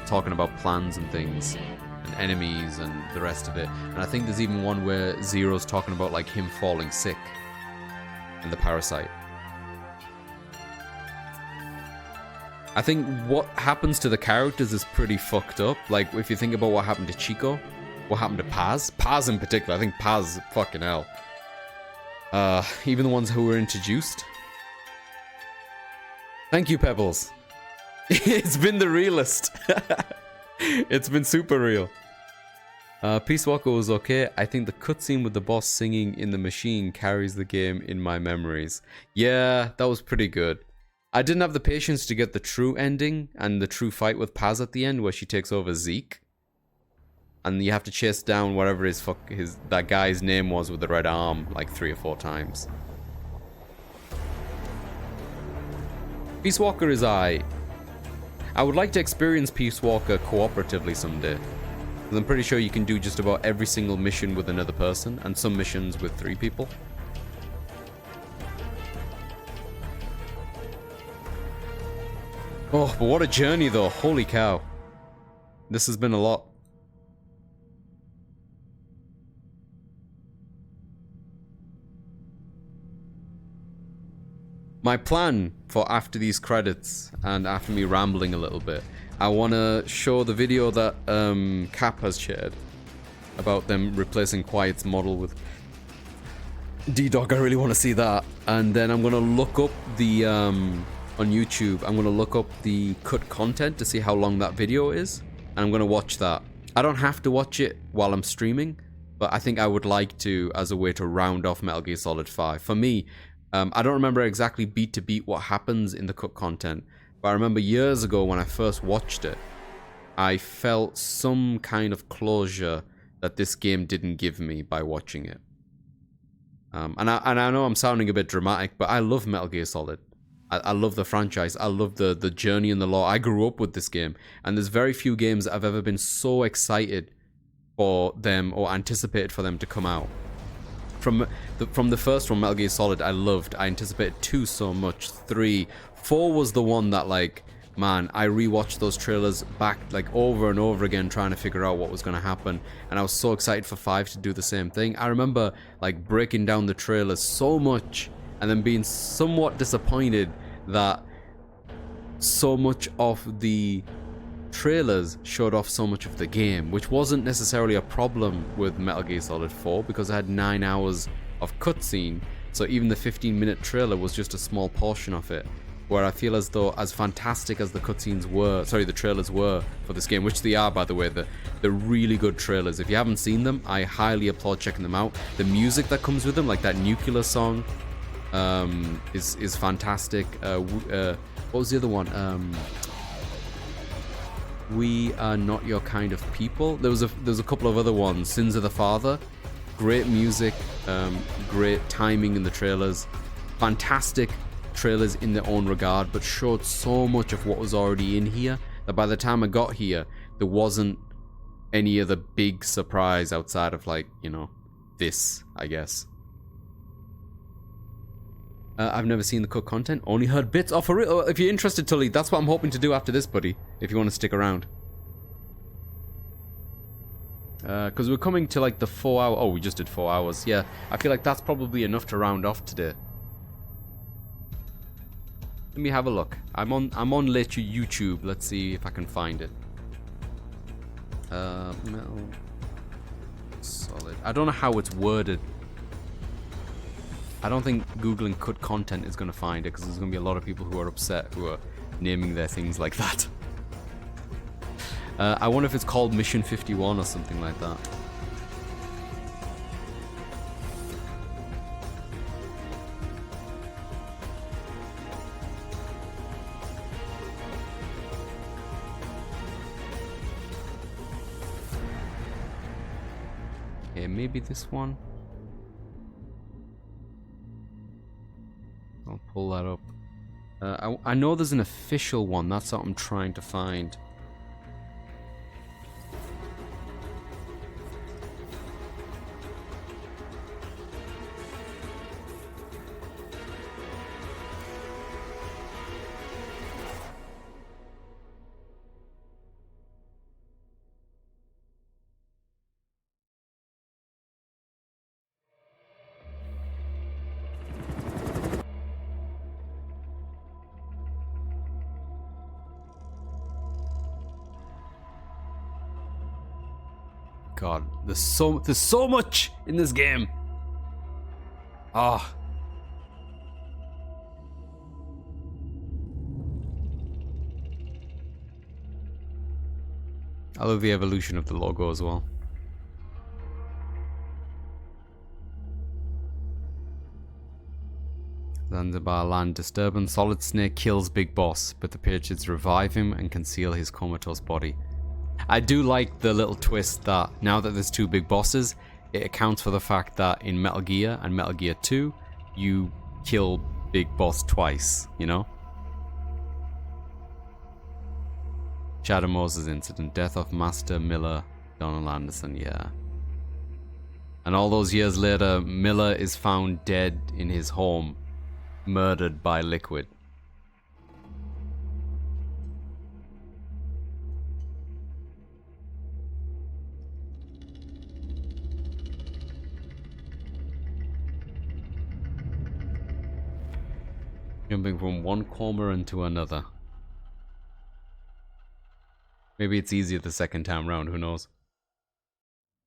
talking about plans and things, and enemies and the rest of it. And I think there's even one where Zero's talking about like him falling sick and the parasite. I think what happens to the characters is pretty fucked up. Like, if you think about what happened to Chico, what happened to Paz. Paz in particular, I think Paz, fucking hell. Even the ones who were introduced. Thank you, Pebbles. It's been the realest. It's been super real. Peace Walker was okay. I think the cutscene with the boss singing in the machine carries the game in my memories. Yeah, that was pretty good. I didn't have the patience to get the true ending and the true fight with Paz at the end, where she takes over Zeke. And you have to chase down whatever that guy's name was with the red arm like 3 or 4 times. Peace Walker is I would like to experience Peace Walker cooperatively someday. Because I'm pretty sure you can do just about every single mission with another person, and some missions with 3 people. Oh, but what a journey though, holy cow. This has been a lot. My plan for after these credits, and after me rambling a little bit, I want to show the video that Cap has shared about them replacing Quiet's model with D-Dog. I really want to see that. And then I'm going to look up the... on YouTube, I'm going to look up the cut content to see how long that video is, and I'm going to watch that. I don't have to watch it while I'm streaming, but I think I would like to as a way to round off Metal Gear Solid 5. For me, I don't remember exactly beat to beat what happens in the cut content, But I remember years ago when I first watched it, I felt some kind of closure that this game didn't give me by watching it. And I know I'm sounding a bit dramatic, but I love Metal Gear Solid. I love the franchise. I love the journey and the lore. I grew up with this game, and there's very few games that I've ever been so excited for them or anticipated for them to come out. From the first one, Metal Gear Solid, I anticipated 2 so much, 3, 4 was the one that, like, man, I rewatched those trailers back, like, over and over again, trying to figure out what was going to happen, and I was so excited for 5 to do the same thing. I remember, like, breaking down the trailers so much, and then being somewhat disappointed that so much of the trailers showed off so much of the game, which wasn't necessarily a problem with Metal Gear Solid 4 because I had 9 hours of cutscene, so even the 15-minute trailer was just a small portion of it, where I feel as though, as fantastic as the the trailers were for this game, which they are, by the way, they're really good trailers. If you haven't seen them, I highly applaud checking them out. The music that comes with them, like that Nuclear song, is fantastic. What was the other one? We Are Not Your Kind of People. There was a couple of other ones. Sins of the Father. Great music, great timing in the trailers. Fantastic trailers in their own regard, but showed so much of what was already in here that by the time I got here, there wasn't any other big surprise outside of, like, you know, this, I guess. I've never seen the cut content, only heard bits. Oh, for real? If you're interested, Tully, that's what I'm hoping to do after this, buddy, if you want to stick around. Because we're coming to, like, the 4 hour... Oh, we just did 4 hours. Yeah, I feel like that's probably enough to round off today. Let me have a look. I'm on YouTube. Let's see if I can find it. Metal Solid. I don't know how it's worded. I don't think Googling cut content is going to find it, because there's going to be a lot of people who are upset who are naming their things like that. I wonder if it's called Mission 51 or something like that. Okay, maybe this one. I'll pull that up. I know there's an official one. That's what I'm trying to find. God, there's so much in this game. Ah. I love the evolution of the logo as well. Zanzibar land disturbance. Solid Snake kills Big Boss, but the Patriots revive him and conceal his comatose body. I do like the little twist that now that there's 2 big bosses, it accounts for the fact that in Metal Gear and Metal Gear 2, you kill Big Boss twice, you know? Shadow Moses incident, death of Master Miller, Donald Anderson, yeah. And all those years later, Miller is found dead in his home, murdered by Liquid. Jumping from one coma into another. Maybe it's easier the second time round, who knows?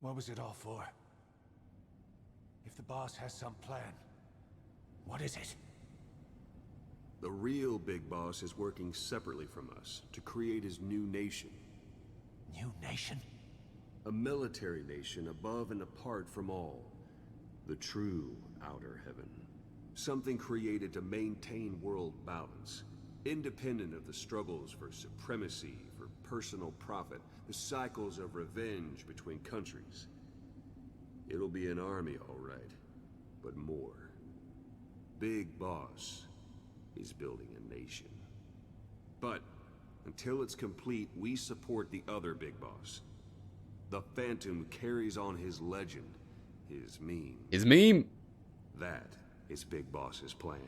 What was it all for? If the boss has some plan, what is it? The real big boss is working separately from us to create his new nation. New nation? A military nation above and apart from all. The true outer heaven. Something created to maintain world balance. independent of the struggles for supremacy, for personal profit, the cycles of revenge between countries. It'll be an army, all right, but more. Big Boss is building a nation. But until it's complete, we support the other Big Boss. The Phantom carries on his legend, his meme. His meme? That is Big Boss's plan.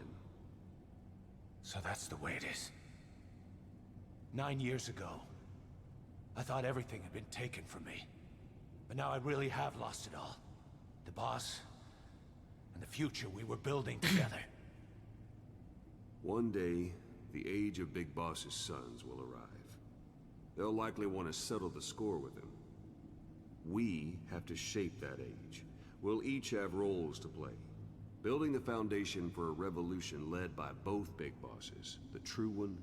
So that's the way it is. 9 years ago, I thought everything had been taken from me. But now I really have lost it all. The boss, and the future we were building together. One day, the age of Big Boss's sons will arrive. They'll likely want to settle the score with him. We have to shape that age. We'll each have roles to play. Building the foundation for a revolution led by both Big Bosses, the True One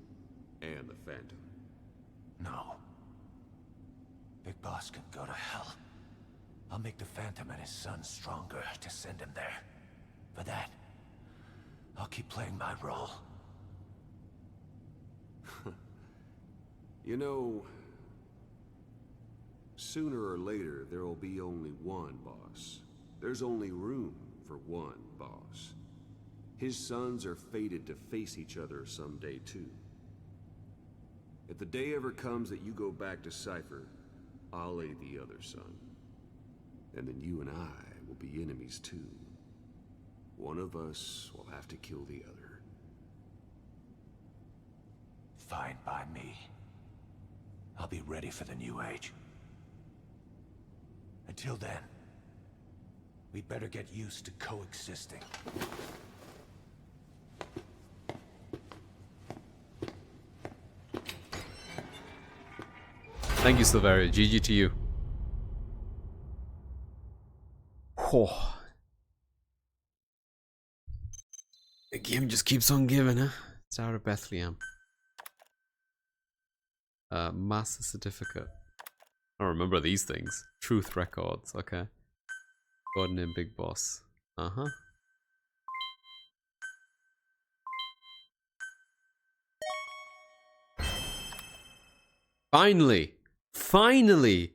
and the Phantom. No. Big Boss can go to hell. I'll make the Phantom and his son stronger to send him there. For that, I'll keep playing my role. You know, sooner or later, there will be only one boss. There's only room for one boss. His sons are fated to face each other someday, too. If the day ever comes that you go back to Cypher, I'll aid the other son. And then you and I will be enemies, too. One of us will have to kill the other. Fine by me. I'll be ready for the new age. Until then, we better get used to coexisting. Thank you, Silveria. GG to you. Oh. The game just keeps on giving, huh? It's out of Bethlehem. Master certificate. I don't remember these things. Truth records, okay. God named Big Boss. Uh-huh. Finally! Finally!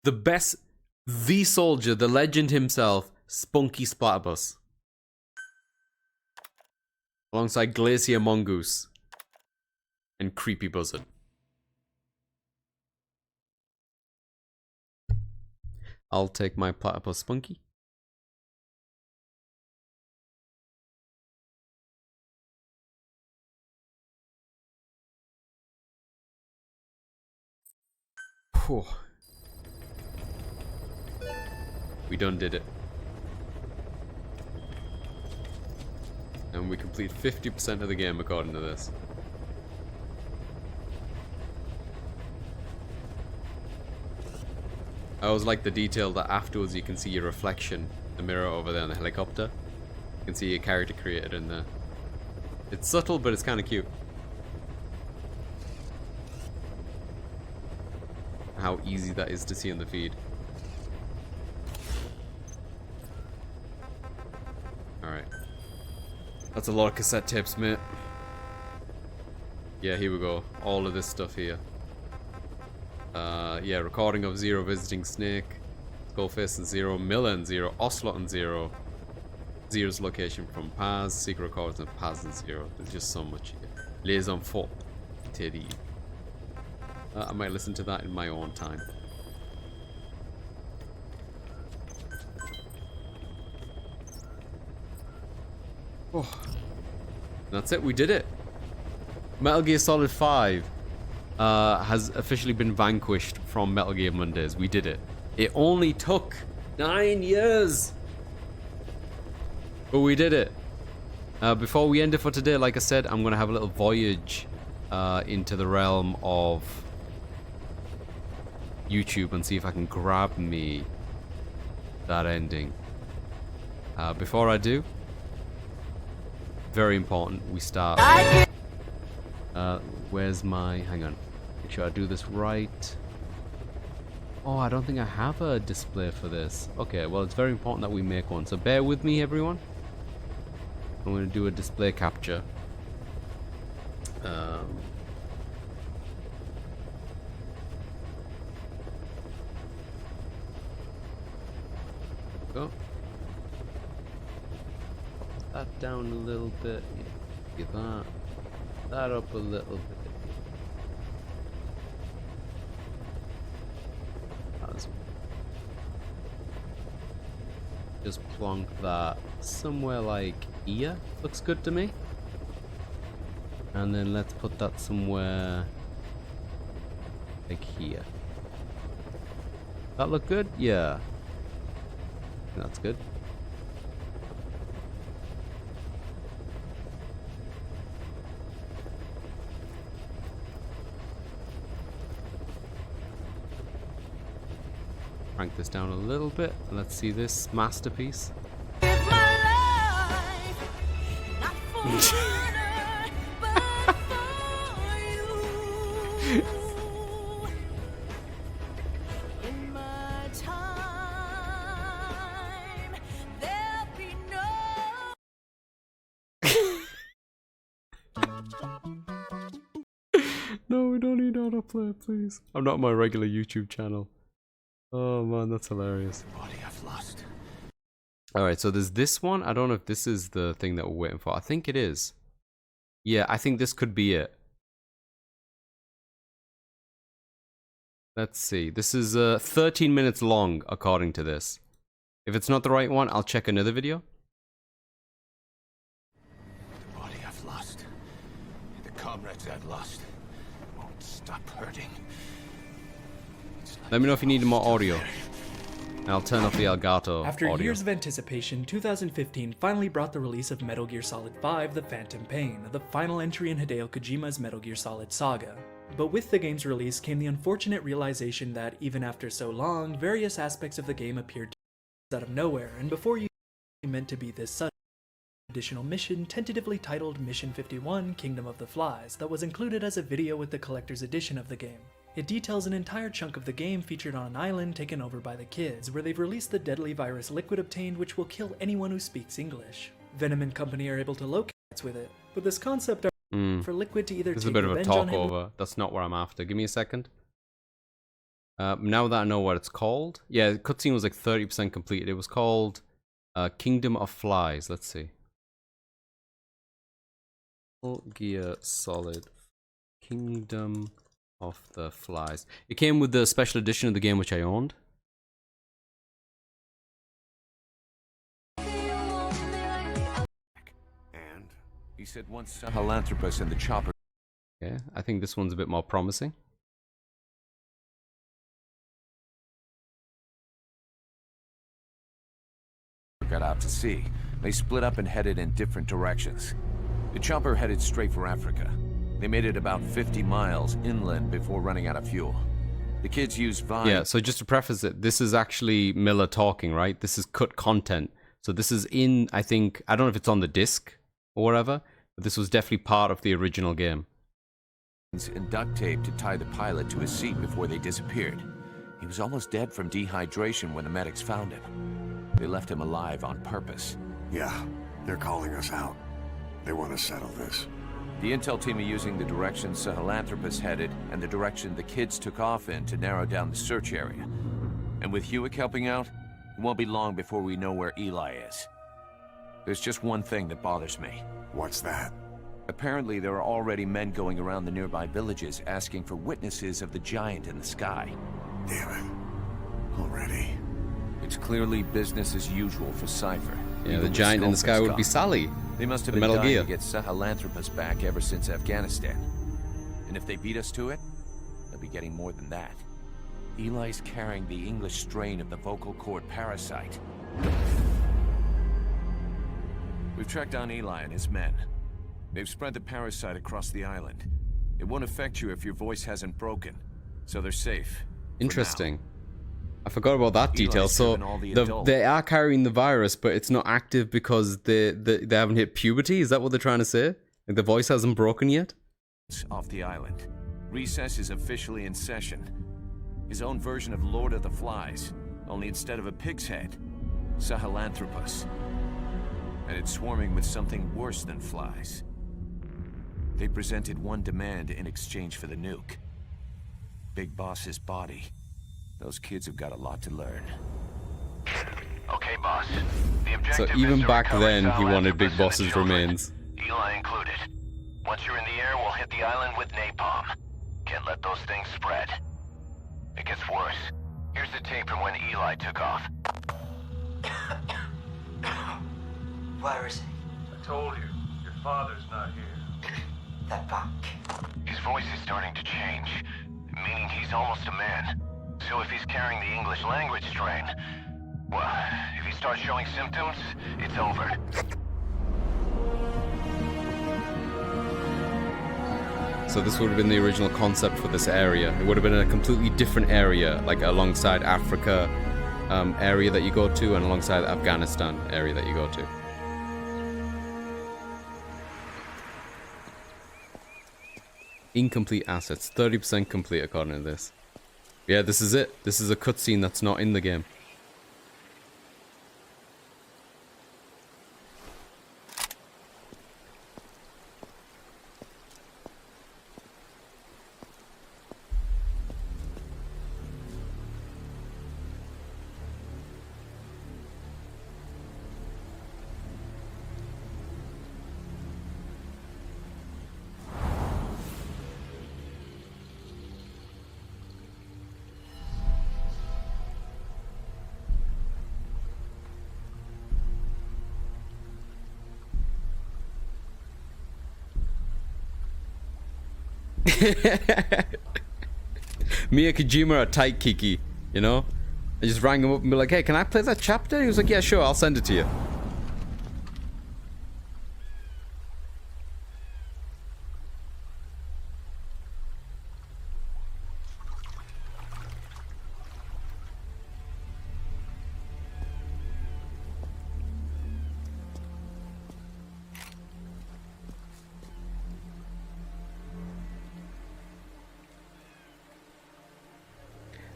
The soldier, the legend himself, Spunky Splatterbus. Alongside Glacier Mongoose. And Creepy Buzzard. I'll take my Platypus Spunky. Whew. We done did it. And we complete 50% of the game according to this. I always like the detail that afterwards you can see your reflection, the mirror over there in the helicopter. You can see your character created in there. It's subtle, but it's kind of cute. How easy that is to see in the feed. Alright. That's a lot of cassette tapes, mate. Yeah, here we go. All of this stuff here. Yeah, recording of Zero visiting Snake, Skullface and Zero, Miller and Zero, Ocelot and Zero, Zero's location from Paz, secret records and Paz and Zero. There's just so much here. Les Enfants, Teddy. I might listen to that in my own time. Oh, that's it. We did it. Metal Gear Solid 5 has officially been vanquished from Metal Gear Mondays. We did it. It only took 9 years, but we did it. Before we end it for today, like I said, I'm gonna have a little voyage into the realm of YouTube and see if I can grab me that ending. Before I do, very important, we start. Where's my... hang on. Make sure I do this right. Oh, I don't think I have a display for this. Okay, well, it's very important that we make one. So bear with me, everyone. I'm going to do a display capture. Go. That down a little bit. Yeah, get that up a little bit. Just plonk that somewhere like here. Looks good to me. And then let's put that somewhere like here. That look good? Yeah. That's good. Crank this down a little bit and let's see this masterpiece. No, we don't need autoplay, please. I'm not on my regular YouTube channel. Oh man, that's hilarious. Alright, so there's this one. I don't know if this is the thing that we're waiting for. I think it is. Yeah, I think this could be it. Let's see. This is 13 minutes long, according to this. If it's not the right one, I'll check another video. The body I've lost, the comrades I've lost, won't stop hurting. Let me know if you need more audio. And I'll turn off the Elgato After audio. years of anticipation, 2015 finally brought the release of Metal Gear Solid 5: The Phantom Pain, the final entry in Hideo Kojima's Metal Gear Solid saga. But with the game's release came the unfortunate realization that, even after so long, various aspects of the game appeared out of nowhere, and before you meant to be this sudden additional mission tentatively titled Mission 51: Kingdom of the Flies that was included as a video with the collector's edition of the game. It details an entire chunk of the game featured on an island taken over by the kids, where they've released the deadly virus Liquid obtained which will kill anyone who speaks English. Venom and company are able to locate with it, but this concept for Liquid to either This is take a bit of a revenge on him talkover. That's not what I'm after. Give me a second. Now that I know what it's called. Yeah, the cutscene was like 30% completed. It was called Kingdom of Flies. Let's see. Metal Gear Solid Kingdom of the Flies. It came with the special edition of the game which I owned. And he said once Sahelanthropus and the chopper. Yeah, I think this one's a bit more promising. Got out to sea. They split up and headed in different directions. The chopper headed straight for Africa. They made it about 50 miles inland before running out of fuel. The kids used Vine. Yeah, so just to preface it, this is actually Miller talking, right? This is cut content. So this is in, I think, I don't know if it's on the disc or whatever, but this was definitely part of the original game. And duct tape to tie the pilot to his seat before they disappeared. He was almost dead from dehydration when the medics found him. They left him alive on purpose. Yeah, they're calling us out. They want to settle this. The intel team are using the direction Sahelanthropus headed and the direction the kids took off in to narrow down the search area. And with Hewick helping out, it won't be long before we know where Eli is. There's just one thing that bothers me. What's that? Apparently there are already men going around the nearby villages asking for witnesses of the giant in the sky. Damn it. Already? It's clearly business as usual for Cypher. Yeah, the giant in the sky would be Sally. They must have the been Metal dying Gear. to get Sahelanthropus back ever since Afghanistan. And if they beat us to it, they'll be getting more than that. Eli's carrying the English strain of the vocal cord parasite. We've tracked down Eli and his men. They've spread the parasite across the island. It won't affect you if your voice hasn't broken, so they're safe. Interesting. I forgot about that detail. Eli's So driven all the adults. they are carrying the virus, but it's not active because they haven't hit puberty. Is that what they're trying to say? Like the voice hasn't broken yet? Off the island. Recess is officially in session. His own version of Lord of the Flies, only instead of a pig's head, Sahelanthropus. And it's swarming with something worse than flies. They presented one demand in exchange for the nuke. Big Boss's body. Those kids have got a lot to learn. Okay, boss. The So objective even is to back recover then, he Sal wanted Anthropus Big and the Boss's children, remains. Eli included. Once you're in the air, we'll hit the island with napalm. Can't let those things spread. It gets worse. Here's the tape from when Eli took off. Where is he? I told you, your father's not here. They're back. His voice is starting to change, meaning he's almost a man. So if he's carrying the English language strain, well, if he starts showing symptoms, it's over. So this would have been the original concept for this area. It would have been a completely different area, like alongside Africa area that you go to and alongside the Afghanistan area that you go to. Incomplete assets. 30% complete according to this. Yeah, this is it. This is a cutscene that's not in the game. Mia Kojima a tight Kiki, you know? I just rang him up and be like, hey, can I play that chapter? He was like, yeah, sure, I'll send it to you.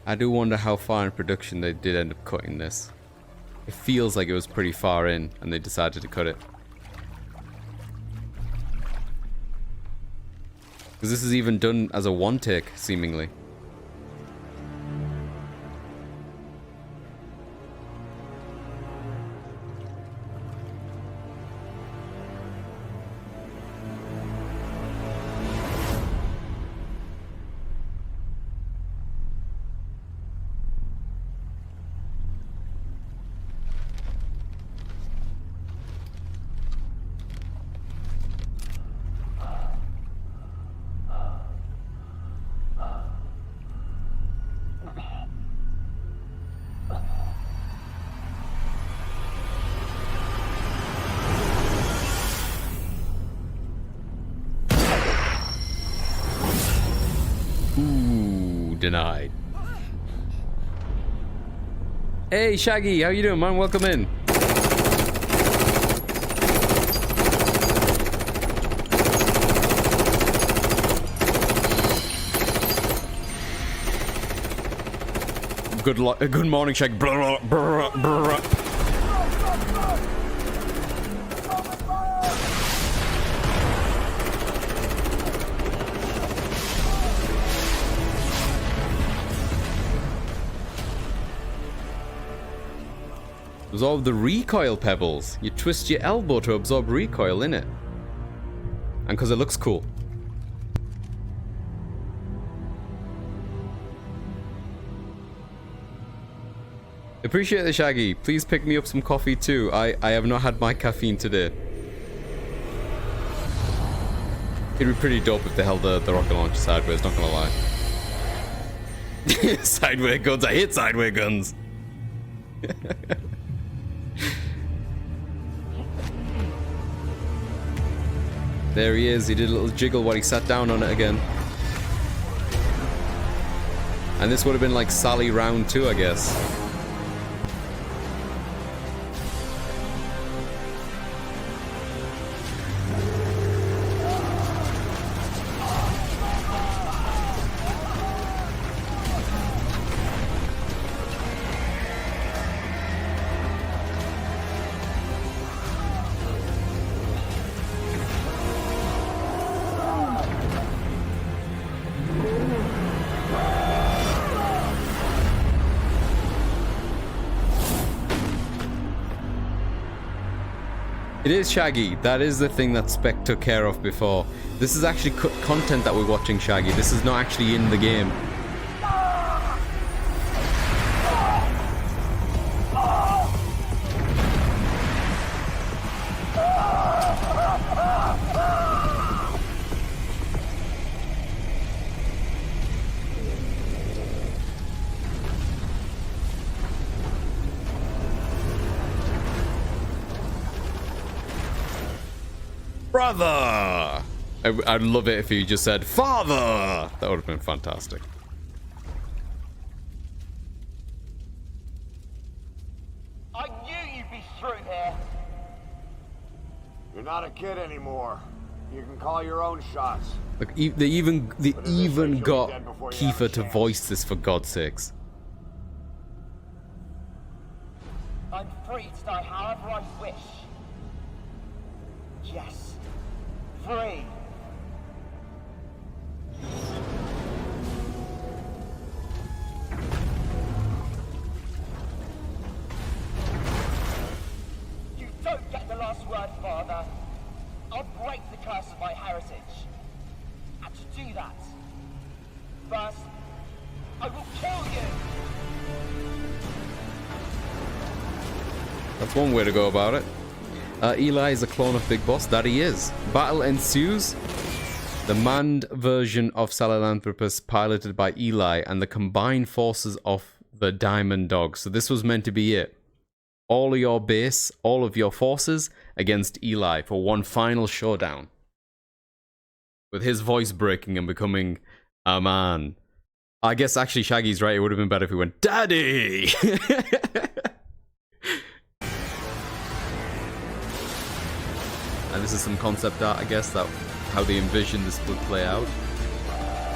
I do wonder how far in production they did end up cutting this. It feels like it was pretty far in and they decided to cut it. Because this is even done as a one take, seemingly. Denied. Hey Shaggy, how you doing, man? Welcome in. Good morning, Shaggy. Brr, brr, brr. Absorb the recoil pebbles. You twist your elbow to absorb recoil, innit? And because it looks cool. Appreciate the Shaggy. Please pick me up some coffee too. I have not had my caffeine today. It'd be pretty dope if they held the rocket launcher sideways, not gonna lie. Sideway guns. I hate sideway guns. There he is. He did a little jiggle while he sat down on it again. And this would have been like Sally round 2, I guess. It is Shaggy. That is the thing that Spec took care of before. This is actually content that we're watching, Shaggy. This is not actually in the game. Brother! I'd love it if he just said, Father! That would have been fantastic. I knew you'd be through here. You're not a kid anymore. You can call your own shots. Look, they even got Kiefer to voice this, for God's sakes. I'm free to die however I wish. Yes. Free. You don't get the last word, Father. I'll break the curse of my heritage. And to do that, first, I will kill you! That's one way to go about it. Eli is a clone of Big Boss. That he is. Battle ensues. The manned version of Sahelanthropus piloted by Eli and the combined forces of the Diamond Dogs. So this was meant to be it. All of your base, all of your forces against Eli for one final showdown. With his voice breaking and becoming a man. I guess actually Shaggy's right. It would have been better if he went, Daddy! And this is some concept art, I guess, that how they envision this would play out.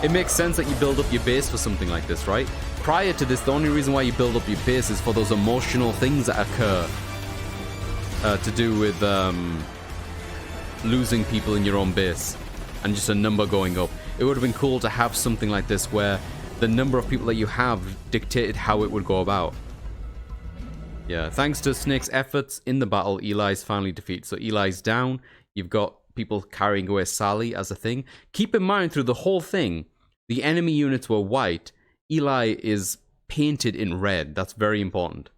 It makes sense that you build up your base for something like this, right? Prior to this, the only reason why you build up your base is for those emotional things that occur to do with losing people in your own base and just a number going up. It would have been cool to have something like this where the number of people that you have dictated how it would go about. Yeah, thanks to Snake's efforts in the battle, Eli's finally defeated. So Eli's down. You've got people carrying away Sally as a thing. Keep in mind, through the whole thing, the enemy units were white. Eli is painted in red. That's very important.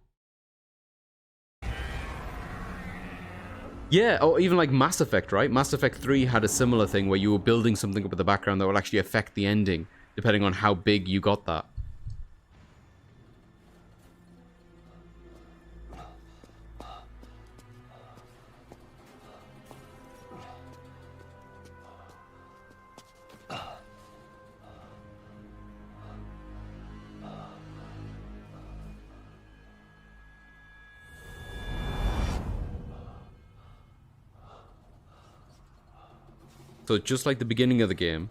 Yeah, or even like Mass Effect, right? Mass Effect 3 had a similar thing where you were building something up in the background that would actually affect the ending, depending on how big you got that. So just like the beginning of the game,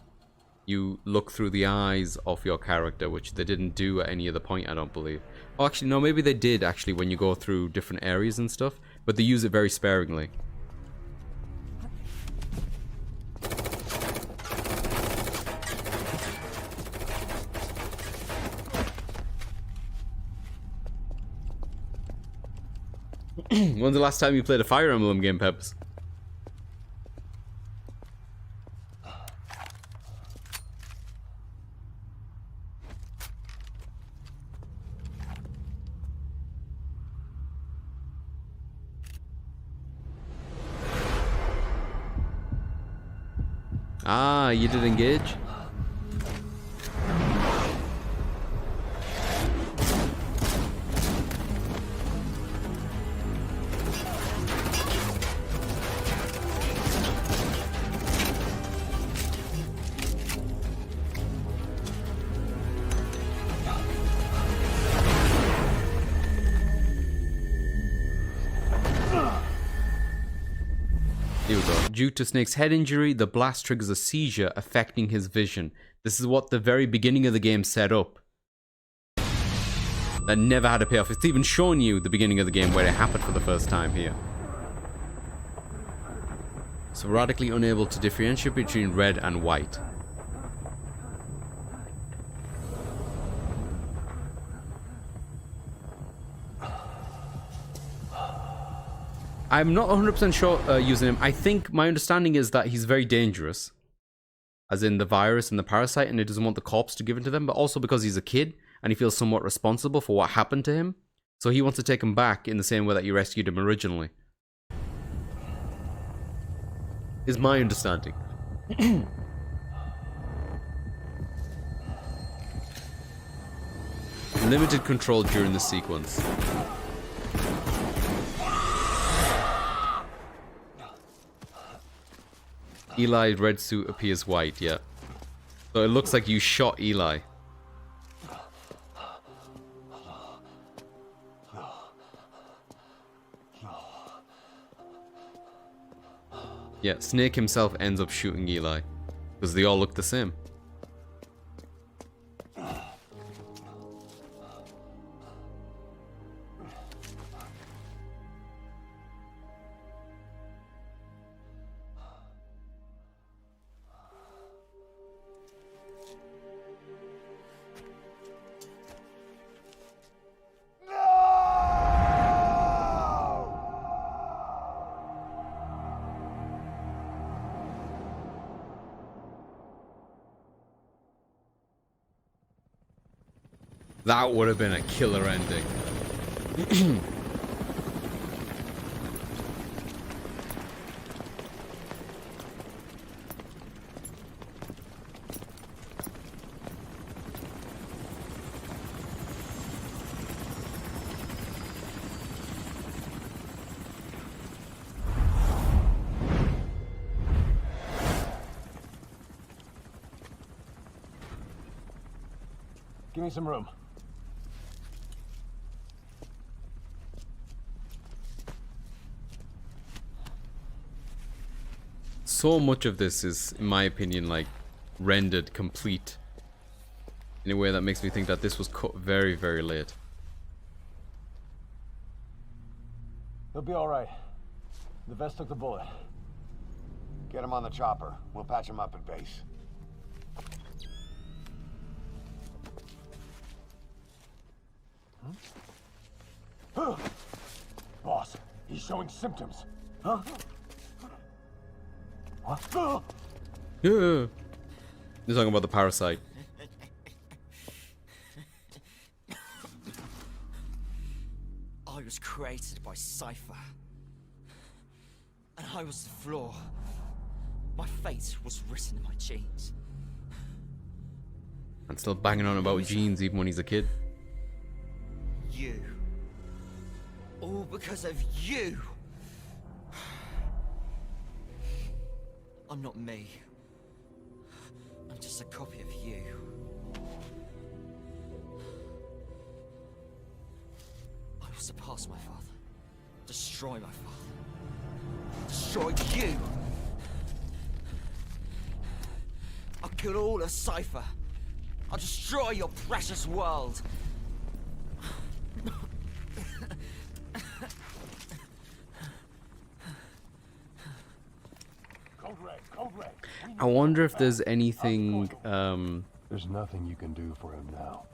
you look through the eyes of your character, which they didn't do at any other point, I don't believe. Oh, actually, no, maybe they did, actually, when you go through different areas and stuff, but they use it very sparingly. When's the last time you played a Fire Emblem game, Peps? Ah, you did engage? Here we go. Due to Snake's head injury, the blast triggers a seizure affecting his vision. This is what the very beginning of the game set up. That never had a payoff. It's even shown you the beginning of the game where it happened for the first time here. So radically unable to differentiate between red and white. I'm not 100% sure using him. I think my understanding is that he's very dangerous. As in the virus and the parasite, and he doesn't want the corpse to give it to them, but also because he's a kid and he feels somewhat responsible for what happened to him. So he wants to take him back in the same way that you rescued him originally. Is my understanding. Limited control during the sequence. Eli's red suit appears white, yeah. So it looks like you shot Eli. Yeah, Snake himself ends up shooting Eli. Because they all look the same. That would have been a killer ending. Give me some room. So much of this is, in my opinion, like rendered complete in a way that makes me think that this was cut very, very late. He'll be all right. The vest took the bullet. Get him on the chopper. We'll patch him up at base. Boss, he's showing symptoms. Huh? What? Yeah. You're talking about the parasite. I was created by Cypher. And I was the flaw. My fate was written in my genes. And still banging on about genes even when he's a kid. You. All because of you. I'm not me. I'm just a copy of you. I will surpass my father. Destroy my father. Destroy you. I'll kill all of Cypher. I'll destroy your precious world. I wonder if there's anything, There's nothing you can do for him now.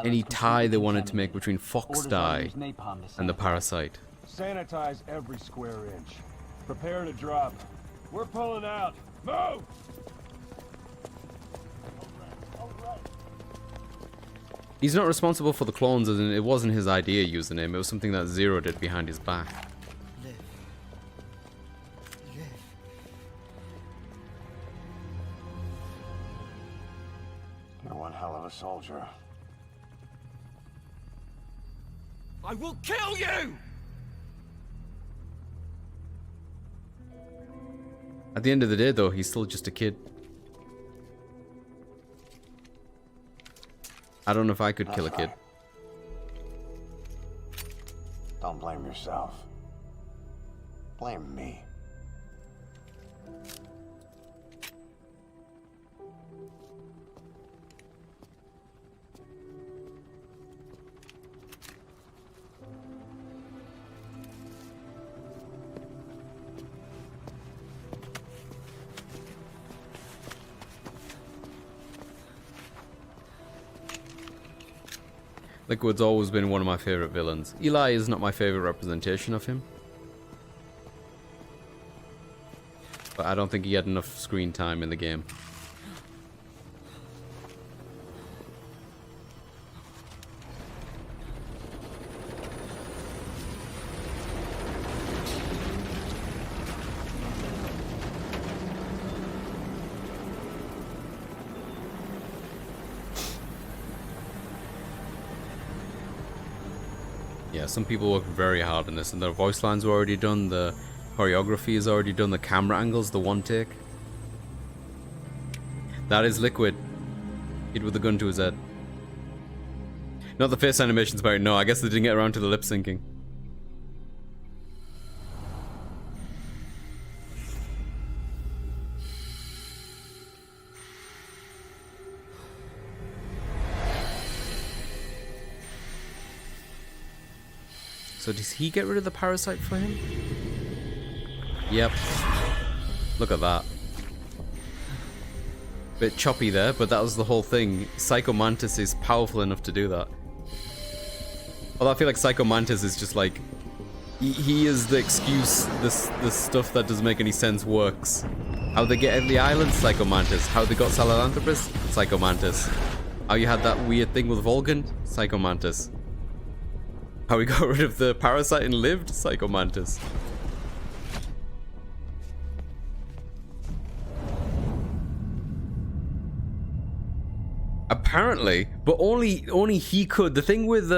any tie they wanted to make between Fox Die and the parasite. Sanitize every square inch. Prepare to drop. We're pulling out. Move! He's not responsible for the clones, as in it wasn't his idea using him. It was something that Zero did behind his back. You're one hell of a soldier. I will kill you! At the end of the day, though, he's still just a kid. I don't know if I could kill a kid. Don't blame yourself. Blame me. Liquid's always been one of my favorite villains. Eli is not my favorite representation of him. But I don't think he had enough screen time in the game. Yeah, some people work very hard on this, and their voice lines were already done, the choreography is already done, the camera angles, the one take. That is Liquid. Hit with the gun to his head. Not the face animations, Barry. No, I guess they didn't get around to the lip syncing. So does he get rid of the parasite for him? Yep. Look at that. Bit choppy there, but that was the whole thing. Psycho Mantis is powerful enough to do that. Although I feel like Psycho Mantis is just like... He is the excuse, this stuff that doesn't make any sense works. How they get in the island? Psycho Mantis. How they got Sahelanthropus? Psycho Mantis. How you had that weird thing with Volgan? Psycho Mantis. How we got rid of the parasite and lived? Psycho Mantis. Apparently, but only he could. The thing with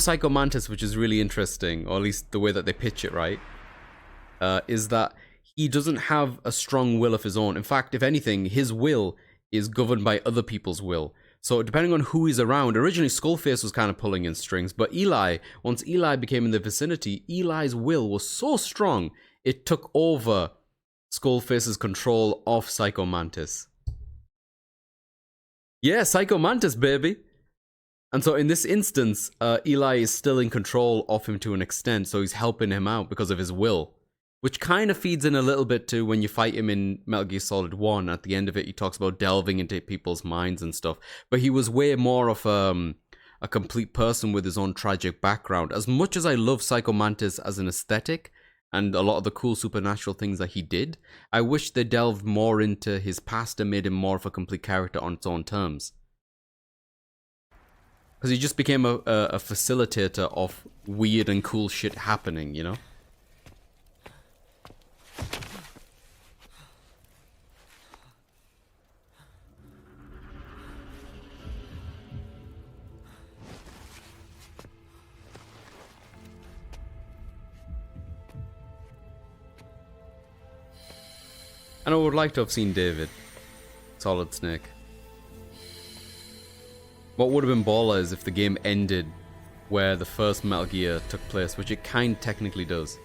Psycho Mantis, which is really interesting, or at least the way that they pitch it, right, is that he doesn't have a strong will of his own. In fact, if anything, his will is governed by other people's will. So depending on who he's around, originally Skullface was kind of pulling in strings, but Eli, once Eli became in the vicinity, Eli's will was so strong, it took over Skullface's control of Psycho Mantis. Yeah, Psycho Mantis, baby! And so in this instance, Eli is still in control of him to an extent, so he's helping him out because of his will. Which kind of feeds in a little bit to when you fight him in Metal Gear Solid 1. At the end of it, he talks about delving into people's minds and stuff. But he was way more of a complete person with his own tragic background. As much as I love Psycho Mantis as an aesthetic, and a lot of the cool supernatural things that he did, I wish they delved more into his past and made him more of a complete character on its own terms. Because he just became a facilitator of weird and cool shit happening, you know? And I would like to have seen David. Solid Snake. What would have been baller is if the game ended where the first Metal Gear took place, which it kind of technically does.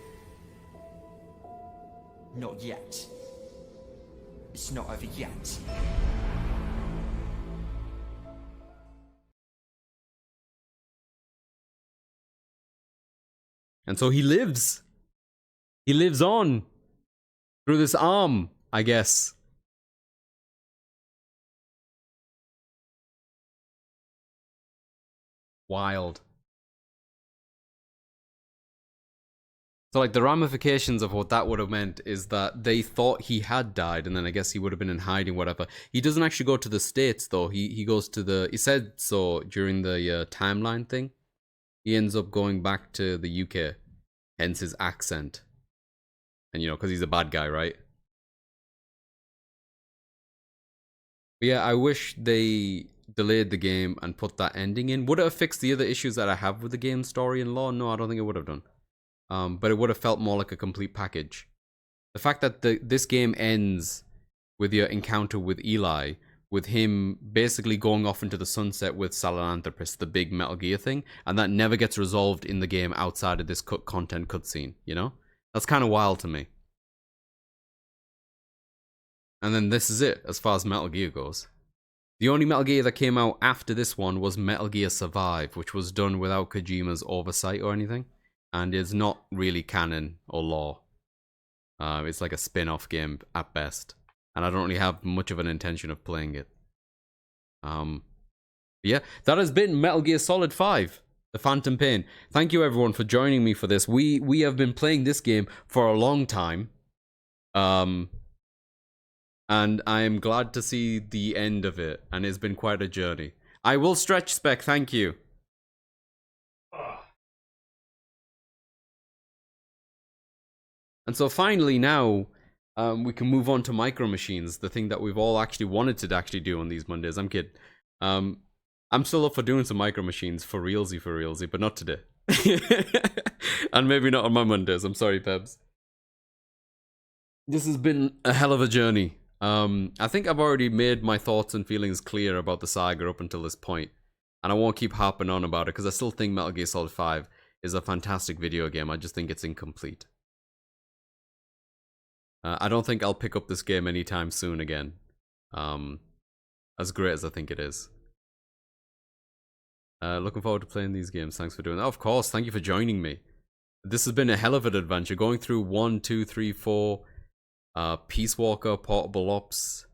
Not yet. It's not over yet. And so he lives. He lives on. Through this arm, I guess. Wild. So like the ramifications of what that would have meant is that they thought he had died, and then I guess he would have been in hiding, whatever. He doesn't actually go to the States though. He goes to the, he said so during the timeline thing. He ends up going back to the UK, hence his accent. And you know, because he's a bad guy, right? But yeah, I wish they delayed the game and put that ending in. Would it have fixed the other issues that I have with the game story and lore? No, I don't think it would have done. But it would have felt more like a complete package. The fact that this game ends with your encounter with Eli, with him basically going off into the sunset with Sahelanthropus, the big Metal Gear thing, and that never gets resolved in the game outside of this content cutscene, you know? That's kind of wild to me. And then this is it, as far as Metal Gear goes. The only Metal Gear that came out after this one was Metal Gear Survive, which was done without Kojima's oversight or anything. And is not really canon or lore. It's like a spin-off game at best. And I don't really have much of an intention of playing it. Yeah, that has been Metal Gear Solid 5, The Phantom Pain. Thank you everyone for joining me for this. We have been playing this game for a long time. And I am glad to see the end of it, and it's been quite a journey. I will stretch, Spec, thank you. And so finally now, we can move on to Micro Machines, the thing that we've all actually wanted to actually do on these Mondays. I'm kidding. I'm still up for doing some Micro Machines for realsy, but not today. And maybe not on my Mondays. I'm sorry, Pebs. This has been a hell of a journey. I think I've already made my thoughts and feelings clear about the saga up until this point, and I won't keep harping on about it because I still think Metal Gear Solid 5 is a fantastic video game. I just think it's incomplete. I don't think I'll pick up this game anytime soon again, as great as I think it is. Looking forward to playing these games. Thanks for doing that. Of course, thank you for joining me. This has been a hell of an adventure, going through 1, 2, 3, 4, Peace Walker, Portable Ops,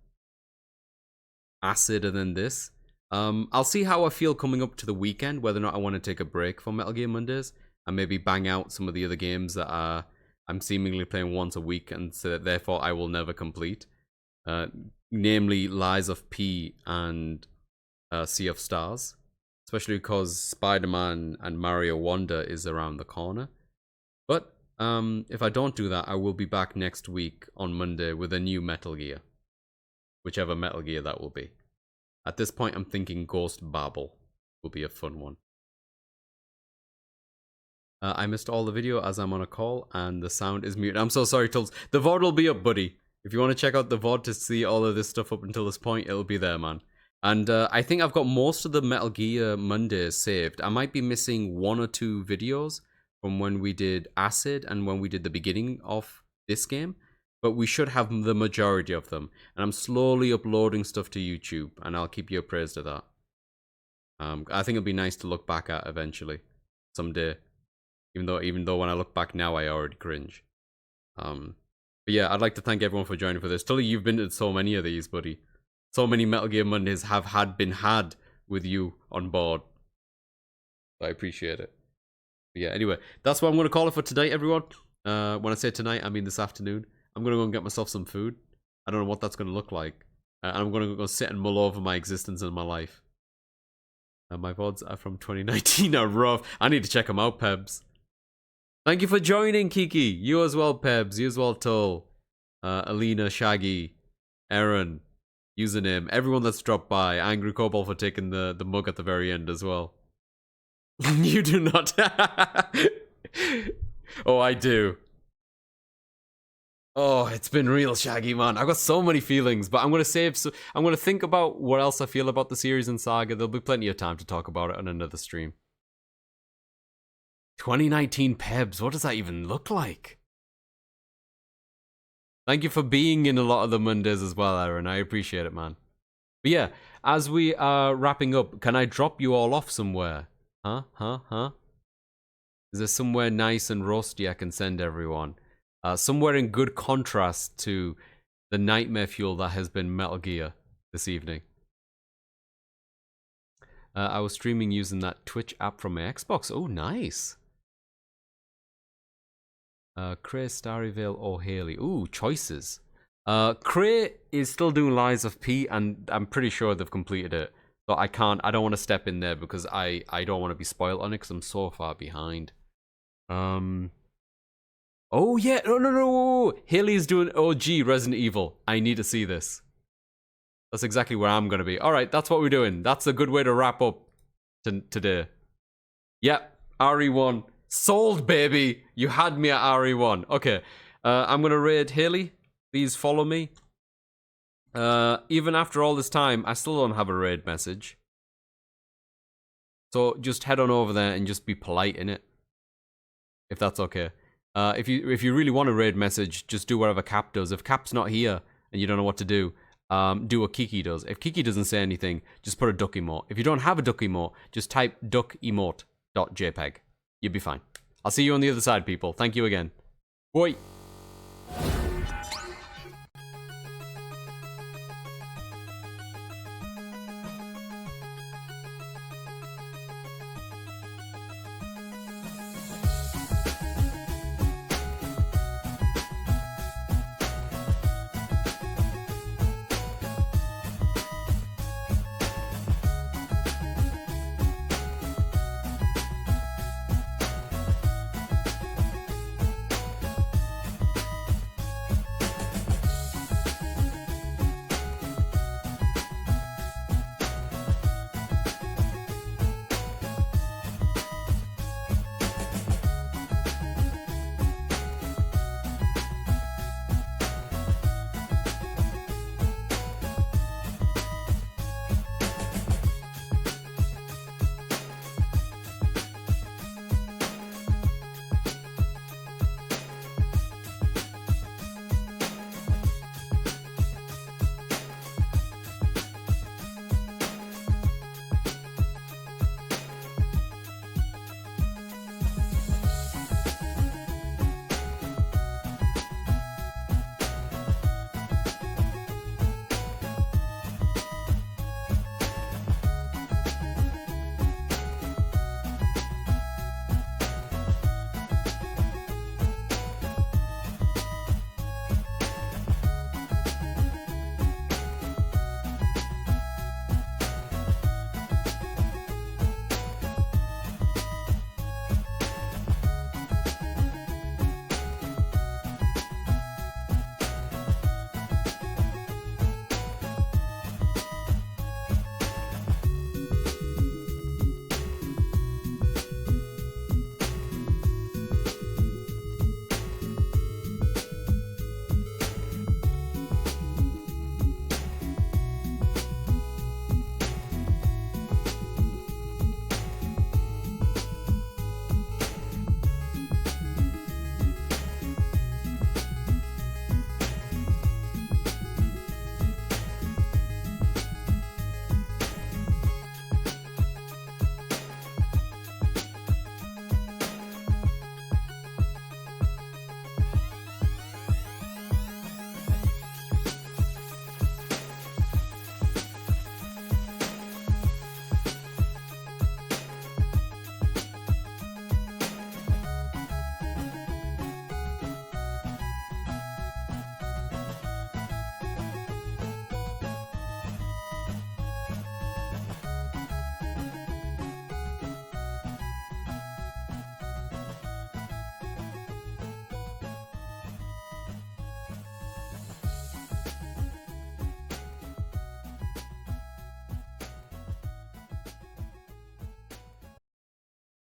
Acid, and then this. I'll see how I feel coming up to the weekend, whether or not I want to take a break from Metal Gear Mondays, and maybe bang out some of the other games that I'm seemingly playing once a week, and so therefore I will never complete. Namely, Lies of P and Sea of Stars. Especially because Spider-Man and Mario Wonder is around the corner. But if I don't do that, I will be back next week on Monday with a new Metal Gear. Whichever Metal Gear that will be. At this point, I'm thinking Ghost Babel will be a fun one. I missed all the video as I'm on a call and the sound is muted. I'm so sorry, Tulls. The VOD will be up, buddy. If you want to check out the VOD to see all of this stuff up until this point, it'll be there, man. And I think I've got most of the Metal Gear Mondays saved. I might be missing 1 or 2 videos from when we did Acid and when we did the beginning of this game. But we should have the majority of them. And I'm slowly uploading stuff to YouTube, and I'll keep you appraised of that. I think it'll be nice to look back at eventually, someday. Even though when I look back now, I already cringe. But yeah, I'd like to thank everyone for joining for this. Tully, you've been to so many of these, buddy. So many Metal Gear Mondays have been had with you on board. I appreciate it. But yeah, anyway, that's what I'm going to call it for today, everyone. When I say tonight, I mean this afternoon. I'm going to go and get myself some food. I don't know what that's going to look like. And I'm going to go sit and mull over my existence and my life. My VODs are from 2019 are rough. I need to check them out, Pebs. Thank you for joining, Kiki. You as well, Pebs. You as well, Tull. Alina, Shaggy, Aaron. Username, everyone that's dropped by. Angry Cobalt for taking the mug at the very end as well. You do not. Oh, I do. Oh, it's been real, Shaggy, man. I've got so many feelings, but I'm going to save. So I'm going to think about what else I feel about the series and saga. There'll be plenty of time to talk about it on another stream. 2019 Pebs, what does that even look like? Thank you for being in a lot of the Mondays as well, Aaron. I appreciate it, man. But yeah, as we are wrapping up, can I drop you all off somewhere? Huh? Is there somewhere nice and roasty I can send everyone? Somewhere in good contrast to the nightmare fuel that has been Metal Gear this evening. I was streaming using that Twitch app from my Xbox. Oh, nice. Cray, Starryvale, O'Haley. Ooh, choices. Cray is still doing Lies of P, and I'm pretty sure they've completed it. So I don't want to step in there because I don't want to be spoiled on it because I'm so far behind. Oh yeah, no. Haley's doing OG Resident Evil. I need to see this. That's exactly where I'm going to be. Alright, that's what we're doing. That's a good way to wrap up today. Yep, RE1. Sold, baby! You had me at RE1. Okay, I'm gonna raid Haley. Please follow me. Even after all this time, I still don't have a raid message. So just head on over there and just be polite in it. If that's okay. If you really want a raid message, just do whatever Cap does. If Cap's not here and you don't know what to do what Kiki does. If Kiki doesn't say anything, just put a duck emote. If you don't have a duck emote, just type duckemote.jpg. You'll be fine. I'll see you on the other side, people. Thank you again. Bye.